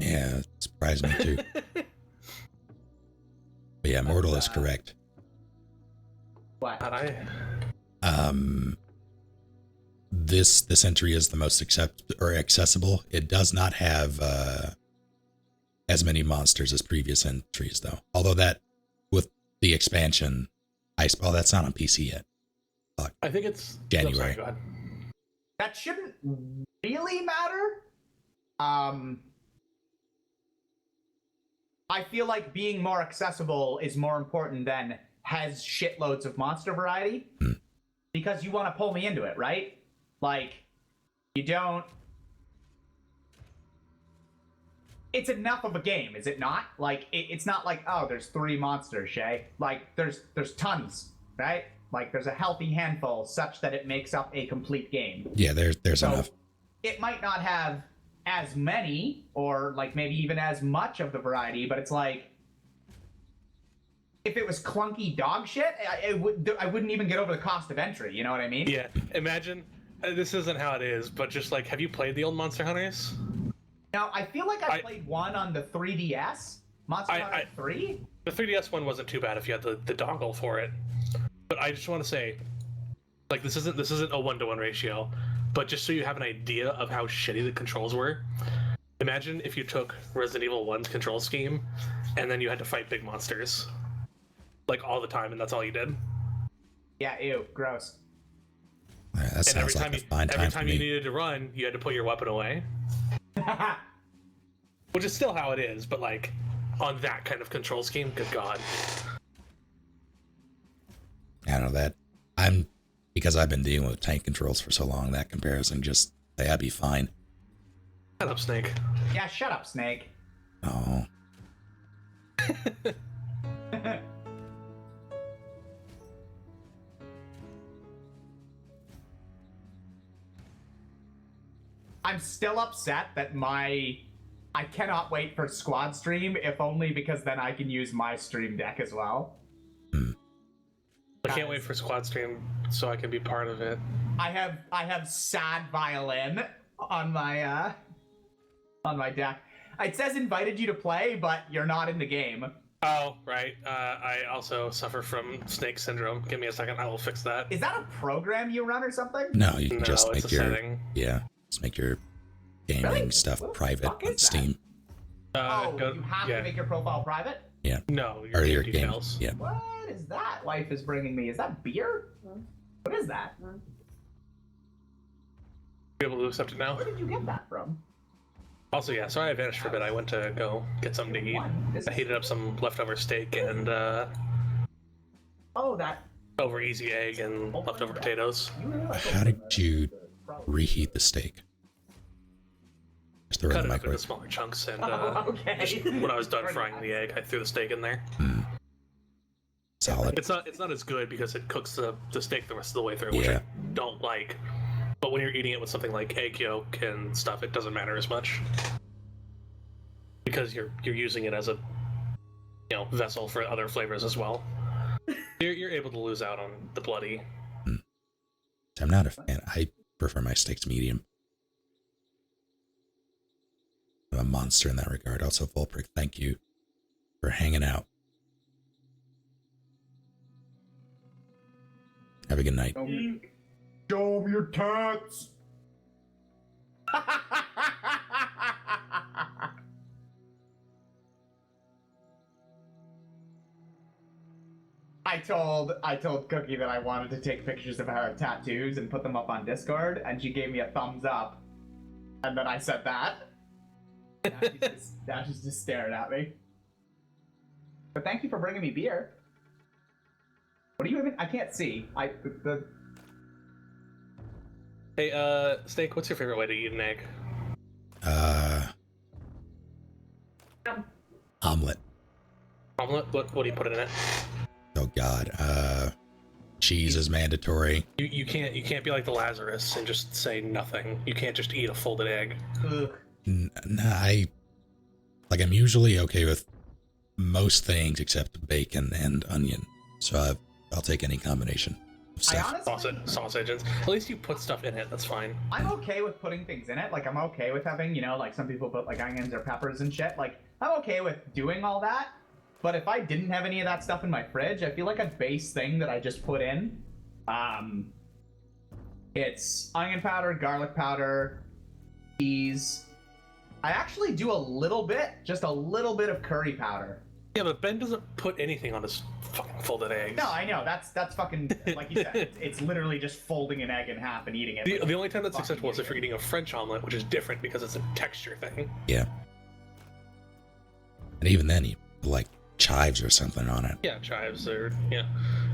[SPEAKER 2] Yeah, it surprised me too. But yeah, Mortal is correct.
[SPEAKER 1] What?
[SPEAKER 4] God,
[SPEAKER 2] This entry is the most accessible. It does not have as many monsters as previous entries, though. Although that, with the expansion, Iceball, that's not on PC yet. Fuck.
[SPEAKER 4] I think it's...
[SPEAKER 2] January.
[SPEAKER 4] Oh, sorry, go ahead.
[SPEAKER 1] That shouldn't really matter. I feel like being more accessible is more important than has shitloads of monster variety. Because you want to pull me into it, right? Like, you don't... It's enough of a game, is it not? Like, it's not like, oh, there's 3 monsters, Shay. Like, there's tons, right? Like, there's a healthy handful such that it makes up a complete game.
[SPEAKER 2] Yeah, there's
[SPEAKER 1] So,
[SPEAKER 2] enough.
[SPEAKER 1] it might not have as many, or, like, maybe even as much of the variety, but it's like... If it was clunky dog shit, I wouldn't even get over the cost of entry, you know what I mean?
[SPEAKER 4] Yeah, imagine... this isn't how it is, but just like, have you played the old Monster Hunters?
[SPEAKER 1] Now, I feel like I played one on the 3DS. Monster Hunter 3?
[SPEAKER 4] The 3DS one wasn't too bad if you had the dongle for it. But I just want to say, like, this isn't a 1-to-1 ratio, but just so you have an idea of how shitty the controls were, imagine if you took Resident Evil 1's control scheme, and then you had to fight big monsters. Like, all the time, and that's all you did.
[SPEAKER 1] Yeah, ew, gross.
[SPEAKER 2] That
[SPEAKER 4] And
[SPEAKER 2] sounds like a fine
[SPEAKER 4] every
[SPEAKER 2] time for
[SPEAKER 4] time you
[SPEAKER 2] me.
[SPEAKER 4] needed to run, you had to put your weapon away. Which is still how it is, but like, on that kind of control scheme, good god.
[SPEAKER 2] I don't know that. Because I've been dealing with tank controls for so long, that comparison just, that'd be fine.
[SPEAKER 4] Shut up, Snake.
[SPEAKER 1] Yeah, shut up, Snake.
[SPEAKER 2] Oh.
[SPEAKER 1] I'm still upset that I cannot wait for squad stream, if only because then I can use my stream deck as well.
[SPEAKER 4] I can't wait for squad stream so I can be part of it.
[SPEAKER 1] I have sad violin on my deck. It says invited you to play, but you're not in the game.
[SPEAKER 4] Oh, right. I also suffer from snake syndrome. Give me a second, I will fix that.
[SPEAKER 1] Is that a program you run or something?
[SPEAKER 2] No, you can
[SPEAKER 4] No,
[SPEAKER 2] just
[SPEAKER 4] it's
[SPEAKER 2] make
[SPEAKER 4] a
[SPEAKER 2] your
[SPEAKER 4] setting.
[SPEAKER 2] just make your gaming
[SPEAKER 1] Really?
[SPEAKER 2] stuff
[SPEAKER 1] What the
[SPEAKER 2] private
[SPEAKER 1] fuck
[SPEAKER 2] on
[SPEAKER 1] is that?
[SPEAKER 2] Steam.
[SPEAKER 1] You have to make your profile private?
[SPEAKER 2] Yeah.
[SPEAKER 4] No,
[SPEAKER 2] Or
[SPEAKER 4] your
[SPEAKER 2] your
[SPEAKER 4] game
[SPEAKER 2] game.
[SPEAKER 4] details.
[SPEAKER 2] Yeah.
[SPEAKER 1] What is that life is bringing me? Is that beer? What is that?
[SPEAKER 4] Be able to accept it now.
[SPEAKER 1] Where did you get that from?
[SPEAKER 4] Also, yeah, sorry I vanished for a bit. I went to go get something to eat. I heated up some leftover steak and
[SPEAKER 1] Oh, that.
[SPEAKER 4] over easy egg and leftover potatoes.
[SPEAKER 2] How did you reheat the steak? Just throw it in
[SPEAKER 4] Cut
[SPEAKER 2] the
[SPEAKER 4] it up into
[SPEAKER 2] microwave.
[SPEAKER 4] smaller chunks, and
[SPEAKER 1] Okay.
[SPEAKER 4] just when I was done frying the egg, I threw the steak in there.
[SPEAKER 2] Solid.
[SPEAKER 4] It's not as good because it cooks the steak the rest of the way through, which
[SPEAKER 2] Yeah.
[SPEAKER 4] I don't like. But when you're eating it with something like egg yolk and stuff, it doesn't matter as much because you're using it as a vessel for other flavors as well. You're able to lose out on the bloody.
[SPEAKER 2] I'm not a fan. I prefer my steaks medium. I'm a monster in that regard. Also, Volprick, thank you for hanging out. Have a good night.
[SPEAKER 1] Show me your tats. I told Cookie that I wanted to take pictures of her tattoos and put them up on Discord, and she gave me a thumbs up. And then I said that. Now she's just staring at me. But thank you for bringing me beer. What do you even? I can't see.
[SPEAKER 4] Hey, Steak, what's your favorite way to eat an egg?
[SPEAKER 2] Omelet.
[SPEAKER 4] Omelet? What do you put in it?
[SPEAKER 2] Oh God. cheese is mandatory.
[SPEAKER 4] You can't be like the Lazarus and just say nothing. You can't just eat a folded egg.
[SPEAKER 1] Ugh.
[SPEAKER 2] I'm usually okay with most things except bacon and onion. So I'll take any combination of
[SPEAKER 1] I
[SPEAKER 2] stuff.
[SPEAKER 1] honestly,
[SPEAKER 4] Sausage. At least you put stuff in it. That's fine.
[SPEAKER 1] I'm okay with putting things in it. Like, I'm okay with having, you know, like some people put like onions or peppers and shit. Like, I'm okay with doing all that. But if I didn't have any of that stuff in my fridge, I feel like a base thing that I just put in, it's onion powder, garlic powder, cheese. I actually do just a little bit of curry powder.
[SPEAKER 4] Yeah, but Ben doesn't put anything on his fucking folded eggs.
[SPEAKER 1] No, I know. That's fucking, like you said, it's literally just folding an egg in half and eating it.
[SPEAKER 4] The only time that's
[SPEAKER 1] Fucking
[SPEAKER 4] acceptable is if you're
[SPEAKER 1] idiot.
[SPEAKER 4] eating a French omelet, which is different because it's a texture thing.
[SPEAKER 2] Yeah. And even then, you put, like chives or something on it.
[SPEAKER 4] Yeah, chives or yeah.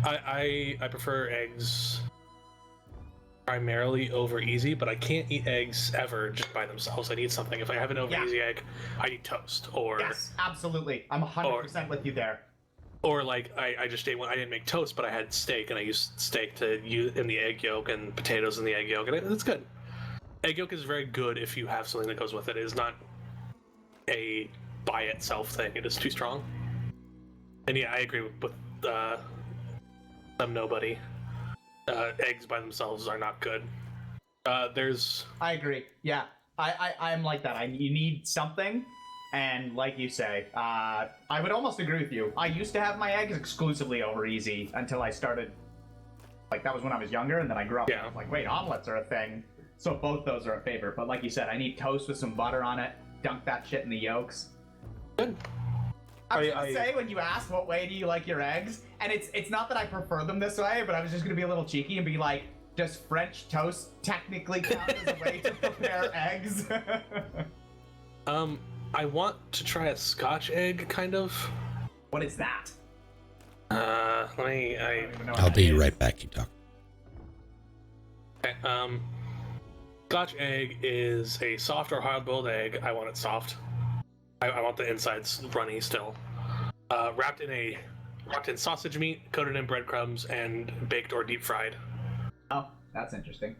[SPEAKER 4] I prefer eggs primarily over easy, but I can't eat eggs ever just by themselves. I need something. If I have an over easy egg, I need toast or
[SPEAKER 1] Yes, absolutely. I'm 100% with you there.
[SPEAKER 4] or like I just ate one. I didn't make toast, but I had steak and I used steak to use in the egg yolk and potatoes in the egg yolk, and it's good. Egg yolk is very good if you have something that goes with it. It is not a by itself thing. It is too strong. And yeah, I agree with nobody. Eggs by themselves are not good. There's
[SPEAKER 1] I agree. Yeah, I'm like that. You need something, and like you say, I would almost agree with you. I used to have my eggs exclusively over easy until I started. Like, that was when I was younger, and then I grew up.
[SPEAKER 4] Yeah.
[SPEAKER 1] And I was like, wait, omelets are a thing. So both those are a favorite. But like you said, I need toast with some butter on it. Dunk that shit in the yolks.
[SPEAKER 4] good.
[SPEAKER 1] I was gonna say, when you asked what way do you like your eggs, and it's not that I prefer them this way, but I was just gonna be a little cheeky and be like, does French toast technically count as a way to prepare eggs?
[SPEAKER 4] I want to try a Scotch egg, kind of.
[SPEAKER 1] What is that?
[SPEAKER 4] Let me.
[SPEAKER 1] I don't even know what
[SPEAKER 2] I'll
[SPEAKER 1] that
[SPEAKER 2] be
[SPEAKER 1] is.
[SPEAKER 2] right back, you talk.
[SPEAKER 4] Okay, Scotch egg is a soft or hard-boiled egg. I want it soft. I want the insides runny still. Wrapped in sausage meat, coated in breadcrumbs, and baked or deep fried.
[SPEAKER 1] Oh, that's interesting.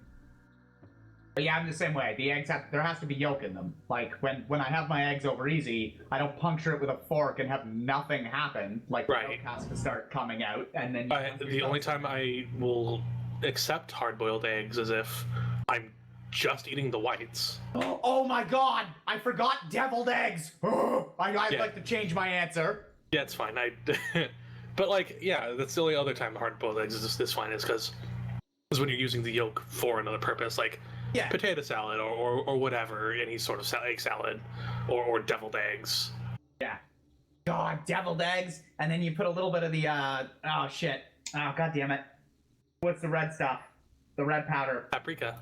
[SPEAKER 1] But yeah, I'm the same way. The eggs there has to be yolk in them. Like, when I have my eggs over easy, I don't puncture it with a fork and have nothing happen. Like, the
[SPEAKER 4] Right.
[SPEAKER 1] yolk has to start coming out, and then
[SPEAKER 4] The only time I will accept hard-boiled eggs is if I'm just eating the whites.
[SPEAKER 1] Oh my god! I forgot deviled eggs! I'd
[SPEAKER 4] Yeah.
[SPEAKER 1] like to change my answer.
[SPEAKER 4] Yeah, it's fine. But like, yeah, that's the only other time hard-boiled eggs is this fine is because when you're using the yolk for another purpose, like
[SPEAKER 1] Yeah.
[SPEAKER 4] potato salad or whatever, any sort of egg salad or deviled eggs.
[SPEAKER 1] Yeah. God, deviled eggs, and then you put a little bit of the, oh shit. Oh, god damn it. What's the red stuff? The red powder.
[SPEAKER 4] Paprika.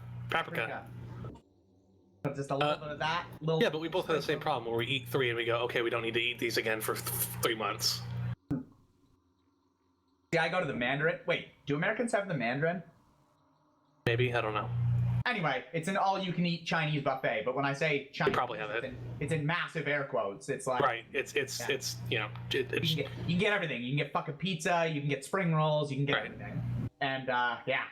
[SPEAKER 1] Put just a little bit of that. Little
[SPEAKER 4] Yeah, but we both have the same problem where we eat 3 and we go, okay, we don't need to eat these again for 3 months.
[SPEAKER 1] See, I go to the Mandarin. Wait, do Americans have the Mandarin?
[SPEAKER 4] Maybe, I don't know.
[SPEAKER 1] Anyway, it's an all-you-can-eat Chinese buffet, but when I say Chinese,
[SPEAKER 4] probably have it.
[SPEAKER 1] It's in massive air quotes. It's like,
[SPEAKER 4] Right, it's you know,
[SPEAKER 1] you can get everything. You can get fucking pizza, you can get spring rolls, you can get
[SPEAKER 4] Right.
[SPEAKER 1] everything. And yeah,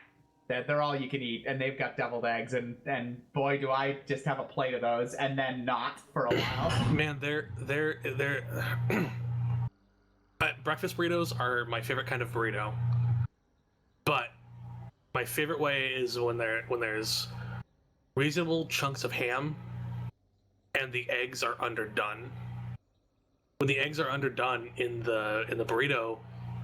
[SPEAKER 1] they're all you can eat, and they've got deviled eggs, and boy, do I just have a plate of those, and then not for a while.
[SPEAKER 4] Man, they're breakfast burritos are my favorite kind of burrito. But my favorite way is when there's reasonable chunks of ham and the eggs are underdone. When the eggs are underdone in the burrito,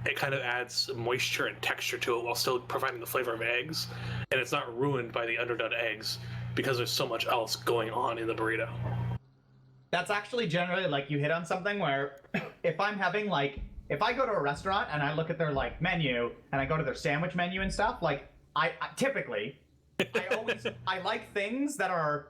[SPEAKER 4] it kind of adds moisture and texture to it while still providing the flavor of eggs, and it's not ruined by the underdone eggs because there's so much else going on in the burrito.
[SPEAKER 1] That's actually generally, like, you hit on something where if I'm having, like, if I go to a restaurant and I look at their, like, menu and I go to their sandwich menu and stuff, like, I typically, I like things that are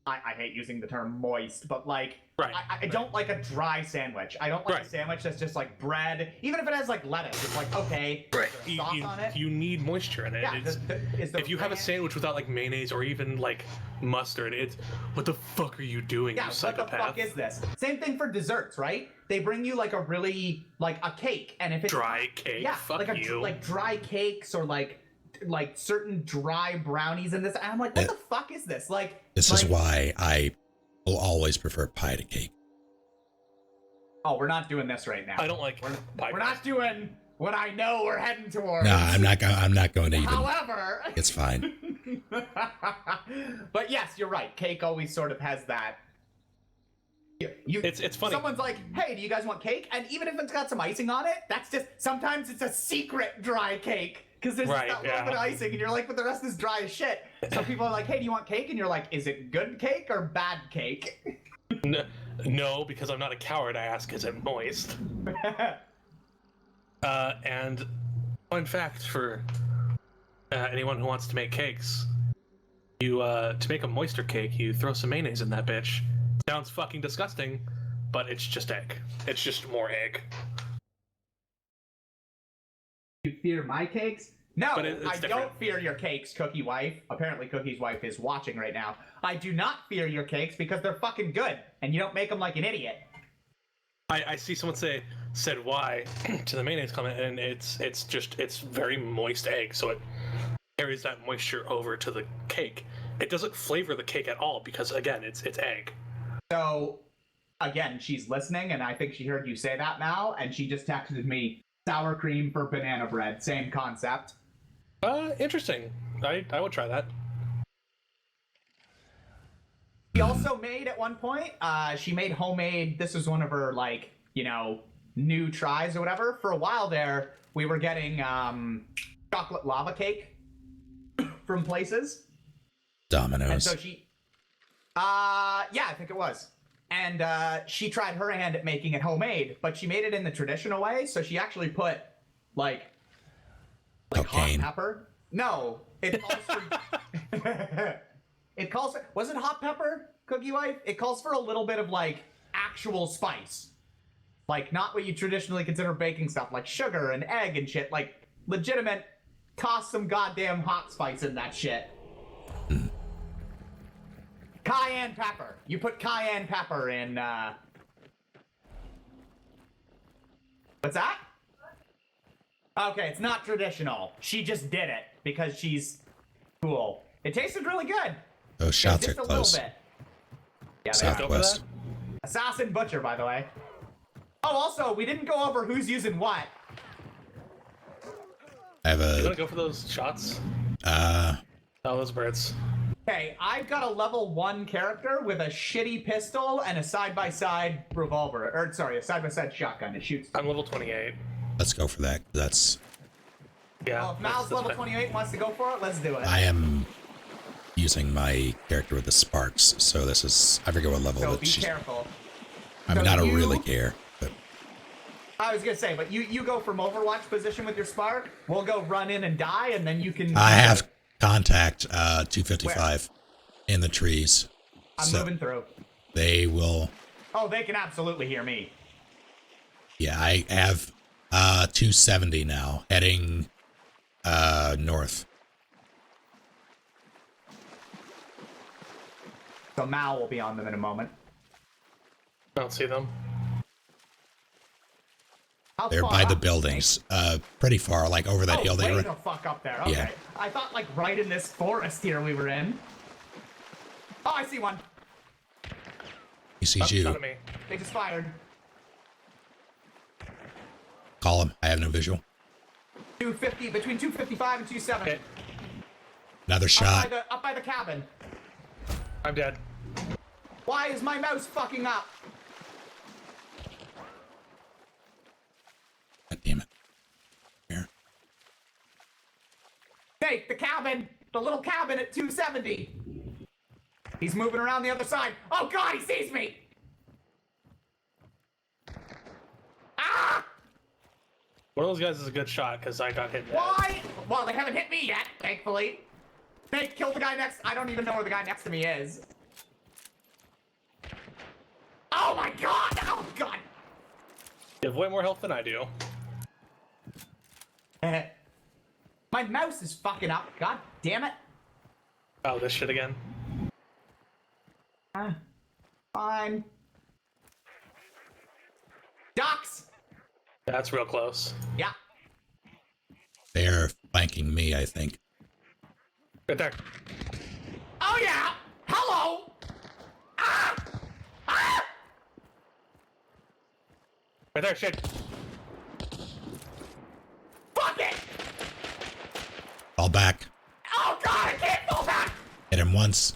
[SPEAKER 1] I hate using the term moist, but like,
[SPEAKER 4] Right,
[SPEAKER 1] I don't like a dry sandwich. I don't like
[SPEAKER 4] Right.
[SPEAKER 1] a sandwich that's just like bread, even if it has like lettuce. It's like, okay, is there sauce on it?
[SPEAKER 4] You need moisture in it.
[SPEAKER 1] Yeah,
[SPEAKER 4] It's-
[SPEAKER 1] is the
[SPEAKER 4] if you have a
[SPEAKER 1] ranch-
[SPEAKER 4] sandwich without like mayonnaise or even like mustard, it's what the fuck are you doing,
[SPEAKER 1] Yeah,
[SPEAKER 4] you
[SPEAKER 1] what
[SPEAKER 4] psychopath?
[SPEAKER 1] the fuck is this? Same thing for desserts, right? They bring you like a really like a cake, and if it's
[SPEAKER 4] Dry cake?
[SPEAKER 1] yeah,
[SPEAKER 4] Fuck
[SPEAKER 1] like
[SPEAKER 4] you.
[SPEAKER 1] like dry cakes or like certain dry brownies in this, and I'm like, what the fuck is this? Like,
[SPEAKER 2] This
[SPEAKER 1] like,
[SPEAKER 2] is why I will always prefer pie to cake.
[SPEAKER 1] Oh, we're not doing this right now.
[SPEAKER 4] I don't like pie
[SPEAKER 1] We're
[SPEAKER 4] crust.
[SPEAKER 1] not doing what I know we're heading towards.
[SPEAKER 2] No, I'm not going to even.
[SPEAKER 1] However,
[SPEAKER 2] It's fine.
[SPEAKER 1] but yes, you're right. Cake always sort of has that.
[SPEAKER 4] It's funny.
[SPEAKER 1] Someone's like, "Hey, do you guys want cake?" And even if it's got some icing on it, that's just sometimes it's a secret dry cake because there's
[SPEAKER 4] Right,
[SPEAKER 1] just that little bit of icing, and you're like, "But the rest is dry as shit." So people are like, "Hey, do you want cake?" And you're like, "Is it good cake or bad cake?"
[SPEAKER 4] No, because I'm not a coward. I ask, is it moist? And fun fact for anyone who wants to make cakes, you to make a moister cake, you throw some mayonnaise in that bitch. Sounds fucking disgusting, but it's just egg. It's just more egg.
[SPEAKER 1] You fear my cakes? No,
[SPEAKER 4] But it's
[SPEAKER 1] I
[SPEAKER 4] different.
[SPEAKER 1] don't fear your cakes, Cookie Wife. Apparently, Cookie's wife is watching right now. I do not fear your cakes because they're fucking good, and you don't make them like an idiot.
[SPEAKER 4] I see someone said why to the mayonnaise comment, and it's very moist egg, so it carries that moisture over to the cake. It doesn't flavor the cake at all because again, it's egg.
[SPEAKER 1] So, again, she's listening, and I think she heard you say that now, and she just texted me sour cream for banana bread. Same concept.
[SPEAKER 4] Interesting. I would try that.
[SPEAKER 1] She also made at one point, she made homemade, this was one of her, like, you know, new tries or whatever. For a while there, we were getting chocolate lava cake from places. And
[SPEAKER 2] Domino's.
[SPEAKER 1] so she, yeah, I think it was. And she tried her hand at making it homemade, but she made it in the traditional way. So she actually put, like hot
[SPEAKER 2] Cocaine.
[SPEAKER 1] pepper. No, it calls for, it calls for, was it hot pepper, Cookie Wife? It calls for a little bit of, like, actual spice. Like, not what you traditionally consider baking stuff, like sugar and egg and shit. Like, legitimate, toss some goddamn hot spice in that shit. Cayenne pepper. You put cayenne pepper in, What's that? Okay, it's not traditional. She just did it because she's cool. It tasted really good.
[SPEAKER 2] Those shots are
[SPEAKER 1] Just a
[SPEAKER 2] close.
[SPEAKER 1] little bit. Yeah, they are.
[SPEAKER 2] Southwest.
[SPEAKER 1] Assassin Butcher, by the way. Oh, also, we didn't go over who's using what.
[SPEAKER 2] I have
[SPEAKER 4] You
[SPEAKER 2] a.
[SPEAKER 4] wanna go for those shots? Oh, those birds.
[SPEAKER 1] Okay, I've got a level 1 character with a shitty pistol and a side-by-side revolver. Or, sorry, a side-by-side shotgun. It shoots.
[SPEAKER 4] I'm level 28.
[SPEAKER 2] Let's go for that. That's.
[SPEAKER 4] Yeah.
[SPEAKER 1] Well, if Mal's level 28 and wants to go for it, let's do it.
[SPEAKER 2] I am using my character with the sparks, so this is. I forget what level
[SPEAKER 1] So
[SPEAKER 2] that
[SPEAKER 1] be
[SPEAKER 2] she's.
[SPEAKER 1] careful.
[SPEAKER 2] I mean,
[SPEAKER 1] So
[SPEAKER 2] I don't
[SPEAKER 1] you-
[SPEAKER 2] really care, but
[SPEAKER 1] I was gonna say, but you go from Overwatch position with your spark. We'll go run in and die, and then you can.
[SPEAKER 2] I have contact 255 in the trees.
[SPEAKER 1] I'm
[SPEAKER 2] so
[SPEAKER 1] moving through.
[SPEAKER 2] they will.
[SPEAKER 1] Oh, they can absolutely hear me.
[SPEAKER 2] Yeah, I have 270 now, heading north.
[SPEAKER 1] So Mal will be on them in a moment.
[SPEAKER 4] I don't see them.
[SPEAKER 1] How
[SPEAKER 2] They're
[SPEAKER 1] far
[SPEAKER 2] by the
[SPEAKER 1] up?
[SPEAKER 2] buildings, pretty far, like over that
[SPEAKER 1] Oh,
[SPEAKER 2] hill. They
[SPEAKER 1] way
[SPEAKER 2] were.
[SPEAKER 1] the fuck up there. Okay.
[SPEAKER 2] Yeah.
[SPEAKER 1] I thought like right in this forest here we were in. Oh, I see one.
[SPEAKER 2] He sees
[SPEAKER 4] Not
[SPEAKER 2] you.
[SPEAKER 4] at me.
[SPEAKER 1] They just fired.
[SPEAKER 2] Call him. I have no visual.
[SPEAKER 1] 250 between 255 and 270.
[SPEAKER 4] Okay.
[SPEAKER 2] Another shot.
[SPEAKER 1] Up by the cabin.
[SPEAKER 4] I'm dead.
[SPEAKER 1] Why is my mouse fucking up?
[SPEAKER 2] God damn it. Here.
[SPEAKER 1] Hey, the cabin! The little cabin at 270! He's moving around the other side. Oh god, he sees me! Ah!
[SPEAKER 4] One of those guys is a good shot because I got hit. in the head.
[SPEAKER 1] Why? Well, they haven't hit me yet, thankfully. They killed the guy next. I don't even know where the guy next to me is. Oh my god! Oh god!
[SPEAKER 4] You have way more health than I do.
[SPEAKER 1] My mouse is fucking up. God damn it.
[SPEAKER 4] Oh, this shit again.
[SPEAKER 1] Fine. Ducks!
[SPEAKER 4] That's real close.
[SPEAKER 1] Yeah.
[SPEAKER 2] They're flanking me, I think.
[SPEAKER 4] Right there.
[SPEAKER 1] Oh yeah! Hello! Ah! Ah!
[SPEAKER 4] Right there, shit.
[SPEAKER 1] Fuck it!
[SPEAKER 2] Fall back.
[SPEAKER 1] Oh god, I can't fall back!
[SPEAKER 2] Hit him once.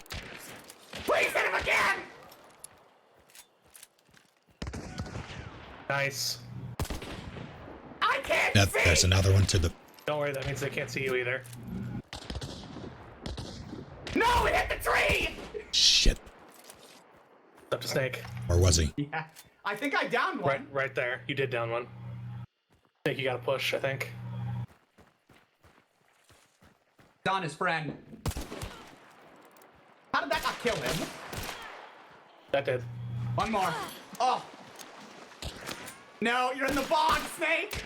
[SPEAKER 1] Please hit him again!
[SPEAKER 4] Nice.
[SPEAKER 1] I can't
[SPEAKER 2] Yep,
[SPEAKER 1] see!
[SPEAKER 2] there's another one to the...
[SPEAKER 4] Don't worry, that means they can't see you either.
[SPEAKER 1] No, it hit the tree!
[SPEAKER 2] Shit.
[SPEAKER 4] It's up to Snake.
[SPEAKER 2] Or was he?
[SPEAKER 1] Yeah. I think I downed one.
[SPEAKER 4] Right there. You did down one. Snake, you gotta push, I think.
[SPEAKER 1] Don his friend. How did that not kill him?
[SPEAKER 4] That did.
[SPEAKER 1] One more. Oh. No, you're in the bog, Snake!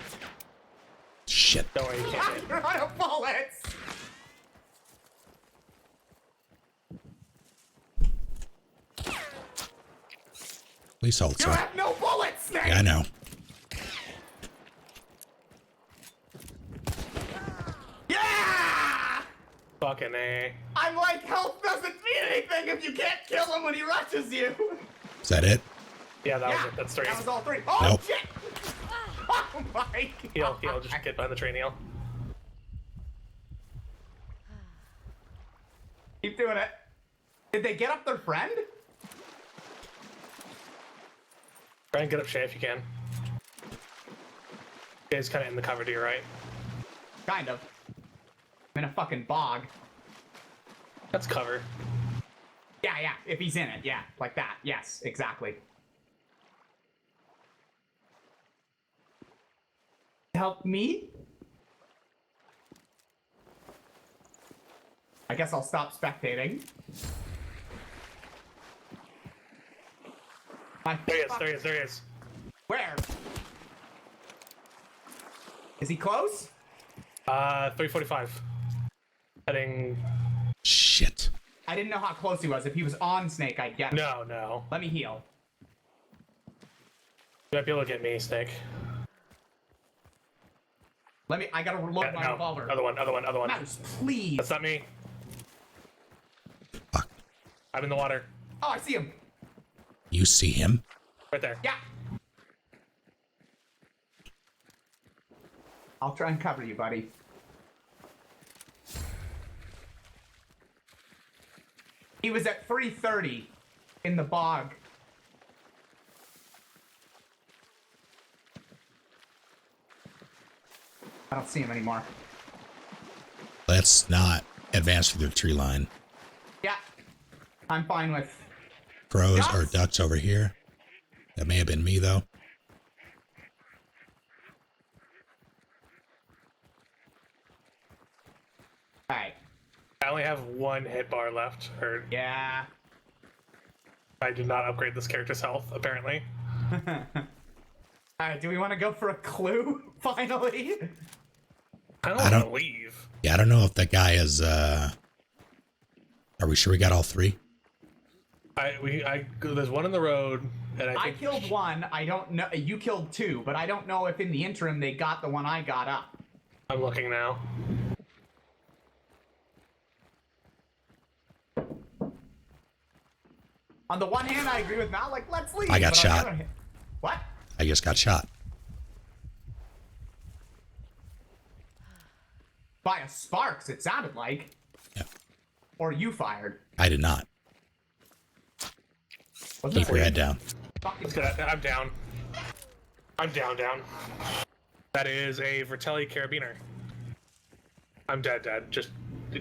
[SPEAKER 2] Shit.
[SPEAKER 4] Don't worry, you can't hit.
[SPEAKER 1] You're out of bullets!
[SPEAKER 2] Please hold,
[SPEAKER 1] You
[SPEAKER 2] sir.
[SPEAKER 1] have no bullets, Snake!
[SPEAKER 2] Yeah, I know.
[SPEAKER 1] Yeah!
[SPEAKER 4] Fucking A.
[SPEAKER 1] I'm like, health doesn't mean anything if you can't kill him when he rushes you!
[SPEAKER 2] Is that it?
[SPEAKER 4] Yeah, that
[SPEAKER 1] Yeah,
[SPEAKER 4] was it. That's three.
[SPEAKER 1] that was all three. Oh,
[SPEAKER 2] Nope.
[SPEAKER 1] shit! Oh my god!
[SPEAKER 4] Heal, just get behind the train, heal.
[SPEAKER 1] Keep doing it. Did they get up their friend?
[SPEAKER 4] Try and get up Shay if you can. He's kind of in the cover to your right.
[SPEAKER 1] Kind of. I'm in a fucking bog.
[SPEAKER 4] That's cover.
[SPEAKER 1] Yeah, yeah, if he's in it, yeah, like that. Yes, exactly. Help me? I guess I'll stop spectating.
[SPEAKER 4] There he is.
[SPEAKER 1] Where? Is he close?
[SPEAKER 4] 345. Heading...
[SPEAKER 2] Shit.
[SPEAKER 1] I didn't know how close he was. If he was on Snake, I'd get him.
[SPEAKER 4] No.
[SPEAKER 1] Let me heal.
[SPEAKER 4] You might be able to get me, Snake.
[SPEAKER 1] I gotta reload
[SPEAKER 4] Yeah,
[SPEAKER 1] my
[SPEAKER 4] no.
[SPEAKER 1] revolver.
[SPEAKER 4] Other one.
[SPEAKER 1] Mouse, please.
[SPEAKER 4] That's not me.
[SPEAKER 2] Fuck.
[SPEAKER 4] I'm in the water.
[SPEAKER 1] Oh, I see him.
[SPEAKER 2] You see him?
[SPEAKER 4] Right there.
[SPEAKER 1] Yeah. I'll try and cover you, buddy. He was at 330 in the bog. I don't see him anymore.
[SPEAKER 2] Let's not advance through the tree line.
[SPEAKER 1] Yeah. I'm fine with...
[SPEAKER 2] Crows
[SPEAKER 1] Ducks?
[SPEAKER 2] or ducks over here. That may have been me, though.
[SPEAKER 1] Alright.
[SPEAKER 4] I only have one hit bar left. Or
[SPEAKER 1] Yeah.
[SPEAKER 4] I did not upgrade this character's health, apparently.
[SPEAKER 1] Alright, do we want to go for a clue, finally?
[SPEAKER 4] I don't
[SPEAKER 2] I
[SPEAKER 4] want to
[SPEAKER 2] don't-
[SPEAKER 4] leave.
[SPEAKER 2] Yeah, I don't know if that guy is, Are we sure we got all three?
[SPEAKER 4] There's one in the road, and I
[SPEAKER 1] I
[SPEAKER 4] think...
[SPEAKER 1] killed one. I don't know. You killed two, but I don't know if in the interim they got the one I got up.
[SPEAKER 4] I'm looking now.
[SPEAKER 1] On the one hand, I agree with Mal. Like, let's leave.
[SPEAKER 2] I got
[SPEAKER 1] but on the
[SPEAKER 2] shot.
[SPEAKER 1] other hand- What?
[SPEAKER 2] I just got shot.
[SPEAKER 1] By a Sparks, it sounded like.
[SPEAKER 2] Yeah.
[SPEAKER 1] Or you fired.
[SPEAKER 2] I did not.
[SPEAKER 1] Was
[SPEAKER 2] Keep
[SPEAKER 1] it
[SPEAKER 2] your head down.
[SPEAKER 1] fucking...
[SPEAKER 4] Let's get I'm down. I'm down. That is a Vertelli Carabiner. I'm dead. Just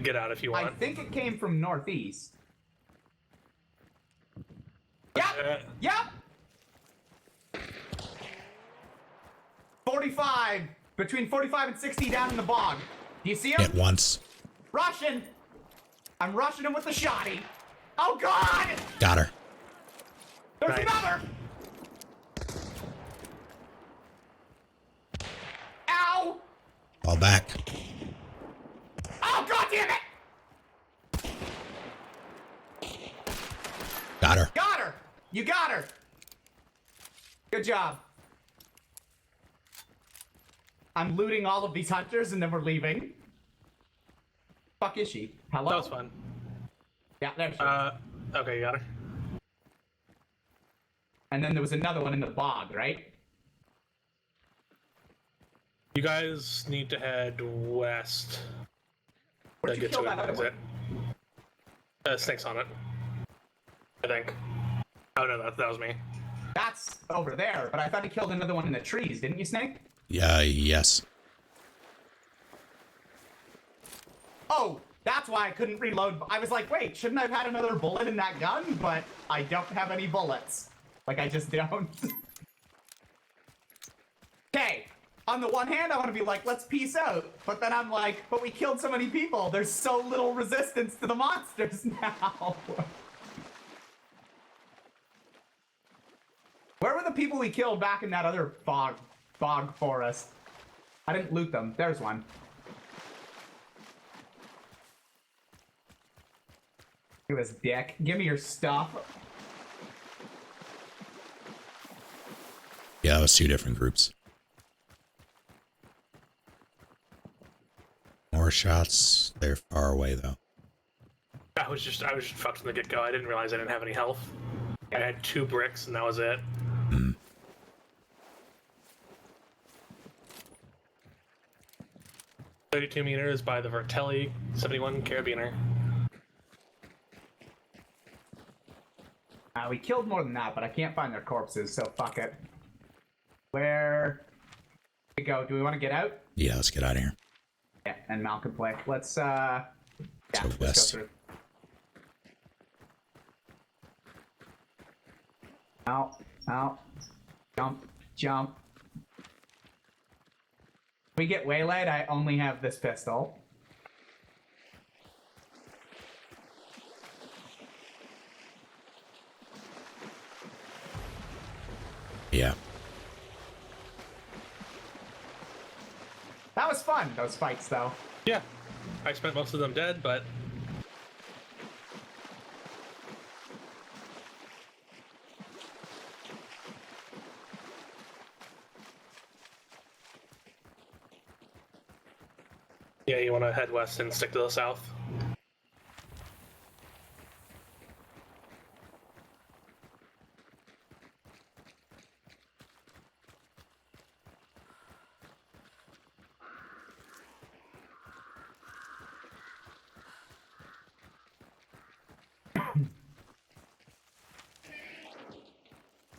[SPEAKER 4] get out if you
[SPEAKER 1] I
[SPEAKER 4] want.
[SPEAKER 1] think it came from northeast. Yep. Yep. 45. Between 45 and 60 down in the bog. Do you see him?
[SPEAKER 2] Hit once.
[SPEAKER 1] Russian. I'm rushing him with the shotty. Oh God!
[SPEAKER 2] Got her.
[SPEAKER 1] There's
[SPEAKER 4] Nice.
[SPEAKER 1] another.
[SPEAKER 2] back.
[SPEAKER 1] Oh, God damn it!
[SPEAKER 2] Got her.
[SPEAKER 1] Got her! You got her! Good job. I'm looting all of these hunters and then we're leaving. Fuck is she? Hello?
[SPEAKER 4] That was fun.
[SPEAKER 1] Yeah, there she is.
[SPEAKER 4] Okay, you got her.
[SPEAKER 1] And then there was another one in the bog, right?
[SPEAKER 4] You guys need to head west.
[SPEAKER 1] Where'd you
[SPEAKER 4] Get
[SPEAKER 1] kill
[SPEAKER 4] to
[SPEAKER 1] that
[SPEAKER 4] it.
[SPEAKER 1] other
[SPEAKER 4] Is
[SPEAKER 1] one?
[SPEAKER 4] it? Snake's on it. I think. Oh no, that was me.
[SPEAKER 1] That's over there, but I thought he killed another one in the trees, didn't you, Snake?
[SPEAKER 2] Yeah, yes.
[SPEAKER 1] Oh, that's why I couldn't reload. I was like, wait, shouldn't I have had another bullet in that gun? But I don't have any bullets. Like, I just don't. Okay, on the one hand, I want to be like, let's peace out. But then I'm like, but we killed so many people. There's so little resistance to the monsters now. Where were the people we killed back in that other fog forest? I didn't loot them. There's one. Look at this dick. Give me your stuff.
[SPEAKER 2] Yeah, it was 2 different groups. More shots. They're far away though.
[SPEAKER 4] I was just fucked from the get-go. I didn't realize I didn't have any health. I had 2 bricks and that was it. 32 meters by the Vertelli 71 Carabiner.
[SPEAKER 1] We killed more than that, but I can't find their corpses, so fuck it. Where we go? Do we want to get out?
[SPEAKER 2] Yeah, let's get out of here.
[SPEAKER 1] Yeah, and Mal can play. Let's yeah,
[SPEAKER 2] So
[SPEAKER 1] let's
[SPEAKER 2] west.
[SPEAKER 1] go through. Out, jump. We get waylaid. I only have this pistol.
[SPEAKER 2] Yeah.
[SPEAKER 1] That was fun, those fights, though.
[SPEAKER 4] Yeah, I spent most of them dead, but yeah, you want to head west and stick to the south.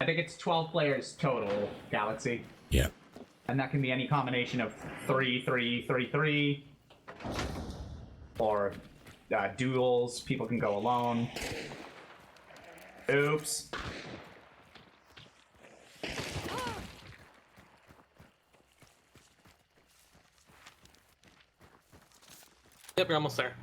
[SPEAKER 1] I think it's 12 players total, Galaxy.
[SPEAKER 2] Yeah.
[SPEAKER 1] And that can be any combination of 3, 3, 3, 3. Or duels. People can go alone. Oops.
[SPEAKER 4] Yep, you're almost there.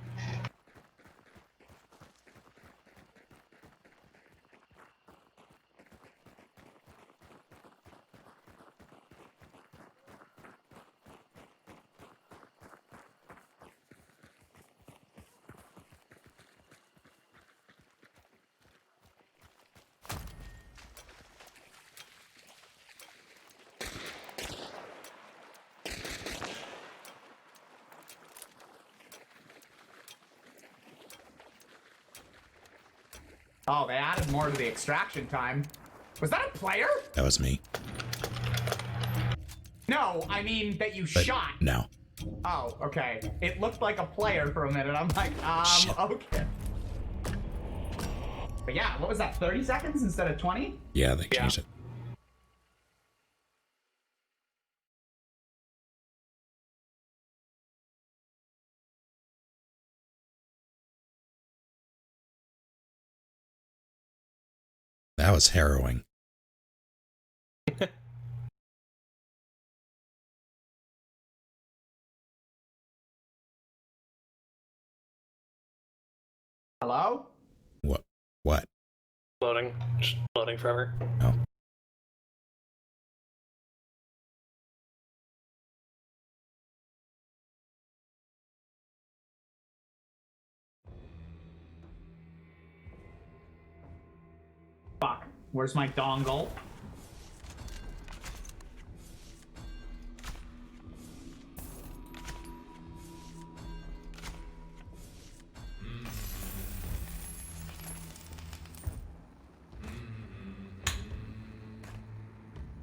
[SPEAKER 1] Oh, they added more to the extraction time. Was that a player?
[SPEAKER 2] That was me.
[SPEAKER 1] No, I mean that you
[SPEAKER 2] But
[SPEAKER 1] shot.
[SPEAKER 2] no.
[SPEAKER 1] Oh, okay. It looked like a player for a minute. I'm like,
[SPEAKER 2] Shit.
[SPEAKER 1] okay. But yeah, what was that, 30 seconds instead of 20?
[SPEAKER 2] Yeah, they
[SPEAKER 4] Yeah.
[SPEAKER 2] changed it. That was harrowing.
[SPEAKER 1] Hello?
[SPEAKER 2] What? What?
[SPEAKER 4] Loading. Just loading forever.
[SPEAKER 2] Oh.
[SPEAKER 1] Where's my dongle?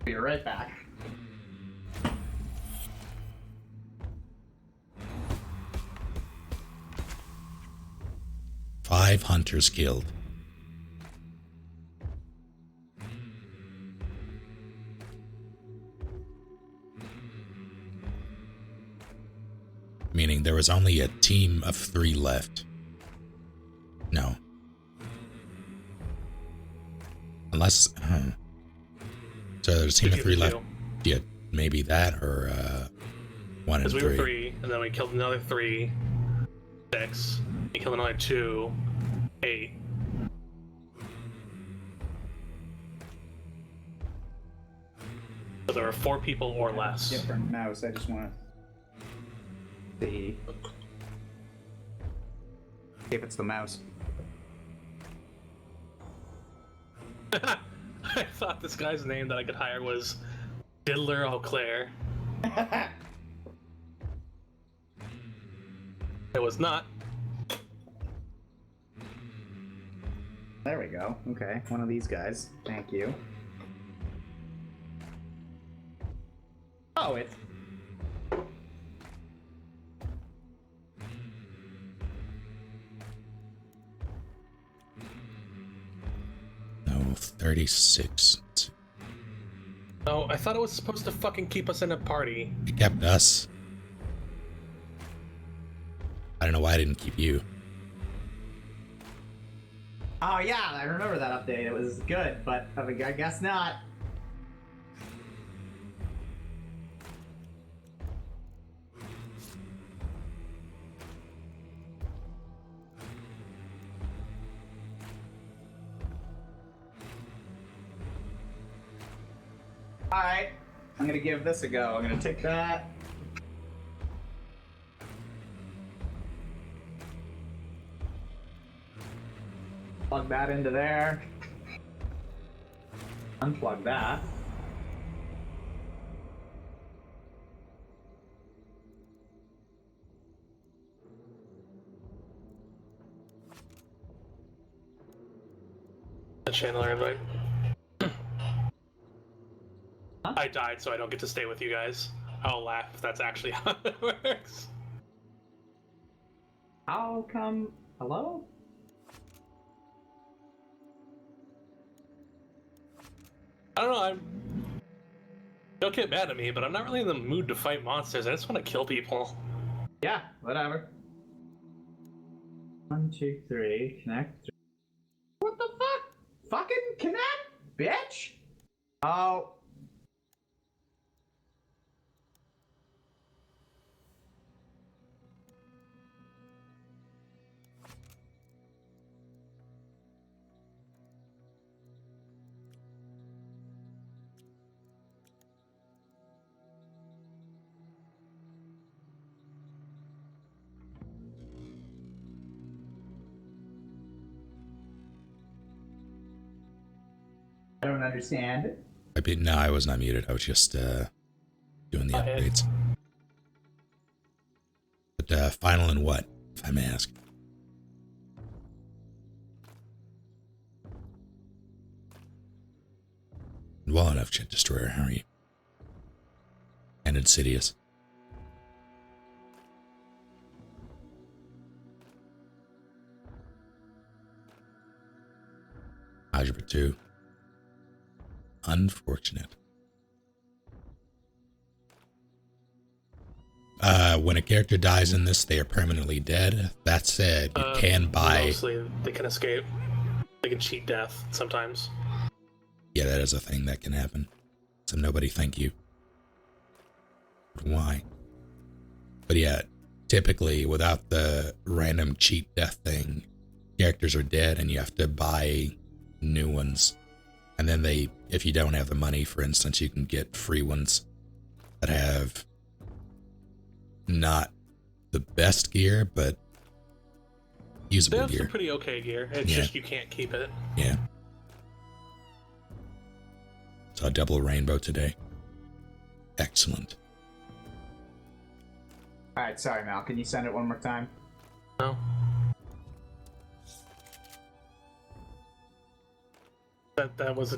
[SPEAKER 1] Be right back.
[SPEAKER 2] Five hunters killed. Meaning there was only a team of 3 left. No. Unless... So there's a team of 3 left. Yeah, maybe that or 1 and 3.
[SPEAKER 4] Because we were 3, and then we killed another 3. 6. We killed another 2. 8. So there were 4 people or less.
[SPEAKER 1] Different mouse. I just want to see if it's the mouse.
[SPEAKER 4] I thought this guy's name that I could hire was Diddler O'Clair. It was not.
[SPEAKER 1] There we go. Okay, one of these guys. Thank you. Oh, it's...
[SPEAKER 2] No, 36.
[SPEAKER 4] No, I thought it was supposed to fucking keep us in a party.
[SPEAKER 2] It kept us. I don't know why I didn't keep you.
[SPEAKER 1] Oh yeah, I remember that update. It was good, but I guess not. Alright, I'm gonna give this a go. I'm gonna take that. Plug that into there. Unplug that.
[SPEAKER 4] A channeler invite. I died, so I don't get to stay with you guys. I'll laugh if that's actually how it works.
[SPEAKER 1] How come? Hello?
[SPEAKER 4] I don't know, don't get mad at me, but I'm not really in the mood to fight monsters. I just want to kill people.
[SPEAKER 1] Yeah, whatever. 1, 2, 3, connect. What the fuck? Fucking connect, bitch! Oh. I don't understand.
[SPEAKER 2] No, I was not muted. I was just doing the
[SPEAKER 4] Okay.
[SPEAKER 2] updates. But final in what, if I may ask? Well enough, Jet Destroyer. How are you? And Insidious. Algebra 2. Unfortunate. When a character dies in this, they are permanently dead. That said, you can buy...
[SPEAKER 4] Mostly, they can escape. They can cheat death sometimes.
[SPEAKER 2] Yeah, that is a thing that can happen. So nobody thank you. But why? But yeah, typically without the random cheat death thing, characters are dead and you have to buy new ones. And then they, if you don't have the money, for instance, you can get free ones that have not the best gear, but
[SPEAKER 4] They
[SPEAKER 2] usable
[SPEAKER 4] have
[SPEAKER 2] gear.
[SPEAKER 4] some pretty okay gear. It's
[SPEAKER 2] Yeah.
[SPEAKER 4] just you can't keep it.
[SPEAKER 2] Yeah. double rainbow today. Excellent.
[SPEAKER 1] All right, sorry, Mal. Can you send it one more time?
[SPEAKER 4] No. That was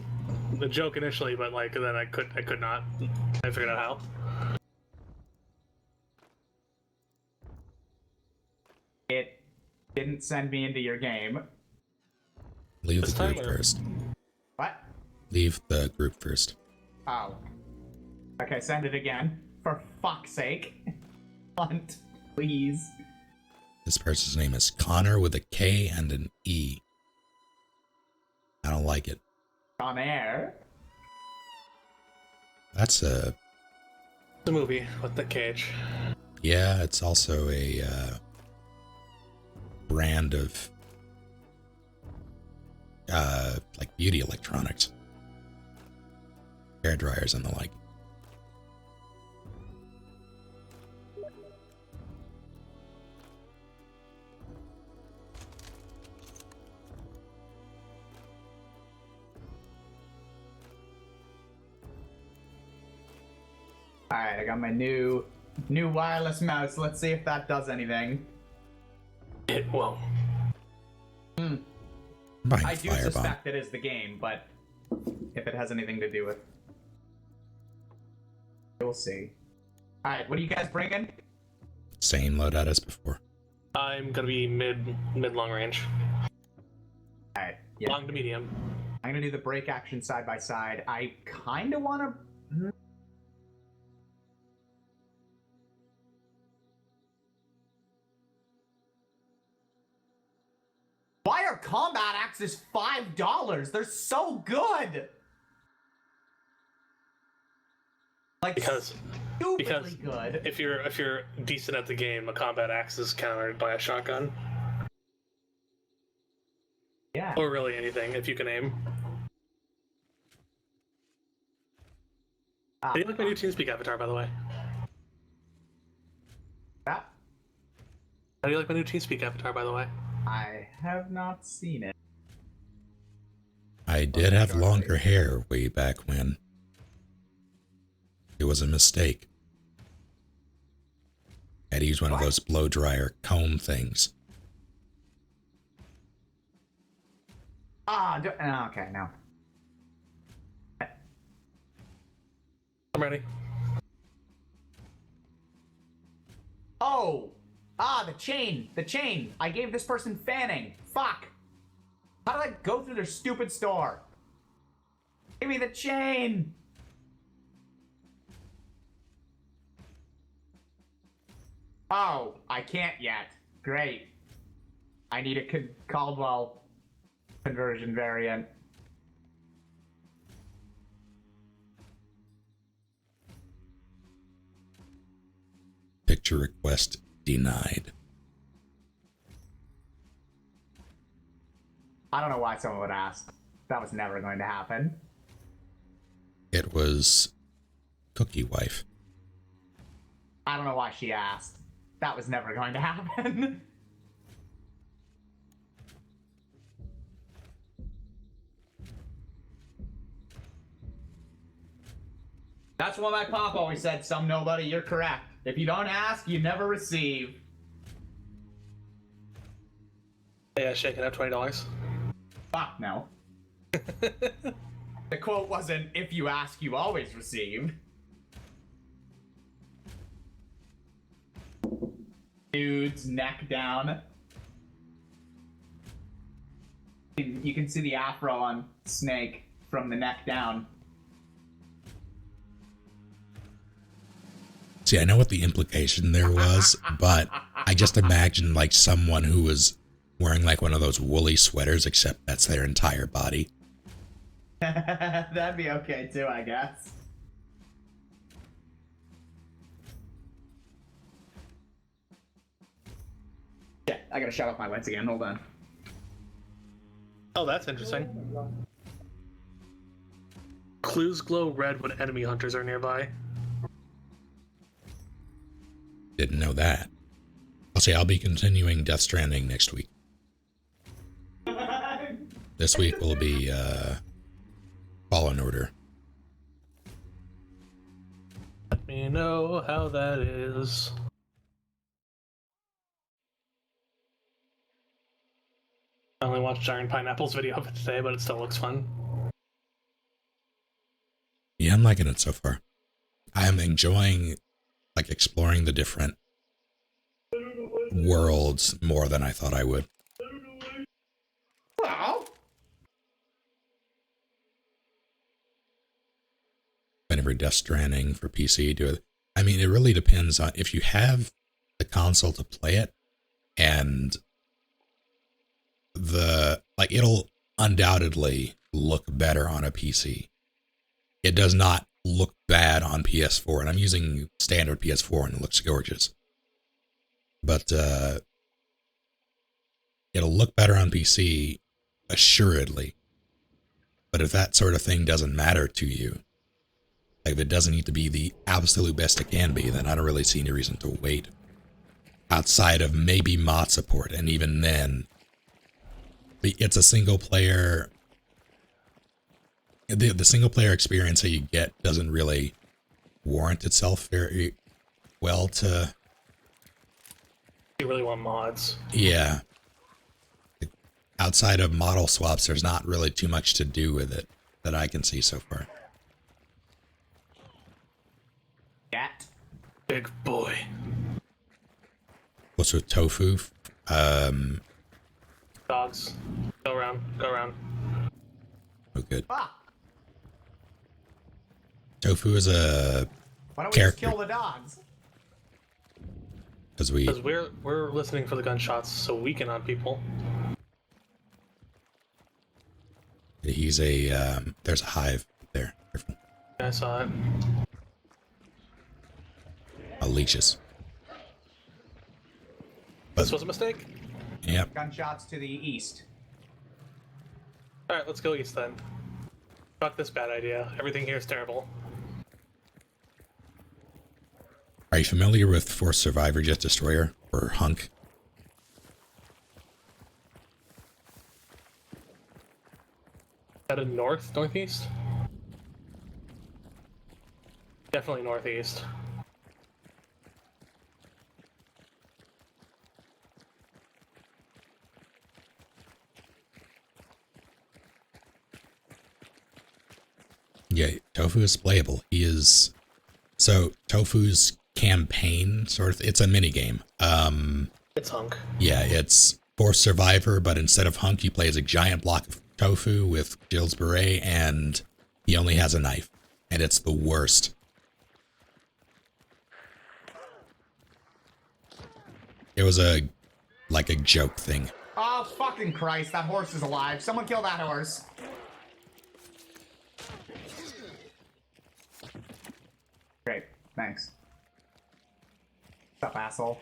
[SPEAKER 4] a joke initially, but like then I could not. I figured out how.
[SPEAKER 1] It didn't send me into your game.
[SPEAKER 2] Leave
[SPEAKER 4] This
[SPEAKER 2] the
[SPEAKER 4] time,
[SPEAKER 2] group
[SPEAKER 4] or-
[SPEAKER 2] first.
[SPEAKER 1] What?
[SPEAKER 2] Leave the group first.
[SPEAKER 1] Oh. Okay, send it again. For fuck's sake. Hunt, please.
[SPEAKER 2] This person's name is Connor with a K and an E. I don't like it.
[SPEAKER 1] On air.
[SPEAKER 2] That's a...
[SPEAKER 4] The movie with the cage.
[SPEAKER 2] Yeah, it's also a brand of like beauty electronics. Hair dryers and the like.
[SPEAKER 1] Alright, I got my new wireless mouse. Let's see if that does anything.
[SPEAKER 4] It won't.
[SPEAKER 2] I'm buying
[SPEAKER 1] I do
[SPEAKER 2] Firebomb.
[SPEAKER 1] suspect it is the game, but if it has anything to do with... We'll see. Alright, what are you guys bringing?
[SPEAKER 2] Same loadout as before.
[SPEAKER 4] I'm gonna be mid long range,
[SPEAKER 1] Alright, yeah.
[SPEAKER 4] long to medium.
[SPEAKER 1] I'm gonna do the break action side by side. I kinda wanna... Why are combat axes $5? They're so good! Like,
[SPEAKER 4] Because
[SPEAKER 1] stupidly good.
[SPEAKER 4] if you're decent at the game, a combat axe is countered by a shotgun,
[SPEAKER 1] Yeah.
[SPEAKER 4] or really anything if you can aim.
[SPEAKER 1] Ah,
[SPEAKER 4] How do you like my new TeamSpeak avatar, by the way?
[SPEAKER 1] that,
[SPEAKER 4] How do you like my new TeamSpeak avatar, by the way?
[SPEAKER 1] I have not seen it.
[SPEAKER 2] I did have longer hair way back when. It was a mistake. I had to use one of those blow dryer comb things.
[SPEAKER 1] Okay, no.
[SPEAKER 4] I'm ready.
[SPEAKER 1] Oh! The chain! I gave this person fanning. Fuck! How did I go through their stupid store? Give me the chain! Oh, I can't yet. Great. I need a Caldwell conversion variant.
[SPEAKER 2] Picture request denied.
[SPEAKER 1] I don't know why someone would ask. That was never going to happen.
[SPEAKER 2] It was Cookie Wife.
[SPEAKER 1] I don't know why she asked. That was never going to happen. That's what my pop always said, some nobody, you're correct. If you don't ask, you never receive.
[SPEAKER 4] Yeah, shaking up $20.
[SPEAKER 1] Fuck no. The quote wasn't, if you ask, you always receive. Dude's neck down. You can see the afro on Snake from the neck down.
[SPEAKER 2] See, I know what the implication there was, but I just imagined like someone who was wearing like one of those woolly sweaters, except that's their entire body.
[SPEAKER 1] That'd be okay too, I guess. Yeah, I gotta shut off my lights again, hold on.
[SPEAKER 4] Oh, that's interesting. Clues glow red when enemy hunters are nearby.
[SPEAKER 2] Didn't know that. I'll say I'll be continuing Death Stranding next week. This week will be Fallen Order.
[SPEAKER 4] We know how that is. I only watched Giant Pineapple's video of it today, but it still looks fun.
[SPEAKER 2] Yeah, I'm liking it so far. I am enjoying like exploring the different worlds more than I thought I would.
[SPEAKER 1] Well,
[SPEAKER 2] Whenever Death Stranding for PC, do it. I mean, it really depends on if you have the console to play it, and it'll undoubtedly look better on a PC. It does not look bad on PS4, and I'm using standard PS4 and it looks gorgeous. But it'll look better on PC, assuredly. But if that sort of thing doesn't matter to you, like if it doesn't need to be the absolute best it can be, then I don't really see any reason to wait. Outside of maybe mod support, and even then, it's a single player. The single player experience that you get doesn't really warrant itself very well to.
[SPEAKER 4] You really want mods?
[SPEAKER 2] Yeah. Outside of model swaps, there's not really too much to do with it that I can see so far.
[SPEAKER 1] cat.
[SPEAKER 4] Big boy.
[SPEAKER 2] What's with tofu?
[SPEAKER 4] Dogs. Go around. Go around.
[SPEAKER 2] Oh, good.
[SPEAKER 1] Ah,
[SPEAKER 2] Tofu is a
[SPEAKER 1] why don't we just
[SPEAKER 2] character.
[SPEAKER 1] kill the dogs?
[SPEAKER 2] Because we.
[SPEAKER 4] Because we're listening for the gunshots so we can on people.
[SPEAKER 2] He's a. There's a hive there. Careful.
[SPEAKER 4] I saw it.
[SPEAKER 2] Leeches.
[SPEAKER 4] This was a mistake?
[SPEAKER 2] Yep.
[SPEAKER 1] Gunshots to the east.
[SPEAKER 4] Alright, let's go east then. Fuck this bad idea. Everything here is terrible.
[SPEAKER 2] Are you familiar with Force Survivor Jet Destroyer, or Hunk?
[SPEAKER 4] Is that a northeast? Definitely northeast.
[SPEAKER 2] Yeah, Tofu is playable. He is. So, Tofu's campaign, sort of, it's a mini game.
[SPEAKER 4] It's Hunk.
[SPEAKER 2] Yeah, it's Force Survivor, but instead of Hunk, you play as a giant block of tofu with Jill's beret, and he only has a knife. And it's the worst. It was a joke thing.
[SPEAKER 1] Oh, fucking Christ, that horse is alive. Someone kill that horse. Great, thanks. What's up, asshole?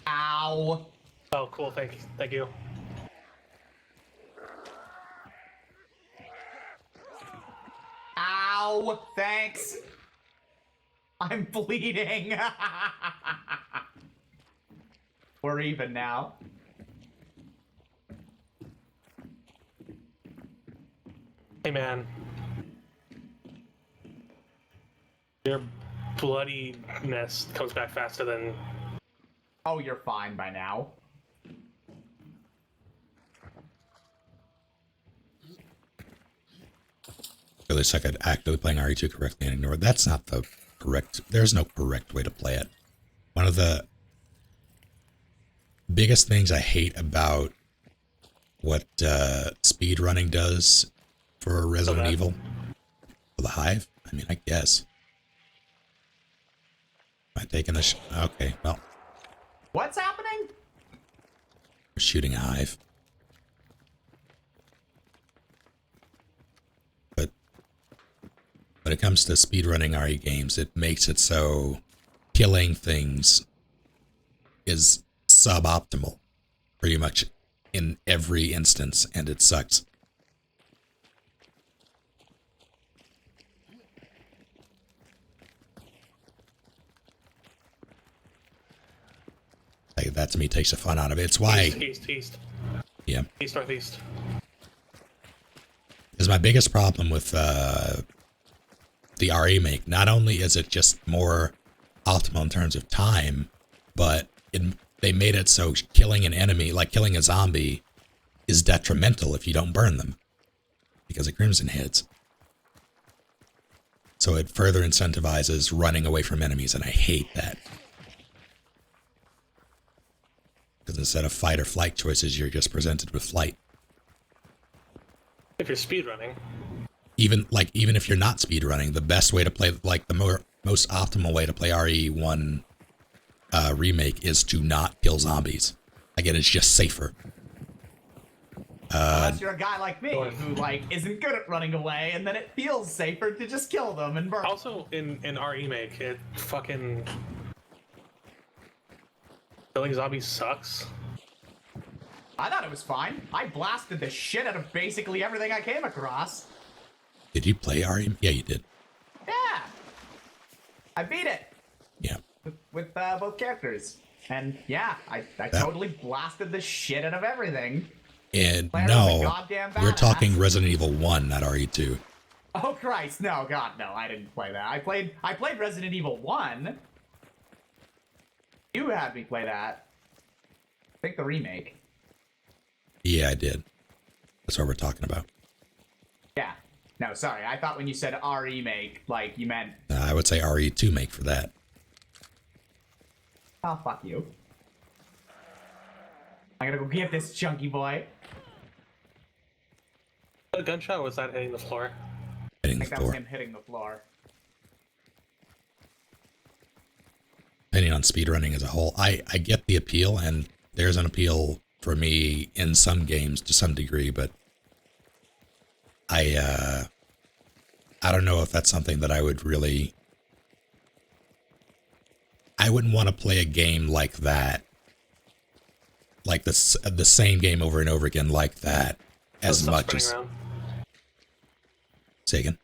[SPEAKER 1] Ow.
[SPEAKER 4] Oh, cool. Thank you.
[SPEAKER 1] Ow, thanks. I'm bleeding. We're even now.
[SPEAKER 4] Hey, man. Your bloodiness comes back faster than...
[SPEAKER 1] Oh, you're fine by now.
[SPEAKER 2] Really suck at actively playing RE2 correctly and ignore it. That's not the correct. There's no correct way to play it. One of the biggest things I hate about what speedrunning does for Resident Evil, for the Hive. I mean, I guess. Am I taking this? Okay, well,
[SPEAKER 1] What's happening?
[SPEAKER 2] we're shooting a Hive. But when it comes to speedrunning RE games, it makes it so killing things is suboptimal pretty much in every instance, and it sucks. Like, that to me takes the fun out of it. It's why,
[SPEAKER 4] East.
[SPEAKER 2] yeah,
[SPEAKER 4] East, northeast.
[SPEAKER 2] is my biggest problem with the RE make. Not only is it just more optimal in terms of time, but they made it so killing an enemy, like killing a zombie, is detrimental if you don't burn them because of crimson hits. So it further incentivizes running away from enemies, and I hate that. Because instead of fight or flight choices, you're just presented with flight.
[SPEAKER 4] If you're speedrunning.
[SPEAKER 2] Even if you're not speedrunning, the best way to play, like the most optimal way to play RE1 remake is to not kill zombies. Again, it's just safer.
[SPEAKER 1] Unless you're a guy like me who like isn't good at running away, and then it feels safer to just kill them and burn.
[SPEAKER 4] Also, in RE make, it fucking killing zombies sucks.
[SPEAKER 1] I thought it was fine. I blasted the shit out of basically everything I came across.
[SPEAKER 2] Did you play RE? Yeah, you did.
[SPEAKER 1] Yeah, I beat it.
[SPEAKER 2] Yeah.
[SPEAKER 1] With both characters, and yeah, I totally blasted the shit out of everything.
[SPEAKER 2] And
[SPEAKER 1] Claire was a
[SPEAKER 2] no,
[SPEAKER 1] goddamn
[SPEAKER 2] we're
[SPEAKER 1] badass.
[SPEAKER 2] talking Resident Evil 1, not RE2.
[SPEAKER 1] Oh Christ, no, God, no, I didn't play that. I played Resident Evil 1. You had me play that. I think the remake.
[SPEAKER 2] Yeah, I did. That's what we're talking about.
[SPEAKER 1] Yeah. No, sorry. I thought when you said remake, like you meant.
[SPEAKER 2] I would say RE2 make for that.
[SPEAKER 1] Oh, fuck you. I'm gonna go get this chunky boy.
[SPEAKER 4] A gunshot, or was that hitting the floor?
[SPEAKER 2] Hitting
[SPEAKER 1] I
[SPEAKER 2] the
[SPEAKER 1] think that was
[SPEAKER 2] floor.
[SPEAKER 1] him hitting the floor.
[SPEAKER 2] Depending on speedrunning as a whole, I get the appeal, and there's an appeal for me in some games to some degree, but I don't know if that's something that I would really. I wouldn't want to play a game like that, like the same game over and over again like that, as
[SPEAKER 4] Stop
[SPEAKER 2] much
[SPEAKER 4] spinning
[SPEAKER 2] as.
[SPEAKER 4] around.
[SPEAKER 2] Say again.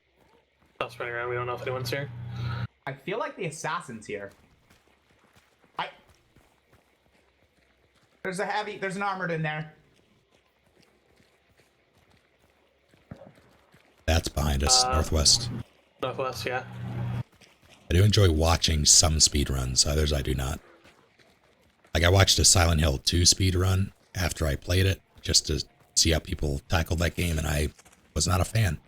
[SPEAKER 4] Stop spinning around. We don't know if anyone's here.
[SPEAKER 1] I feel like the assassin's here. There's an armored in there.
[SPEAKER 2] That's behind us, northwest.
[SPEAKER 4] Northwest, yeah.
[SPEAKER 2] I do enjoy watching some speedruns, others I do not. Like I watched a Silent Hill 2 speedrun after I played it, just to see how people tackled that game, and I was not a fan.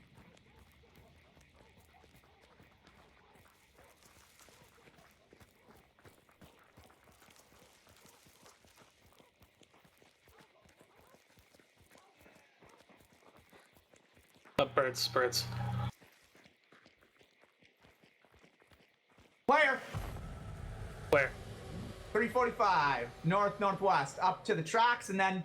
[SPEAKER 4] Birds.
[SPEAKER 1] Player!
[SPEAKER 4] Where?
[SPEAKER 1] 345, northwest, up to the tracks, and then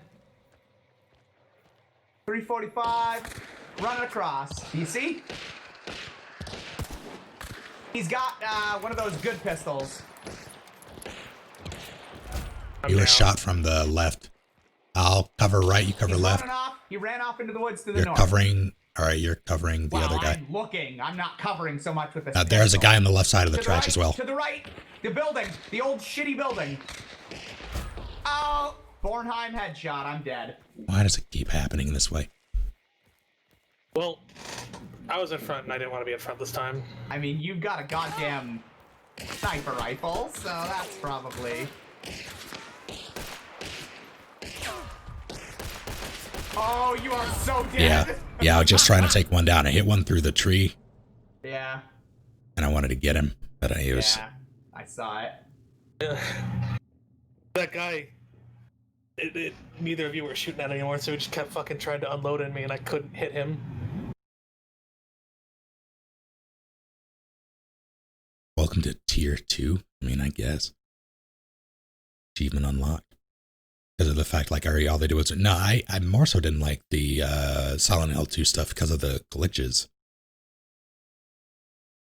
[SPEAKER 1] 345, running across. Do you see? He's got one of those good pistols.
[SPEAKER 2] He was shot from the left. I'll cover right, you cover
[SPEAKER 1] He's
[SPEAKER 2] left.
[SPEAKER 1] running off. He ran off into the woods to the
[SPEAKER 2] You're
[SPEAKER 1] north.
[SPEAKER 2] covering. All right, you're covering the
[SPEAKER 1] Well,
[SPEAKER 2] other guy.
[SPEAKER 1] I'm looking. I'm not covering so much with this.
[SPEAKER 2] There's a
[SPEAKER 1] pistol.
[SPEAKER 2] guy on the left side of the
[SPEAKER 1] To
[SPEAKER 2] tracks
[SPEAKER 1] right,
[SPEAKER 2] as well.
[SPEAKER 1] To the right, the building, the old shitty building. Oh, Bornheim headshot. I'm dead.
[SPEAKER 2] Why does it keep happening this way?
[SPEAKER 4] Well, I was in front and I didn't want to be in front this time.
[SPEAKER 1] I mean, you've got a goddamn sniper rifle, so that's probably. Oh, you are so dead.
[SPEAKER 2] Yeah, I was just trying to take one down. I hit one through the tree,
[SPEAKER 1] Yeah.
[SPEAKER 2] and I wanted to get him, but he was.
[SPEAKER 1] Yeah. I saw it.
[SPEAKER 4] That guy, neither of you were shooting at anymore, so he just kept fucking trying to unload in me, and I couldn't hit him.
[SPEAKER 2] Welcome to tier 2. I mean, I guess. Achievement unlocked. Because of the fact, like, all they do was... No, I more so didn't like the Silent Hill 2 stuff because of the glitches.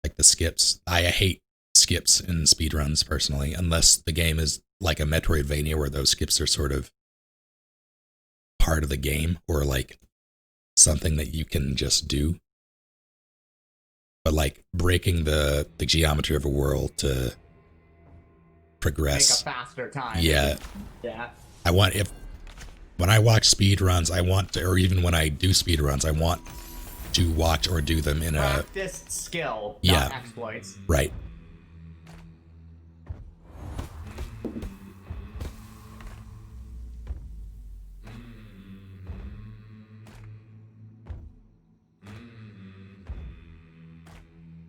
[SPEAKER 2] Like the skips. I hate skips in speedruns, personally, unless the game is like a Metroidvania where those skips are sort of part of the game, or like something that you can just do. But like breaking the geometry of a world to progress.
[SPEAKER 1] Make a faster time.
[SPEAKER 2] Yeah.
[SPEAKER 1] Yeah.
[SPEAKER 2] When I watch speed runs, I want to, or even when I do speed runs, I want to watch or do them in a
[SPEAKER 1] Practiced skill,
[SPEAKER 2] Yeah.
[SPEAKER 1] not exploits.
[SPEAKER 2] right.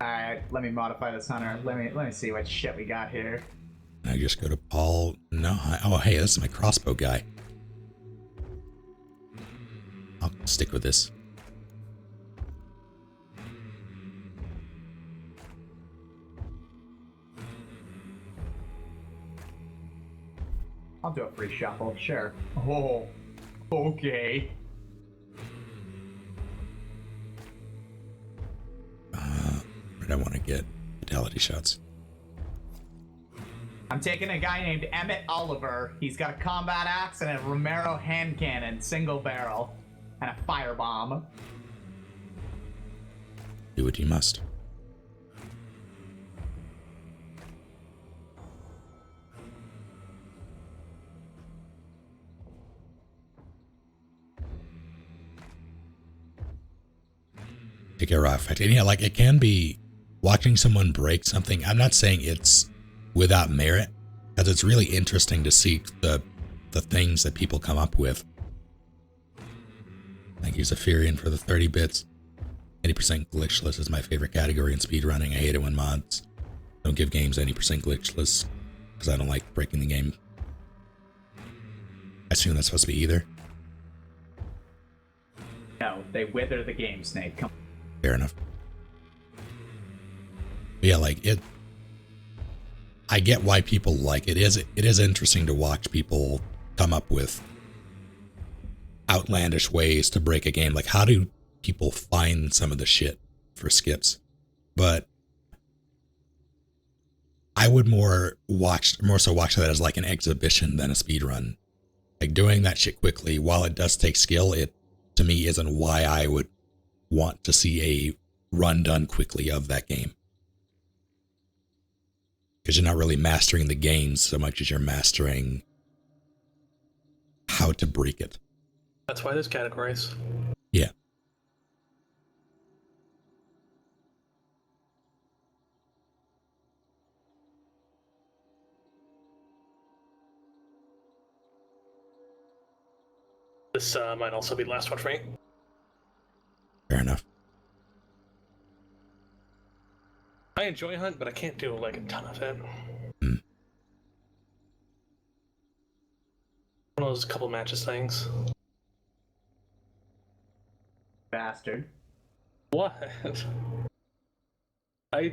[SPEAKER 1] Alright, let me modify this hunter. Let me see what shit we got here.
[SPEAKER 2] I just go to Paul. No, oh hey, this is my crossbow guy. I'll stick with this.
[SPEAKER 1] I'll do a free shuffle, sure. Oh, okay.
[SPEAKER 2] Where do I want to get fatality shots?
[SPEAKER 1] I'm taking a guy named Emmett Oliver. He's got a combat axe and a Romero hand cannon, single barrel, and a firebomb.
[SPEAKER 2] Do what you must. Take a raw effect. And yeah, like it can be watching someone break something. I'm not saying it's without merit, because it's really interesting to see the things that people come up with. Thank you, Zephyrian, for the 30 bits. 80% glitchless is my favorite category in speedrunning. I hate it when mods don't give games 80% glitchless, because I don't like breaking the game. I assume that's supposed to be either.
[SPEAKER 1] No, they wither the game, Snake. Come.
[SPEAKER 2] Fair enough. But yeah, like it. I get why people like it. It is interesting to watch people come up with outlandish ways to break a game. Like, how do people find some of the shit for skips? But I would more so watch that as like an exhibition than a speed run. Like doing that shit quickly, while it does take skill, it to me isn't why I would want to see a run done quickly of that game. Because you're not really mastering the game so much as you're mastering how to break it.
[SPEAKER 4] That's why there's categories.
[SPEAKER 2] Yeah.
[SPEAKER 4] This might also be the last one for me.
[SPEAKER 2] Fair enough.
[SPEAKER 4] I enjoy Hunt, but I can't do like a ton of it.
[SPEAKER 2] Hmm.
[SPEAKER 4] One of those couple matches things.
[SPEAKER 1] Bastard.
[SPEAKER 4] What? I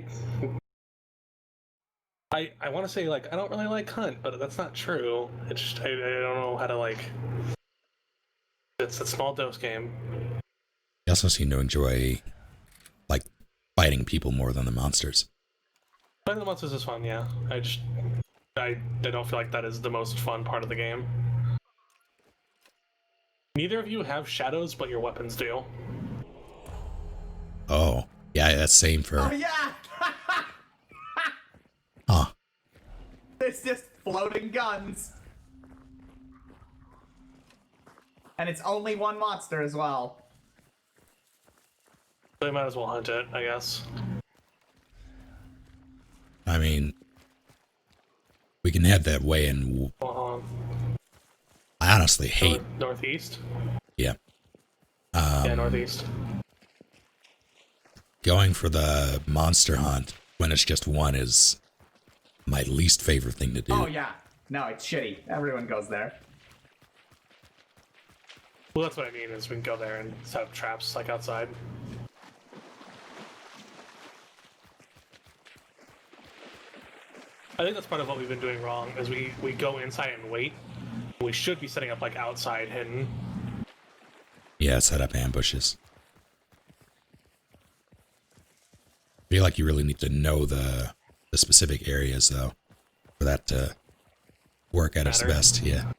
[SPEAKER 4] want to say like I don't really like Hunt, but that's not true. It's just I don't know how to like. It's a small dose game.
[SPEAKER 2] You also seem to enjoy like fighting people more than the monsters.
[SPEAKER 4] Fighting the monsters is fun, yeah. I don't feel like that is the most fun part of the game. Neither of you have shadows, but your weapons do.
[SPEAKER 2] Oh, yeah, that's same for.
[SPEAKER 1] Oh yeah!
[SPEAKER 2] Huh.
[SPEAKER 1] It's just floating guns. And it's only one monster as well.
[SPEAKER 4] They might as well hunt it, I guess.
[SPEAKER 2] I mean, we can head that way, and I honestly hate.
[SPEAKER 4] Northeast?
[SPEAKER 2] Yeah.
[SPEAKER 4] Yeah, northeast.
[SPEAKER 2] Going for the monster hunt when it's just one is my least favorite thing to do.
[SPEAKER 1] Oh yeah. No, it's shitty. Everyone goes there.
[SPEAKER 4] Well, that's what I mean, is we can go there and set up traps, like, outside. I think that's part of what we've been doing wrong, is we go inside and wait. We should be setting up, like, outside hidden.
[SPEAKER 2] Yeah, set up ambushes. I feel like you really need to know the specific areas, though, for that to work at its
[SPEAKER 4] Matter.
[SPEAKER 2] best, yeah.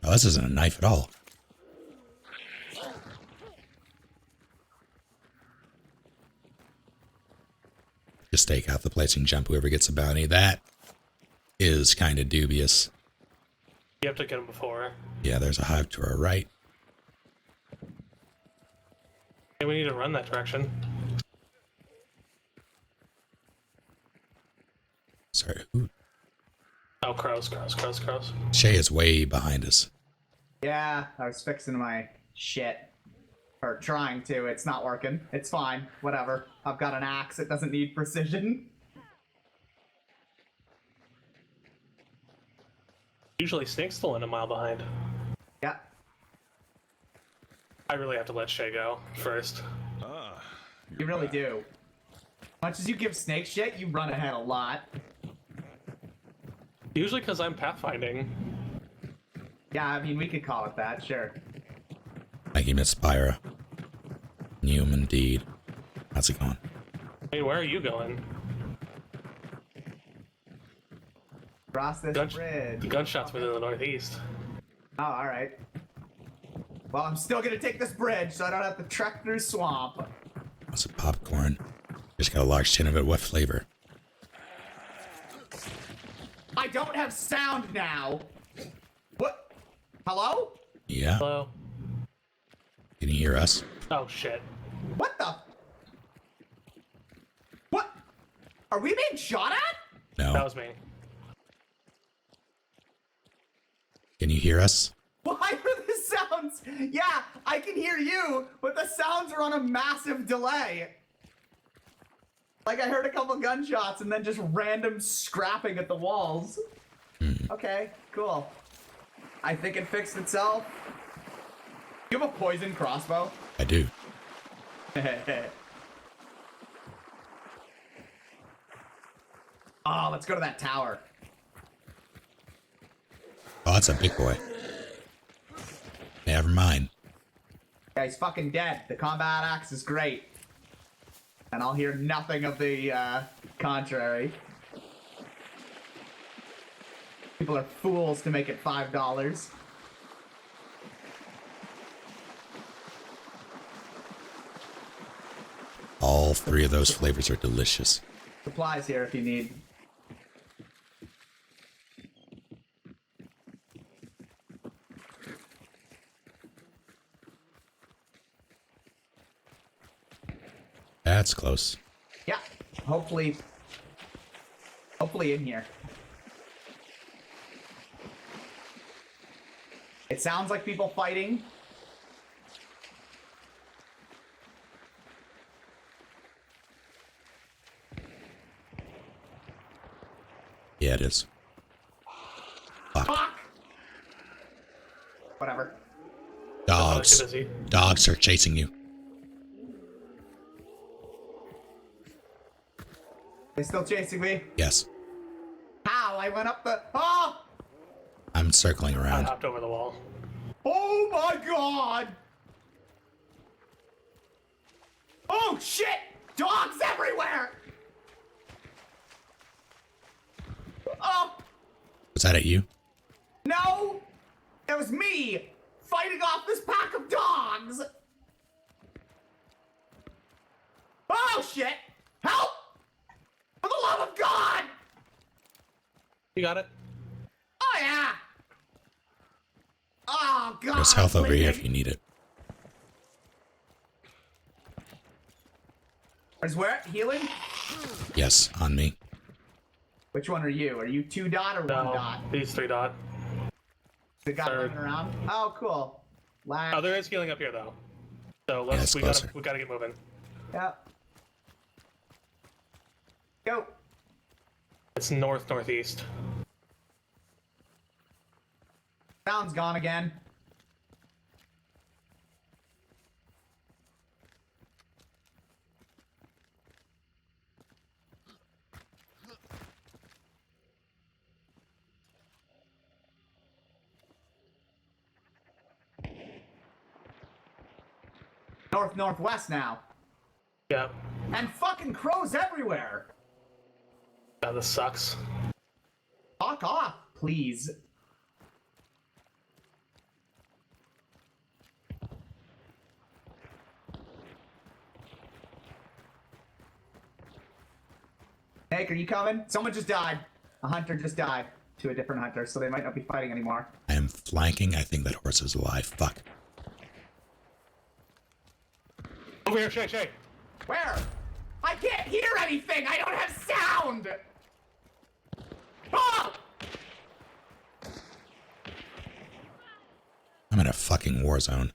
[SPEAKER 2] Oh, this isn't a knife at all. Just stake out the place and jump whoever gets a bounty. That is kind of dubious.
[SPEAKER 4] You have to get them before.
[SPEAKER 2] Yeah, there's a hive to our right.
[SPEAKER 4] Hey, we need to run that direction.
[SPEAKER 2] Sorry, who?
[SPEAKER 4] Oh, crows.
[SPEAKER 2] Shay is way behind us.
[SPEAKER 1] Yeah, I was fixing my shit. Or trying to. It's not working. It's fine. Whatever. I've got an axe. It doesn't need precision.
[SPEAKER 4] Usually Snake's still in a mile behind.
[SPEAKER 1] Yeah.
[SPEAKER 4] I really have to let Shay go first.
[SPEAKER 1] You really do. Much as you give Snake shit, you run ahead a lot.
[SPEAKER 4] Usually because I'm pathfinding.
[SPEAKER 1] Yeah, I mean, we could call it that, sure.
[SPEAKER 2] Thank you, Miss Spyra. New indeed. How's it going?
[SPEAKER 4] Hey, where are you going?
[SPEAKER 1] Cross this bridge.
[SPEAKER 4] The gunshots within the northeast.
[SPEAKER 1] Oh, alright. Well, I'm still gonna take this bridge so I don't have to trek through swamp.
[SPEAKER 2] What's it, popcorn? Just got a large tin of it. What flavor?
[SPEAKER 1] I don't have sound now! What? Hello?
[SPEAKER 2] Yeah.
[SPEAKER 4] Hello?
[SPEAKER 2] Can you hear us?
[SPEAKER 4] Oh, shit.
[SPEAKER 1] What the? What? Are we being shot at?
[SPEAKER 2] No.
[SPEAKER 4] That was me.
[SPEAKER 2] Can you hear us?
[SPEAKER 1] Why are the sounds? Yeah, I can hear you, but the sounds are on a massive delay. Like I heard a couple gunshots and then just random scrapping at the walls. Okay, cool. I think it fixed itself. You have a poison crossbow?
[SPEAKER 2] I do.
[SPEAKER 1] Oh, let's go to that tower.
[SPEAKER 2] Oh, that's a big boy. Never mind.
[SPEAKER 1] Yeah, he's fucking dead. The combat axe is great. And I'll hear nothing of the contrary. People are fools to make it $5.
[SPEAKER 2] All three of those flavors are delicious.
[SPEAKER 1] Supplies here if you need.
[SPEAKER 2] That's close.
[SPEAKER 1] Yeah, hopefully in here. It sounds like people fighting.
[SPEAKER 2] Yeah, it is. Fuck.
[SPEAKER 1] Fuck! Whatever.
[SPEAKER 2] Dogs.
[SPEAKER 4] Too busy.
[SPEAKER 2] Dogs are chasing you.
[SPEAKER 1] They still chasing me?
[SPEAKER 2] Yes.
[SPEAKER 1] How? I went up the... Oh!
[SPEAKER 2] I'm circling
[SPEAKER 4] I
[SPEAKER 2] around.
[SPEAKER 4] hopped over the wall.
[SPEAKER 1] Oh my god! Oh shit! Dogs everywhere! Oh!
[SPEAKER 2] Was that at you?
[SPEAKER 1] No! It was me fighting off this pack of dogs! Oh shit! Help! For the love of God!
[SPEAKER 4] You got it?
[SPEAKER 1] Oh yeah! Oh god!
[SPEAKER 2] There's health over here if
[SPEAKER 1] bleeding.
[SPEAKER 2] you need it.
[SPEAKER 1] Where's where? Healing?
[SPEAKER 2] Yes, on me.
[SPEAKER 1] Which one are you? Are you 2 dot or 1
[SPEAKER 4] No,
[SPEAKER 1] dot?
[SPEAKER 4] these 3 dot.
[SPEAKER 1] The guy
[SPEAKER 4] Third.
[SPEAKER 1] running around? Oh, cool. Lag.
[SPEAKER 4] Oh, there is healing up here though. So
[SPEAKER 2] Yeah,
[SPEAKER 4] let's
[SPEAKER 2] it's closer.
[SPEAKER 4] we gotta get moving.
[SPEAKER 1] Yep. Go.
[SPEAKER 4] It's northeast.
[SPEAKER 1] Sound's gone again. Northwest now.
[SPEAKER 4] Yep.
[SPEAKER 1] And fucking crows everywhere.
[SPEAKER 4] Yeah, this sucks.
[SPEAKER 1] Fuck off, please. Nick, are you coming? Someone just died. A hunter just died to a different hunter, so they might not be fighting anymore.
[SPEAKER 2] I am flanking. I think that horse is alive. Fuck.
[SPEAKER 4] Over here, Shay.
[SPEAKER 1] Where? I can't hear anything! I don't have sound! Ah!
[SPEAKER 2] I'm in a fucking war zone.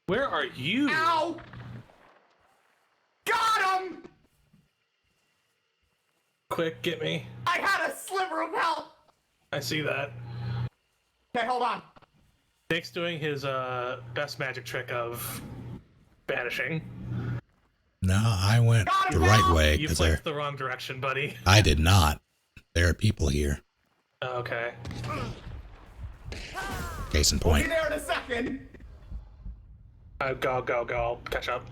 [SPEAKER 4] Where are you?
[SPEAKER 1] Ow! Got him!
[SPEAKER 4] Quick, get me.
[SPEAKER 1] I had a sliver of health!
[SPEAKER 4] I see that.
[SPEAKER 1] Okay, hold on.
[SPEAKER 4] Nick's doing his best magic trick of banishing.
[SPEAKER 2] No, I went
[SPEAKER 1] Got
[SPEAKER 2] the
[SPEAKER 1] him
[SPEAKER 2] right
[SPEAKER 1] now!
[SPEAKER 2] way
[SPEAKER 4] You
[SPEAKER 2] because
[SPEAKER 4] flicked the wrong direction, buddy.
[SPEAKER 2] I did not. There are people here.
[SPEAKER 4] Okay.
[SPEAKER 2] Case in
[SPEAKER 1] We'll be
[SPEAKER 2] point.
[SPEAKER 1] there in a second.
[SPEAKER 4] Go. I'll catch up.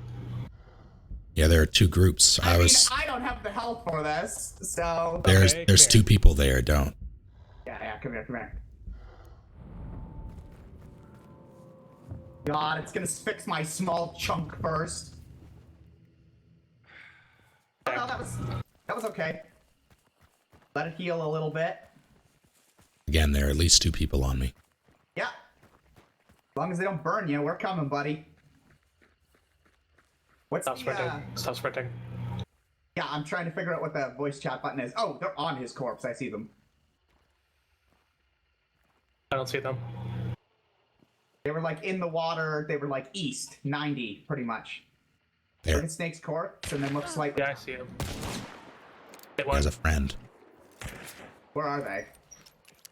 [SPEAKER 2] Yeah, there are two groups.
[SPEAKER 1] I don't have the health for this, so...
[SPEAKER 2] There's
[SPEAKER 4] Okay,
[SPEAKER 2] there's
[SPEAKER 4] come
[SPEAKER 2] two
[SPEAKER 4] here.
[SPEAKER 2] people there. Don't.
[SPEAKER 1] Yeah, come here. God, it's gonna fix my small chunk first. Oh, no, that was okay. Let it heal a little bit.
[SPEAKER 2] Again, there are at least two people on me.
[SPEAKER 1] Yeah. As long as they don't burn you, we're coming, buddy. What's
[SPEAKER 4] Stop
[SPEAKER 1] the,
[SPEAKER 4] sprinting. Stop sprinting.
[SPEAKER 1] Yeah, I'm trying to figure out what the voice chat button is. Oh, they're on his corpse. I see them.
[SPEAKER 4] I don't see them.
[SPEAKER 1] They were like in the water. They were like east, 90, pretty much.
[SPEAKER 2] There.
[SPEAKER 1] Look at Snake's corpse, and then look slightly.
[SPEAKER 4] Yeah, I see him. Hit one.
[SPEAKER 2] There's a friend.
[SPEAKER 1] Where are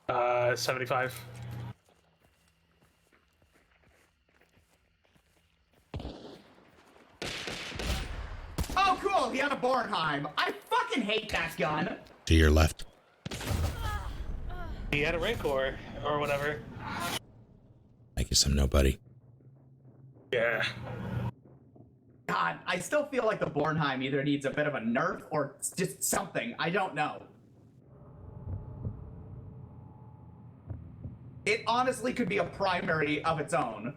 [SPEAKER 1] they?
[SPEAKER 4] 75.
[SPEAKER 1] Oh, cool. He had a Bornheim. I fucking hate that gun.
[SPEAKER 2] To your left.
[SPEAKER 4] He had a Rancor or whatever.
[SPEAKER 2] Make you some nobody.
[SPEAKER 4] Yeah.
[SPEAKER 1] God, I still feel like the Bornheim either needs a bit of a nerf or just something. I don't know. It honestly could be a primary of its own.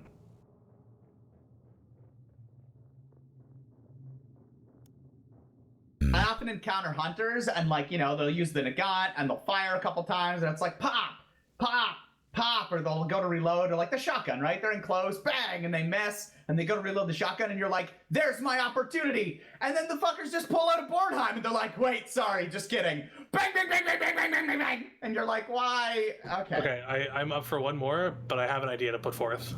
[SPEAKER 1] I often encounter hunters and, like, you know, they'll use the Nagant and they'll fire a couple times and it's like pop, pop, pop, or they'll go to reload, or like the shotgun, right? They're enclosed, bang, and they miss, and they go to reload the shotgun and you're like, there's my opportunity. And then the fuckers just pull out a Bornheim and they're like, wait, sorry, just kidding. Bang, bang, bang, bang, bang, bang, bang, bang, bang. And you're like, why? Okay.
[SPEAKER 4] Okay, I'm up for one more, but I have an idea to put forth.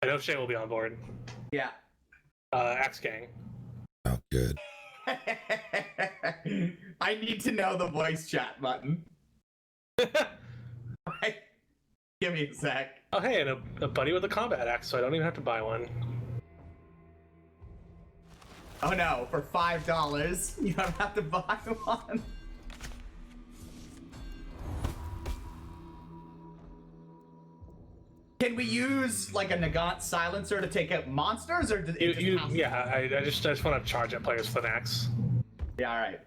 [SPEAKER 4] I know Shay will be on board.
[SPEAKER 1] Yeah.
[SPEAKER 4] Axe Gang.
[SPEAKER 2] Oh, good.
[SPEAKER 1] I need to know the voice chat button. Give me a sec.
[SPEAKER 4] Oh, hey, and a buddy with a combat axe, so I don't even have to buy one.
[SPEAKER 1] Oh no, for $5, you don't have to buy one. Can we use like a Nagant silencer to take out monsters, or does it just have to-
[SPEAKER 4] Yeah, I just want to charge at players with an axe.
[SPEAKER 1] Yeah, all right.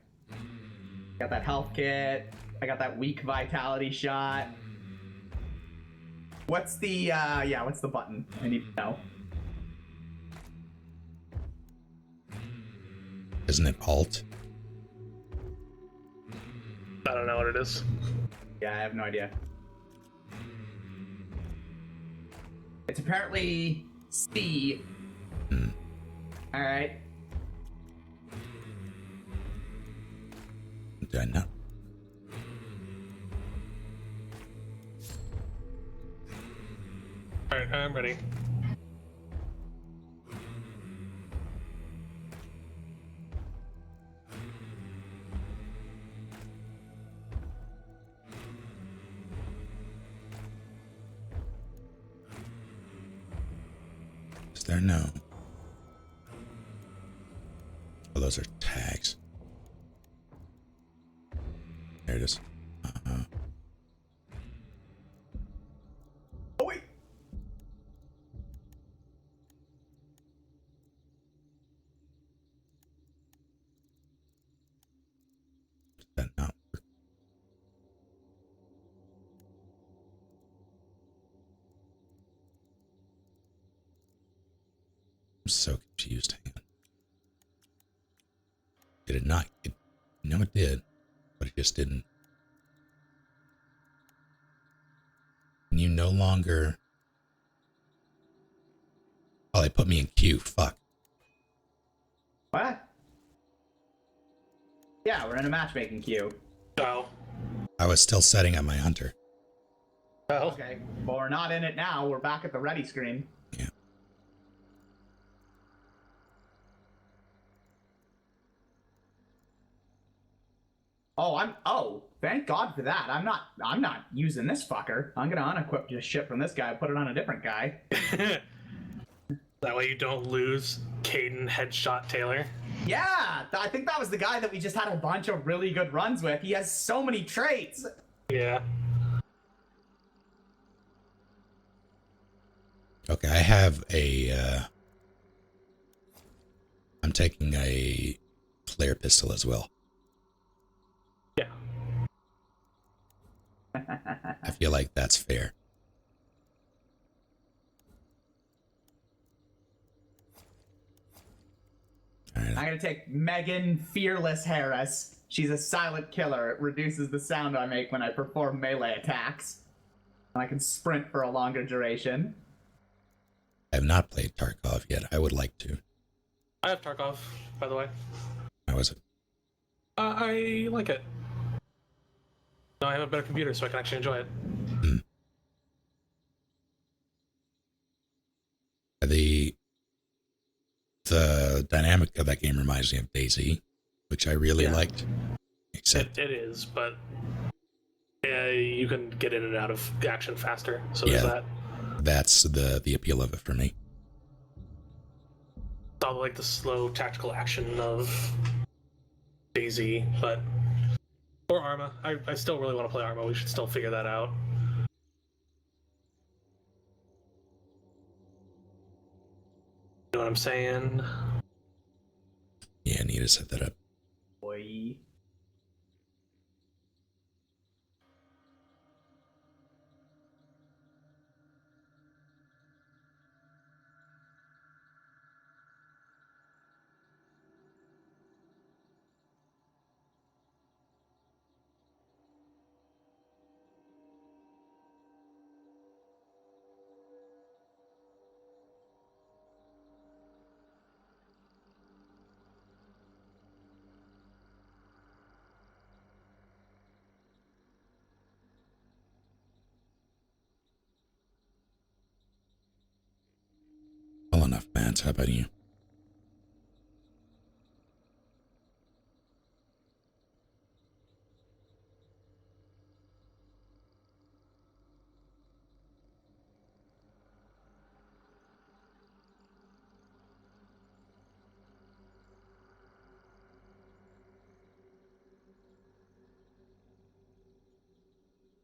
[SPEAKER 1] Got that health kit. I got that weak vitality shot. What's the what's the button? I need to know.
[SPEAKER 2] Isn't it alt?
[SPEAKER 4] I don't know what it is.
[SPEAKER 1] Yeah, I have no idea. It's apparently C. All right.
[SPEAKER 2] Did I not?
[SPEAKER 4] Alright, I'm ready.
[SPEAKER 2] Is there no? Oh, those are tags. There it is.
[SPEAKER 1] Oh wait.
[SPEAKER 2] Did that not work? I'm so confused. Hang on. Did it not? No, it did, but it just didn't. Can you no longer... Oh, they put me in queue. Fuck.
[SPEAKER 1] What? Yeah, we're in a matchmaking queue.
[SPEAKER 4] Oh.
[SPEAKER 2] I was still setting up my hunter.
[SPEAKER 4] Oh.
[SPEAKER 1] Okay, well, we're not in it now. We're back at the ready screen.
[SPEAKER 2] Yeah.
[SPEAKER 1] Oh, thank God for that. I'm not using this fucker. I'm gonna unequip this shit from this guy, put it on a different guy.
[SPEAKER 4] That way you don't lose Caden Headshot Taylor.
[SPEAKER 1] Yeah, I think that was the guy that we just had a bunch of really good runs with. He has so many traits.
[SPEAKER 4] Yeah.
[SPEAKER 2] Okay, I have a... I'm taking a flare pistol as well.
[SPEAKER 4] Yeah.
[SPEAKER 2] I feel like that's fair. All right.
[SPEAKER 1] I'm gonna take Megan Fearless Harris. She's a silent killer. It reduces the sound I make when I perform melee attacks. And I can sprint for a longer duration.
[SPEAKER 2] I have not played Tarkov yet. I would like to.
[SPEAKER 4] I have Tarkov, by the way.
[SPEAKER 2] How was it?
[SPEAKER 4] I like it. No, I have a better computer, so I can actually enjoy it.
[SPEAKER 2] The dynamic of that game reminds me of DayZ, which I really liked. Except
[SPEAKER 4] It is, but you can get in and out of action faster, so there's that.
[SPEAKER 2] that's the appeal of it for me.
[SPEAKER 4] It's all like the slow tactical action of DayZ, but... Or Arma. I still really want to play Arma. We should still figure that out. You know what I'm saying?
[SPEAKER 2] Yeah, I need to set that up.
[SPEAKER 1] Boy.
[SPEAKER 2] Well enough, Matt. How about you?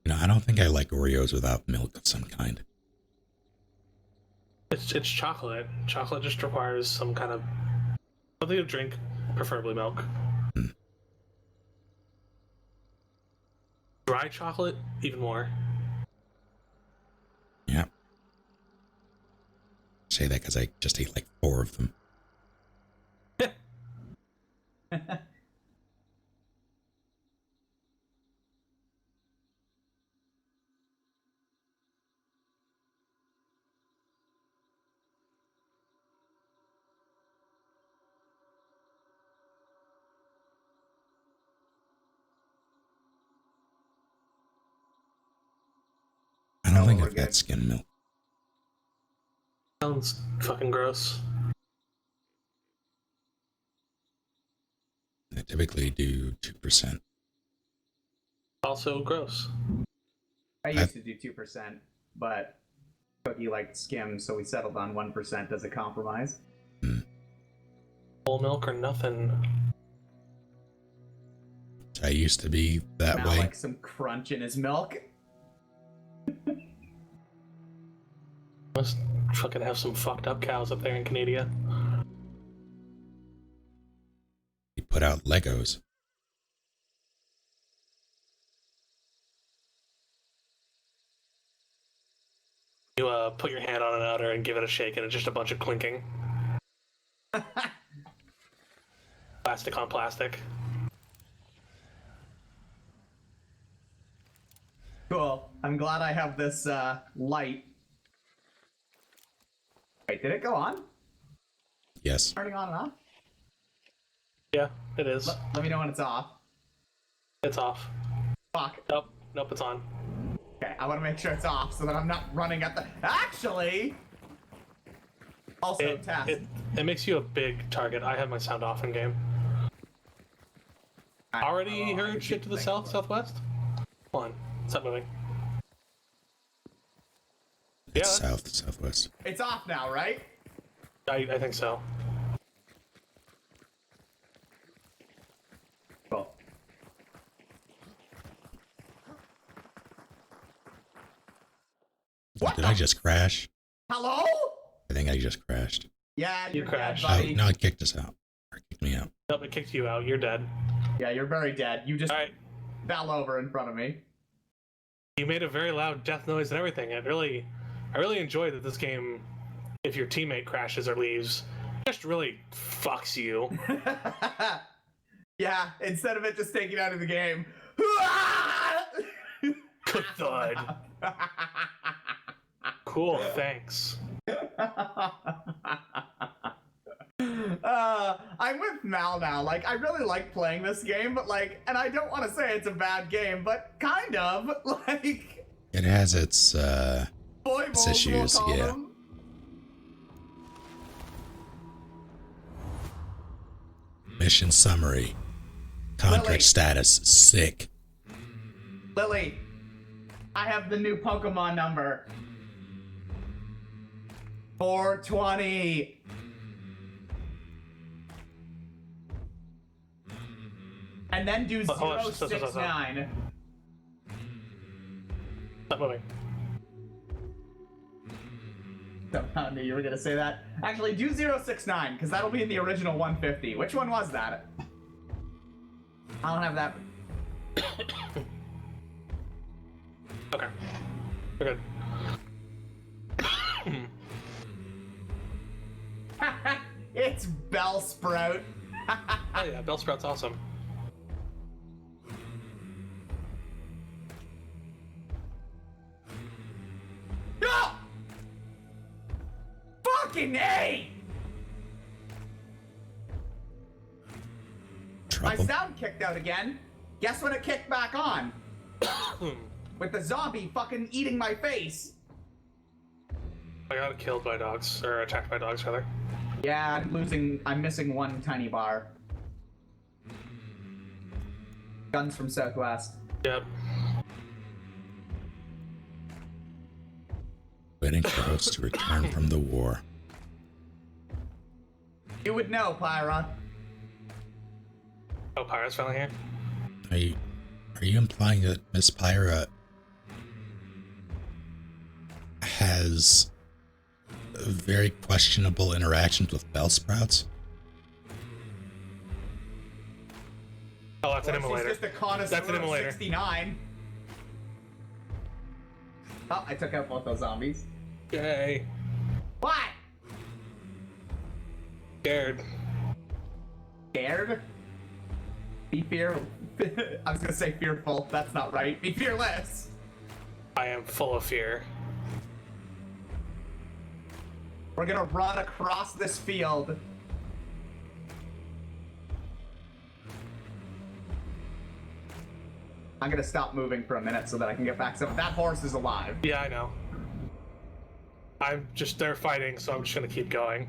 [SPEAKER 2] You know, I don't think I like Oreos without milk of some kind.
[SPEAKER 4] It's chocolate. Chocolate just requires some kind of something to drink, preferably milk. Dry chocolate, even more.
[SPEAKER 2] Yeah. Say that because I just ate like 4 of them. I don't think
[SPEAKER 1] we're
[SPEAKER 2] I've got
[SPEAKER 1] good.
[SPEAKER 2] skim milk.
[SPEAKER 4] Sounds fucking gross.
[SPEAKER 2] I typically do 2%.
[SPEAKER 4] Also gross.
[SPEAKER 1] I used to do 2%, but Cookie liked skim, so we settled on 1% as a compromise.
[SPEAKER 4] Whole milk or nothing.
[SPEAKER 2] I used to be that
[SPEAKER 1] Now
[SPEAKER 2] way.
[SPEAKER 1] like some crunch in his milk.
[SPEAKER 4] Must fucking have some fucked up cows up there in Canada.
[SPEAKER 2] He put out Legos.
[SPEAKER 4] You put your hand on an outer and give it a shake, and it's just a bunch of clinking. Plastic on plastic.
[SPEAKER 1] Cool. I'm glad I have this light. Wait, did it go on?
[SPEAKER 2] Yes.
[SPEAKER 1] Turning on and off?
[SPEAKER 4] Yeah, it is.
[SPEAKER 1] Let me know when it's off.
[SPEAKER 4] It's off.
[SPEAKER 1] Fuck.
[SPEAKER 4] Nope, it's on.
[SPEAKER 1] Okay, I want to make sure it's off so that I'm not running at the. Actually. Also, task.
[SPEAKER 4] It makes you a big target. I have my sound off in game. Already heard shit to the southwest? Hold on. Stop moving.
[SPEAKER 2] It's
[SPEAKER 4] Yeah.
[SPEAKER 2] southwest.
[SPEAKER 1] It's off now, right?
[SPEAKER 4] I think so.
[SPEAKER 1] Cool. What
[SPEAKER 2] Did
[SPEAKER 1] the-
[SPEAKER 2] I just crash?
[SPEAKER 1] Hello?
[SPEAKER 2] I think I just crashed.
[SPEAKER 1] Yeah,
[SPEAKER 4] You
[SPEAKER 1] you're
[SPEAKER 4] crashed.
[SPEAKER 1] dead,
[SPEAKER 2] Oh,
[SPEAKER 1] buddy.
[SPEAKER 2] no, it kicked us out. Or kicked me out.
[SPEAKER 4] Nope, it kicked you out. You're dead.
[SPEAKER 1] Yeah, you're very dead. You just
[SPEAKER 4] Alright.
[SPEAKER 1] fell over in front of me.
[SPEAKER 4] You made a very loud death noise and everything. I really enjoy that this game, if your teammate crashes or leaves, just really fucks you.
[SPEAKER 1] Yeah, instead of it just taking out of the game.
[SPEAKER 4] Good thud. Cool, thanks.
[SPEAKER 1] I'm with Mal now. Like, I really like playing this game, but like, and I don't want to say it's a bad game, but kind of like.
[SPEAKER 2] It has its
[SPEAKER 1] Foibles,
[SPEAKER 2] issues,
[SPEAKER 1] we'll call
[SPEAKER 2] yeah.
[SPEAKER 1] them.
[SPEAKER 2] mission summary. Contract
[SPEAKER 1] Lily.
[SPEAKER 2] status, sick.
[SPEAKER 1] Lily, I have the new Pokemon number. 420. And then do
[SPEAKER 4] Hold on, stop.
[SPEAKER 1] 069.
[SPEAKER 4] Stop moving.
[SPEAKER 1] Somehow knew you were gonna say that. Actually, do 069, because that'll be in the original 150. Which one was that? I don't have that.
[SPEAKER 4] Okay. We're good.
[SPEAKER 1] It's Bellsprout.
[SPEAKER 4] Oh yeah, Bellsprout's awesome.
[SPEAKER 1] No! Fucking A! My
[SPEAKER 2] Trouble.
[SPEAKER 1] sound kicked out again. Guess when it kicked back on? With the zombie fucking eating my face.
[SPEAKER 4] I got killed by dogs, or attacked by dogs, rather.
[SPEAKER 1] Yeah, I'm missing one tiny bar. Guns from Southwest.
[SPEAKER 4] Yep.
[SPEAKER 2] Waiting for hosts to return from the war.
[SPEAKER 1] You would know, Pyra.
[SPEAKER 4] Oh, Pyra's finally here?
[SPEAKER 2] Are you implying that Miss Pyra has very questionable interactions with Bellsprouts?
[SPEAKER 4] Oh, that's an
[SPEAKER 1] Or she's
[SPEAKER 4] emulator.
[SPEAKER 1] just a connoisseur
[SPEAKER 4] That's an
[SPEAKER 1] of
[SPEAKER 4] emulator.
[SPEAKER 1] 69. Oh, I took out both those zombies.
[SPEAKER 4] Yay.
[SPEAKER 1] What?
[SPEAKER 4] Scared.
[SPEAKER 1] Scared? Be fear. I was gonna say fearful. That's not right. Be fearless.
[SPEAKER 4] I am full of fear.
[SPEAKER 1] We're gonna run across this field. I'm gonna stop moving for a minute so that I can get back. So that horse is alive.
[SPEAKER 4] Yeah, I know. They're fighting, so I'm just gonna keep going.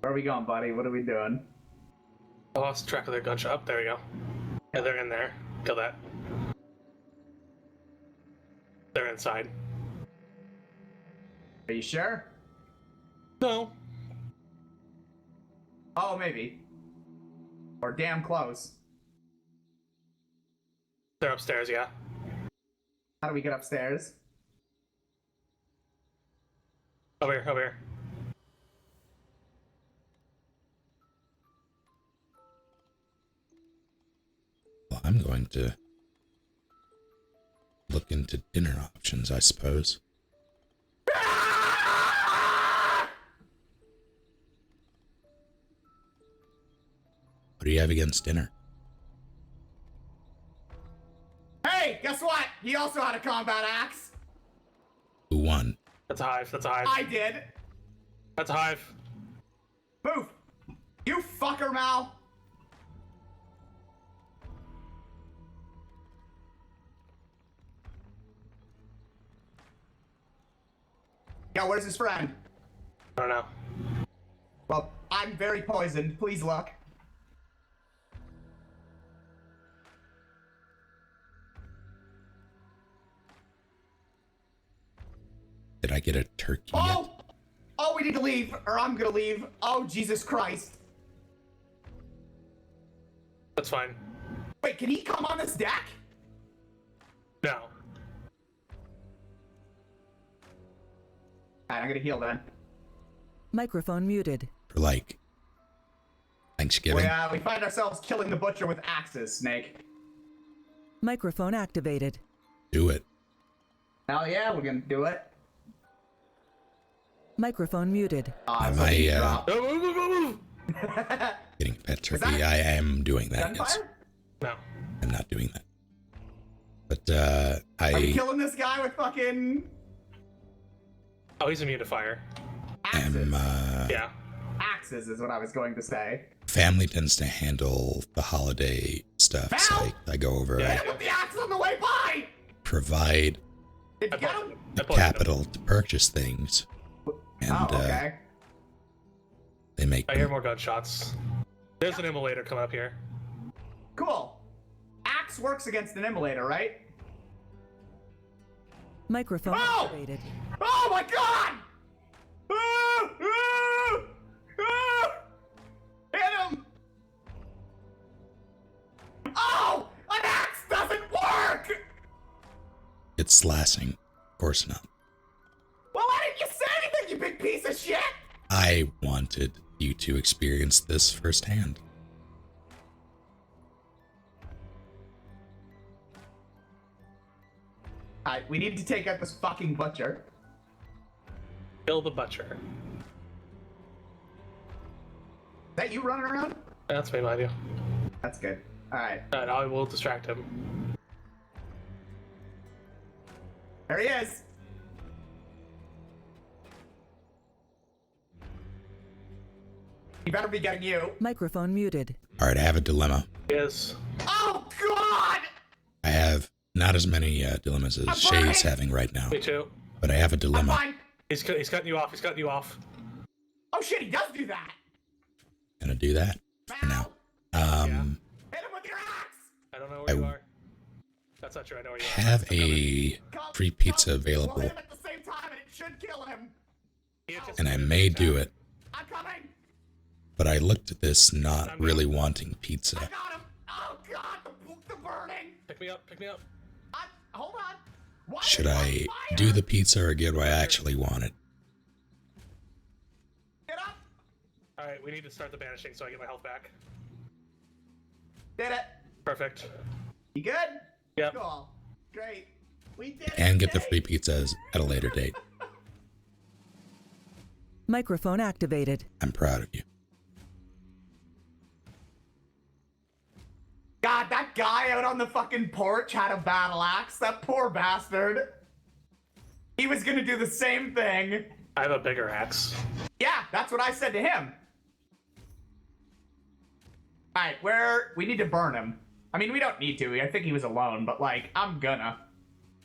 [SPEAKER 1] Where are we going, buddy? What are we doing?
[SPEAKER 4] I lost track of their gunshot. Oh, there we go. Yeah, they're in there. Kill that. They're inside.
[SPEAKER 1] Are you sure?
[SPEAKER 4] No.
[SPEAKER 1] Oh, maybe. Or damn close.
[SPEAKER 4] They're upstairs, yeah.
[SPEAKER 1] How do we get upstairs?
[SPEAKER 4] Over here, over here.
[SPEAKER 2] Well, I'm going to look look into dinner options, I suppose. What do you have against dinner?
[SPEAKER 1] Hey, guess what? He also had a combat axe.
[SPEAKER 2] Who won?
[SPEAKER 4] That's a hive. That's a hive.
[SPEAKER 1] I did.
[SPEAKER 4] That's a hive.
[SPEAKER 1] Move. You fucker, Mal. Yo, where's his friend?
[SPEAKER 4] I don't know.
[SPEAKER 1] Well, I'm very poisoned. Please look.
[SPEAKER 2] Did I get a turkey yet?
[SPEAKER 1] Oh! Oh, we need to leave, or I'm gonna leave. Oh, Jesus Christ.
[SPEAKER 4] That's fine.
[SPEAKER 1] Wait, can he come on this deck?
[SPEAKER 4] No.
[SPEAKER 1] Alright, I'm gonna heal then.
[SPEAKER 3] Microphone muted.
[SPEAKER 2] For like Thanksgiving?
[SPEAKER 1] We find ourselves killing the butcher with axes, Snake.
[SPEAKER 3] Microphone activated.
[SPEAKER 2] Do it.
[SPEAKER 1] Hell yeah, we're gonna do it.
[SPEAKER 3] Microphone muted.
[SPEAKER 2] Am
[SPEAKER 1] so he
[SPEAKER 2] I
[SPEAKER 1] dropped.
[SPEAKER 4] Move.
[SPEAKER 2] getting pet turkey?
[SPEAKER 1] that
[SPEAKER 2] I am doing that, yes.
[SPEAKER 1] Gunfire?
[SPEAKER 4] No.
[SPEAKER 2] I'm not doing that. But
[SPEAKER 1] Are you
[SPEAKER 2] I
[SPEAKER 1] killing this guy with fucking
[SPEAKER 4] Oh, he's immune to fire.
[SPEAKER 1] axes?
[SPEAKER 2] am
[SPEAKER 4] Yeah.
[SPEAKER 1] Axes is what I was going to say.
[SPEAKER 2] family tends to handle the holiday stuff. So
[SPEAKER 1] Val?
[SPEAKER 2] I go over,
[SPEAKER 4] Yeah.
[SPEAKER 1] Hit him with the axe on the way by!
[SPEAKER 2] provide
[SPEAKER 1] Did you get him?
[SPEAKER 4] I poisoned him.
[SPEAKER 2] capital to purchase things, and
[SPEAKER 1] Oh, okay.
[SPEAKER 2] they make
[SPEAKER 4] I hear
[SPEAKER 2] them.
[SPEAKER 4] more gunshots. There's an immolator coming up here.
[SPEAKER 1] Cool. Axe works against an immolator, right?
[SPEAKER 3] Microphone
[SPEAKER 1] Oh!
[SPEAKER 3] activated.
[SPEAKER 1] Oh my god! Ah! Ah! Ah! Hit him! Oh! An axe doesn't work!
[SPEAKER 2] It's slashing. Of course not.
[SPEAKER 1] Well, why didn't you say anything, you big piece of shit?
[SPEAKER 2] I wanted you to experience this firsthand.
[SPEAKER 1] Alright, we need to take out this fucking butcher.
[SPEAKER 4] Kill the butcher.
[SPEAKER 1] Is that you running around?
[SPEAKER 4] That's me, mind you.
[SPEAKER 1] That's good. Alright,
[SPEAKER 4] And I will distract him.
[SPEAKER 1] there he is. He better be getting you.
[SPEAKER 3] Microphone muted.
[SPEAKER 2] All right, I have a dilemma.
[SPEAKER 4] Yes.
[SPEAKER 1] Oh god!
[SPEAKER 2] I have not as many dilemmas as Shay's having right now,
[SPEAKER 4] Me too.
[SPEAKER 2] but I have a
[SPEAKER 1] I'm
[SPEAKER 2] dilemma.
[SPEAKER 1] fine.
[SPEAKER 4] He's cutting you off. He's cutting you off.
[SPEAKER 1] Oh shit, he does do that!
[SPEAKER 2] Gonna do that for now.
[SPEAKER 1] Hit him with your axe!
[SPEAKER 4] I don't know where you are. That's not true. I know where you are.
[SPEAKER 2] Have
[SPEAKER 4] I'm coming.
[SPEAKER 2] a
[SPEAKER 1] Come,
[SPEAKER 2] free pizza
[SPEAKER 1] come. We'll
[SPEAKER 2] available,
[SPEAKER 1] hit him at the same time and it should kill him.
[SPEAKER 4] He just-
[SPEAKER 2] and I may do it,
[SPEAKER 1] I'm coming!
[SPEAKER 2] but I looked at this not really wanting
[SPEAKER 1] I
[SPEAKER 2] pizza.
[SPEAKER 1] got him! Oh god, the burning!
[SPEAKER 4] Pick me up. Pick me up.
[SPEAKER 1] Hold on! Why
[SPEAKER 2] Should
[SPEAKER 1] are you
[SPEAKER 2] I
[SPEAKER 1] on
[SPEAKER 2] do
[SPEAKER 1] fire?
[SPEAKER 2] the pizza or do I actually want it?
[SPEAKER 1] Get up!
[SPEAKER 4] All right, we need to start the banishing so I get my health back.
[SPEAKER 1] Did it!
[SPEAKER 4] Perfect.
[SPEAKER 1] You good?
[SPEAKER 4] Yep.
[SPEAKER 1] Cool. Great. We did it!
[SPEAKER 2] And get the
[SPEAKER 1] Nate.
[SPEAKER 2] free pizzas at a later date.
[SPEAKER 3] Microphone activated.
[SPEAKER 2] I'm proud of you.
[SPEAKER 1] God, that guy out on the fucking porch had a battle axe. That poor bastard. He was gonna do the same thing.
[SPEAKER 4] I have a bigger axe.
[SPEAKER 1] Yeah, that's what I said to him. Alright, we need to burn him. I mean, we don't need to. I think he was alone, but like, I'm gonna.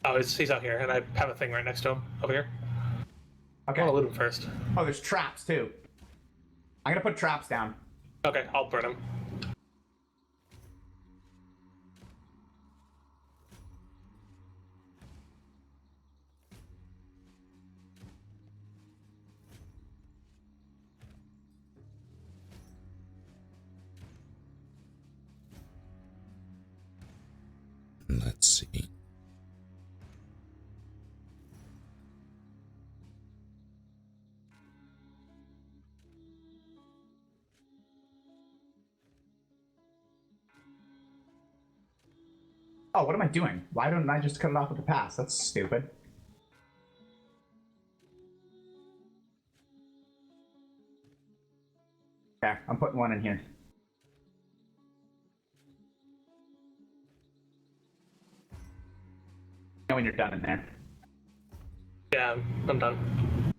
[SPEAKER 4] Oh, he's out here, and I have a thing right next to him over here.
[SPEAKER 1] Okay.
[SPEAKER 4] I want to loot him first.
[SPEAKER 1] Oh, there's traps too. I'm gonna put traps down.
[SPEAKER 4] Okay, I'll burn him.
[SPEAKER 2] Let's see.
[SPEAKER 1] Oh, what am I doing? Why don't I just cut it off with the pass? That's stupid. Okay, I'm putting one in here. Know when you're done in there.
[SPEAKER 4] Yeah, I'm done.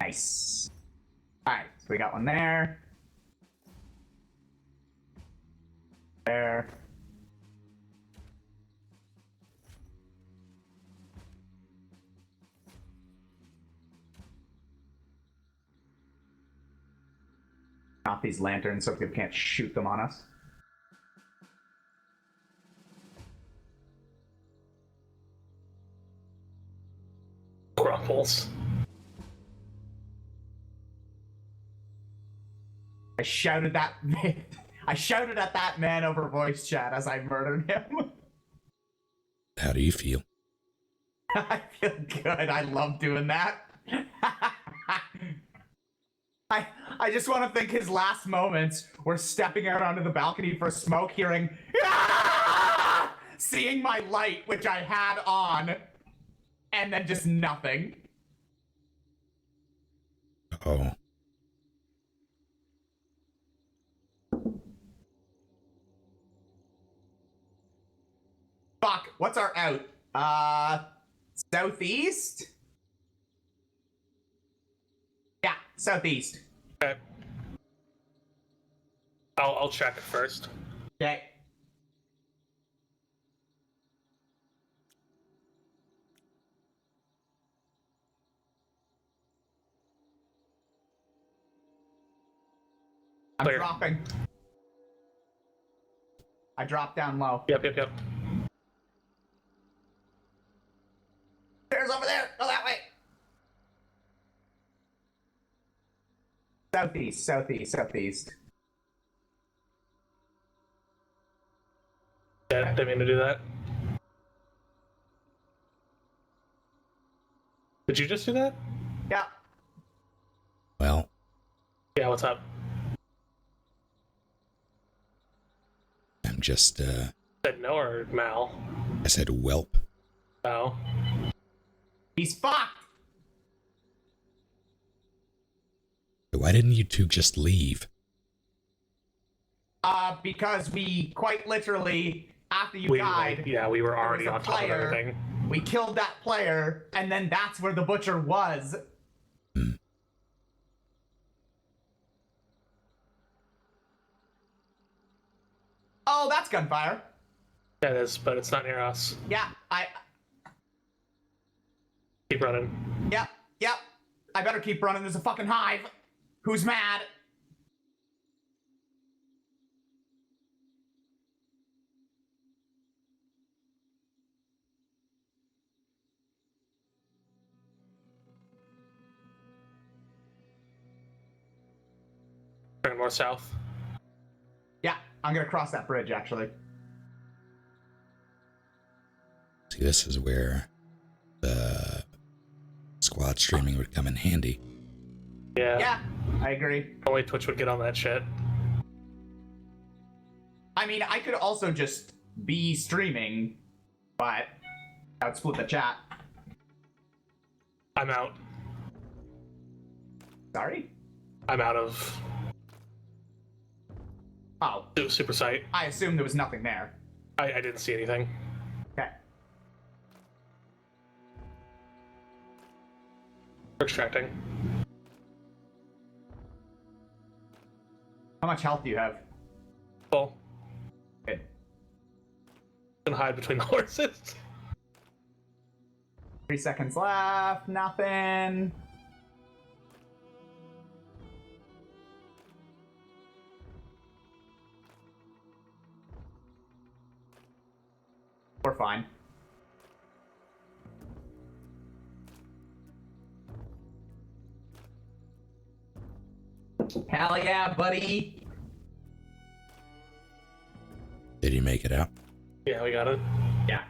[SPEAKER 1] Nice. Alright, so we got one there. There. Off these lanterns so people can't shoot them on us.
[SPEAKER 4] Grumples.
[SPEAKER 1] I shouted that I shouted at that man over voice chat as I murdered him.
[SPEAKER 2] How do you feel?
[SPEAKER 1] I feel good. I love doing that. I just want to think his last moments were stepping out onto the balcony for smoke, hearing "Ah!" seeing my light, which I had on, and then just nothing.
[SPEAKER 2] Oh.
[SPEAKER 1] Fuck, what's our out? Southeast? Yeah, southeast.
[SPEAKER 4] Okay. I'll check first.
[SPEAKER 1] Okay. I'm
[SPEAKER 4] Clear.
[SPEAKER 1] dropping. I dropped down low.
[SPEAKER 4] Yep.
[SPEAKER 1] Stairs over there! Go that way! Southeast.
[SPEAKER 4] Yeah, didn't mean to do that. Did you just do that?
[SPEAKER 1] Yeah.
[SPEAKER 2] Well,
[SPEAKER 4] Yeah, what's up?
[SPEAKER 2] I'm just,
[SPEAKER 4] Said no or Mal?
[SPEAKER 2] I said whelp.
[SPEAKER 4] Oh.
[SPEAKER 1] He's fucked!
[SPEAKER 2] Why didn't you two just leave?
[SPEAKER 1] Because we quite literally, after you
[SPEAKER 4] We
[SPEAKER 1] died,
[SPEAKER 4] we were already
[SPEAKER 1] there
[SPEAKER 4] on
[SPEAKER 1] was a
[SPEAKER 4] top of
[SPEAKER 1] player.
[SPEAKER 4] everything.
[SPEAKER 1] We killed that player, and then that's where the butcher was. Oh, that's gunfire.
[SPEAKER 4] Yeah, it is, but it's not near us.
[SPEAKER 1] Yeah,
[SPEAKER 4] Keep running.
[SPEAKER 1] Yep. I better keep running. There's a fucking hive. Who's mad?
[SPEAKER 4] Turn more south.
[SPEAKER 1] Yeah, I'm gonna cross that bridge, actually.
[SPEAKER 2] See, this is where the squad streaming would come in handy.
[SPEAKER 4] Yeah.
[SPEAKER 1] I agree.
[SPEAKER 4] Only Twitch would get on that shit.
[SPEAKER 1] I mean, I could also just be streaming, but I would split the chat.
[SPEAKER 4] I'm out.
[SPEAKER 1] Sorry?
[SPEAKER 4] I'm out of
[SPEAKER 1] Oh,
[SPEAKER 4] super sight.
[SPEAKER 1] I assumed there was nothing there.
[SPEAKER 4] I didn't see anything.
[SPEAKER 1] Okay.
[SPEAKER 4] We're extracting.
[SPEAKER 1] How much health do you have?
[SPEAKER 4] Full.
[SPEAKER 1] Good.
[SPEAKER 4] Gonna hide between the horses.
[SPEAKER 1] 3 seconds left. Nothing. We're fine. Hell yeah, buddy.
[SPEAKER 2] Did you make it out?
[SPEAKER 4] Yeah, we got it.
[SPEAKER 1] Yeah.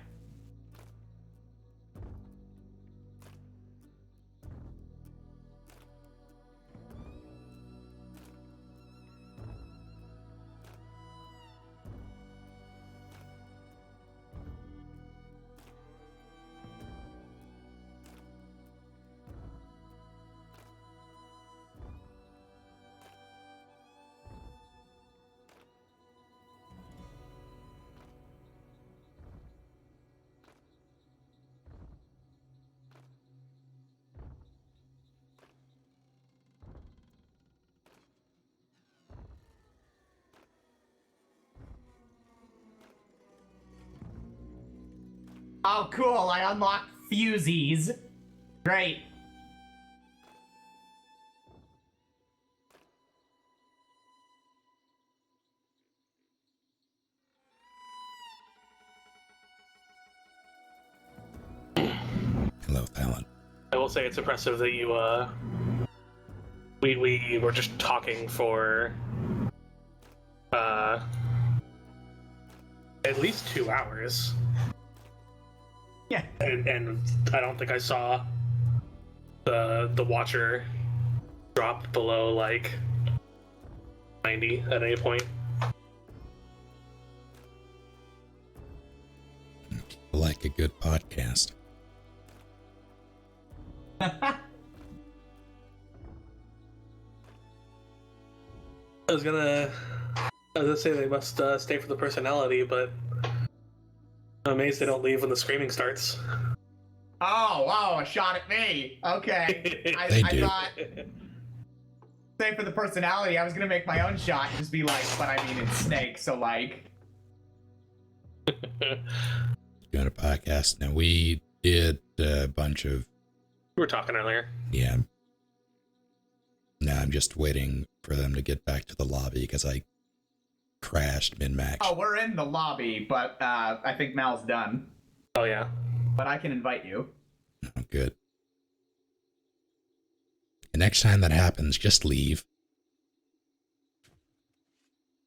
[SPEAKER 1] Oh, cool. I unlocked fusies. Great.
[SPEAKER 2] Hello, Fallon.
[SPEAKER 4] I will say it's impressive that you we were just talking for at least 2 hours.
[SPEAKER 1] Yeah.
[SPEAKER 4] And I don't think I saw the watcher drop below like 90 at any point.
[SPEAKER 2] Like a good podcast.
[SPEAKER 4] I was gonna say they must stay for the personality, but I'm amazed they don't leave when the screaming starts.
[SPEAKER 1] Oh, a shot at me. Okay.
[SPEAKER 2] They
[SPEAKER 1] I
[SPEAKER 2] do.
[SPEAKER 1] thought, same for the personality, I was gonna make my own shot and just be like, but I mean, it's Snake, so like.
[SPEAKER 2] Doing a podcast. Now, we did a bunch of.
[SPEAKER 4] We were talking earlier.
[SPEAKER 2] Yeah. Now I'm just waiting for them to get back to the lobby because I crashed mid-match.
[SPEAKER 1] Oh, we're in the lobby, but I think Mal's done.
[SPEAKER 4] Oh yeah.
[SPEAKER 1] But I can invite you.
[SPEAKER 2] Oh, good. The next time that happens, just leave.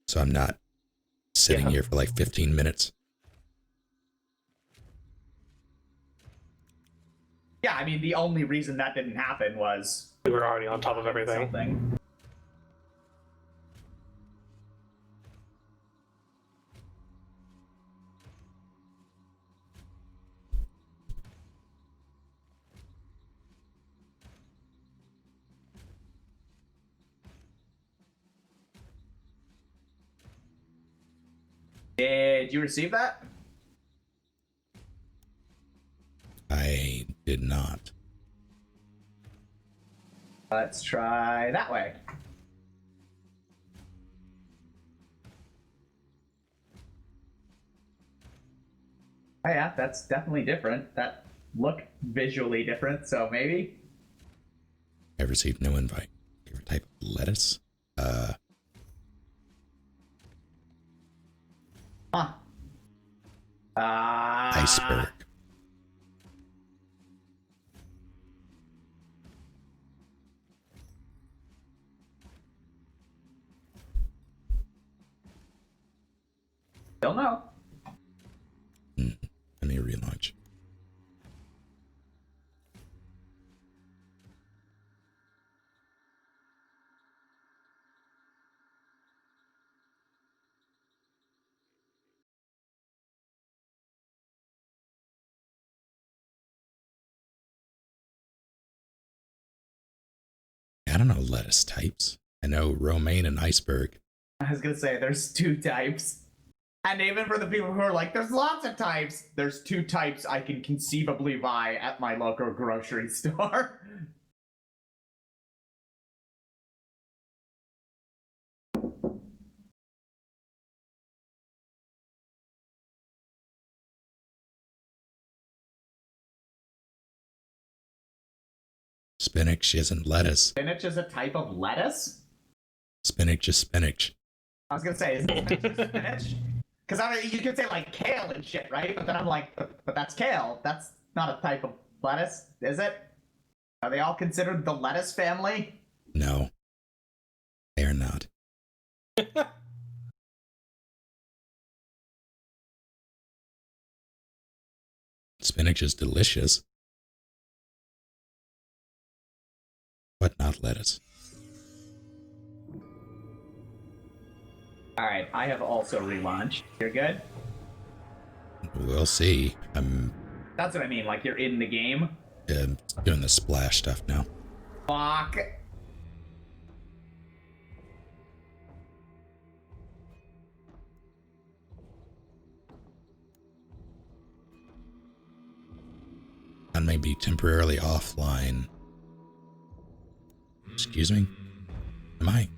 [SPEAKER 2] So I'm not sitting here for like 15 minutes.
[SPEAKER 1] Yeah, I mean, the only reason that didn't happen was
[SPEAKER 4] We were already on top of everything.
[SPEAKER 1] something. Did you receive that?
[SPEAKER 2] I did not.
[SPEAKER 1] Let's try that way. Oh yeah, that's definitely different. That looked visually different, so maybe.
[SPEAKER 2] I received no invite. Favorite type of lettuce?
[SPEAKER 1] Huh.
[SPEAKER 2] Iceberg.
[SPEAKER 1] Still no.
[SPEAKER 2] Let me relaunch. I don't know lettuce types. I know romaine and iceberg.
[SPEAKER 1] I was gonna say there's 2 types. And even for the people who are like, there's lots of types, there's 2 types I can conceivably buy at my local grocery store.
[SPEAKER 2] Spinach isn't lettuce.
[SPEAKER 1] Spinach is a type of lettuce?
[SPEAKER 2] Spinach is spinach.
[SPEAKER 1] I was gonna say, isn't spinach just spinach? Because I mean, you could say like kale and shit, right? But then I'm like, but that's kale. That's not a type of lettuce, is it? Are they all considered the lettuce family?
[SPEAKER 2] No, they are not. Spinach is delicious, but not lettuce.
[SPEAKER 1] All right, I have also relaunched. You're good?
[SPEAKER 2] We'll see. I'm
[SPEAKER 1] That's what I mean. Like you're in the game.
[SPEAKER 2] doing the splash stuff now.
[SPEAKER 1] Fuck.
[SPEAKER 2] I may be temporarily offline. Excuse me? Am I?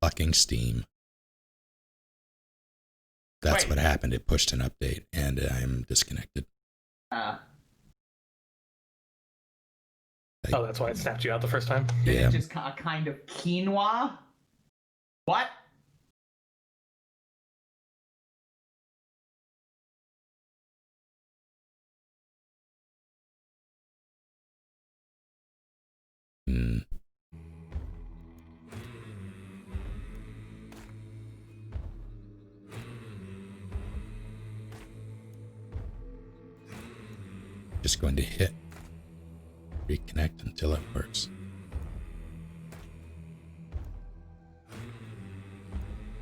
[SPEAKER 2] Fucking Steam. That's
[SPEAKER 1] Wait.
[SPEAKER 2] what happened. It pushed an update, and I'm disconnected.
[SPEAKER 4] Oh, that's why it snapped you out the first time.
[SPEAKER 1] Did
[SPEAKER 2] Yeah.
[SPEAKER 1] it just a kind of quinoa? What?
[SPEAKER 2] Hmm. Just going to hit reconnect until it works.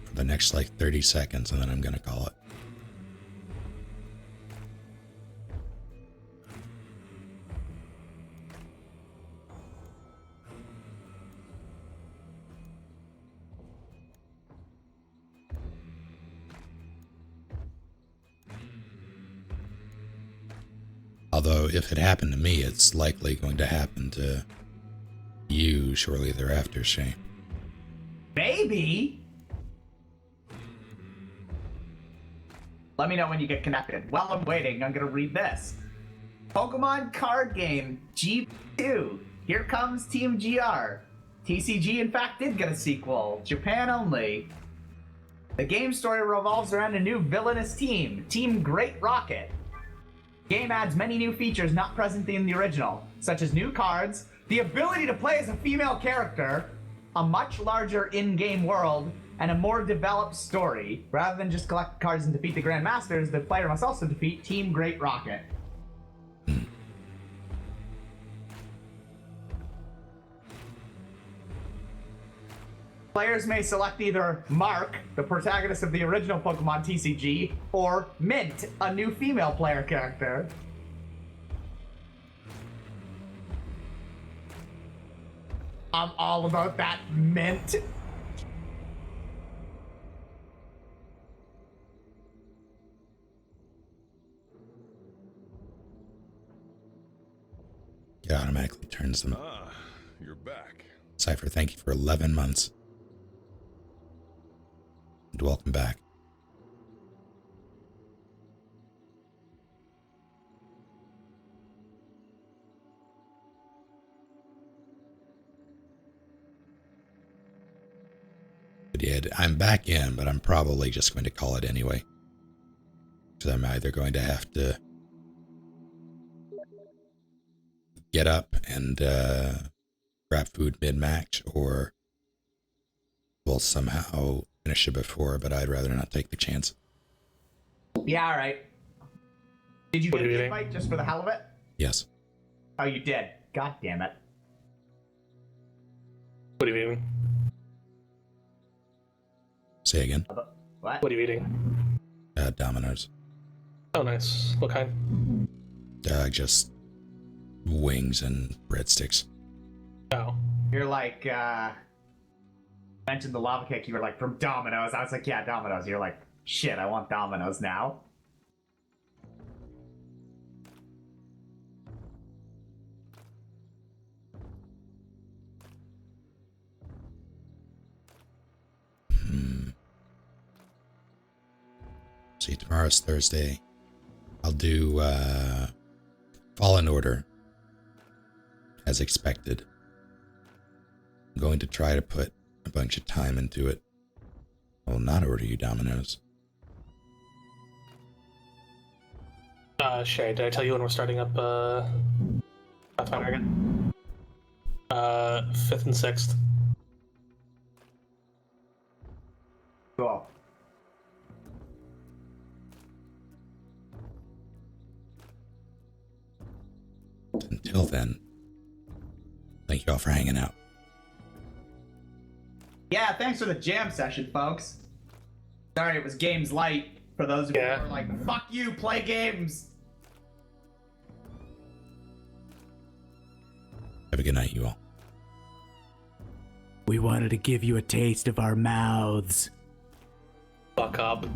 [SPEAKER 2] For the next like 30 seconds, and then I'm going to call it. Although, if it happened to me, it's likely going to happen to you shortly thereafter, Shane.
[SPEAKER 1] Maybe? Let me know when you get connected. While I'm waiting, I'm gonna read this. Pokemon card game G2. Here comes Team GR. TCG, in fact, did get a sequel. Japan only. The game story revolves around a new villainous team, Team Great Rocket. Game adds many new features not present in the original, such as new cards, the ability to play as a female character, a much larger in-game world, and a more developed story. Rather than just collect cards and defeat the Grandmasters, the player must also defeat Team Great Rocket. Players may select either Mark, the protagonist of the original Pokemon TCG, or Mint, a new female player character. I'm all about that Mint.
[SPEAKER 2] It automatically turns them.
[SPEAKER 5] Ah, you're back.
[SPEAKER 2] Cypher, thank you for 11 months. And welcome back. But yeah, I'm back in, but I'm probably just going to call it anyway. Because I'm either going to have to get up and grab food mid-match, or we'll somehow finish it before, but I'd rather not take the chance.
[SPEAKER 1] Yeah, alright. Did you
[SPEAKER 4] What
[SPEAKER 1] get
[SPEAKER 4] are you
[SPEAKER 1] the
[SPEAKER 4] eating?
[SPEAKER 1] invite just for the hell of it?
[SPEAKER 2] Yes.
[SPEAKER 1] Oh, you did. God damn it.
[SPEAKER 4] What are you eating?
[SPEAKER 2] Say again.
[SPEAKER 1] What?
[SPEAKER 4] What are you eating?
[SPEAKER 2] Domino's.
[SPEAKER 4] Oh, nice. What kind?
[SPEAKER 2] Just wings and breadsticks.
[SPEAKER 4] Oh.
[SPEAKER 1] You're like, mentioned the lava cake, you were like, from Domino's. I was like, yeah, Domino's. You're like, shit, I want Domino's now.
[SPEAKER 2] See, tomorrow's Thursday. I'll do Fallen Order as expected. I'm going to try to put a bunch of time into it. I will not order you Domino's.
[SPEAKER 4] Shay, did I tell you when we're starting up Pathfinder again? 5th and 6th.
[SPEAKER 1] Cool.
[SPEAKER 2] Until then, thank you all for hanging out.
[SPEAKER 1] Yeah, thanks for the jam session, folks. Sorry it was games light for those of you who are like, fuck you, play games.
[SPEAKER 2] Have a good night, you all.
[SPEAKER 6] We wanted to give you a taste of our mouths.
[SPEAKER 4] Fuck up.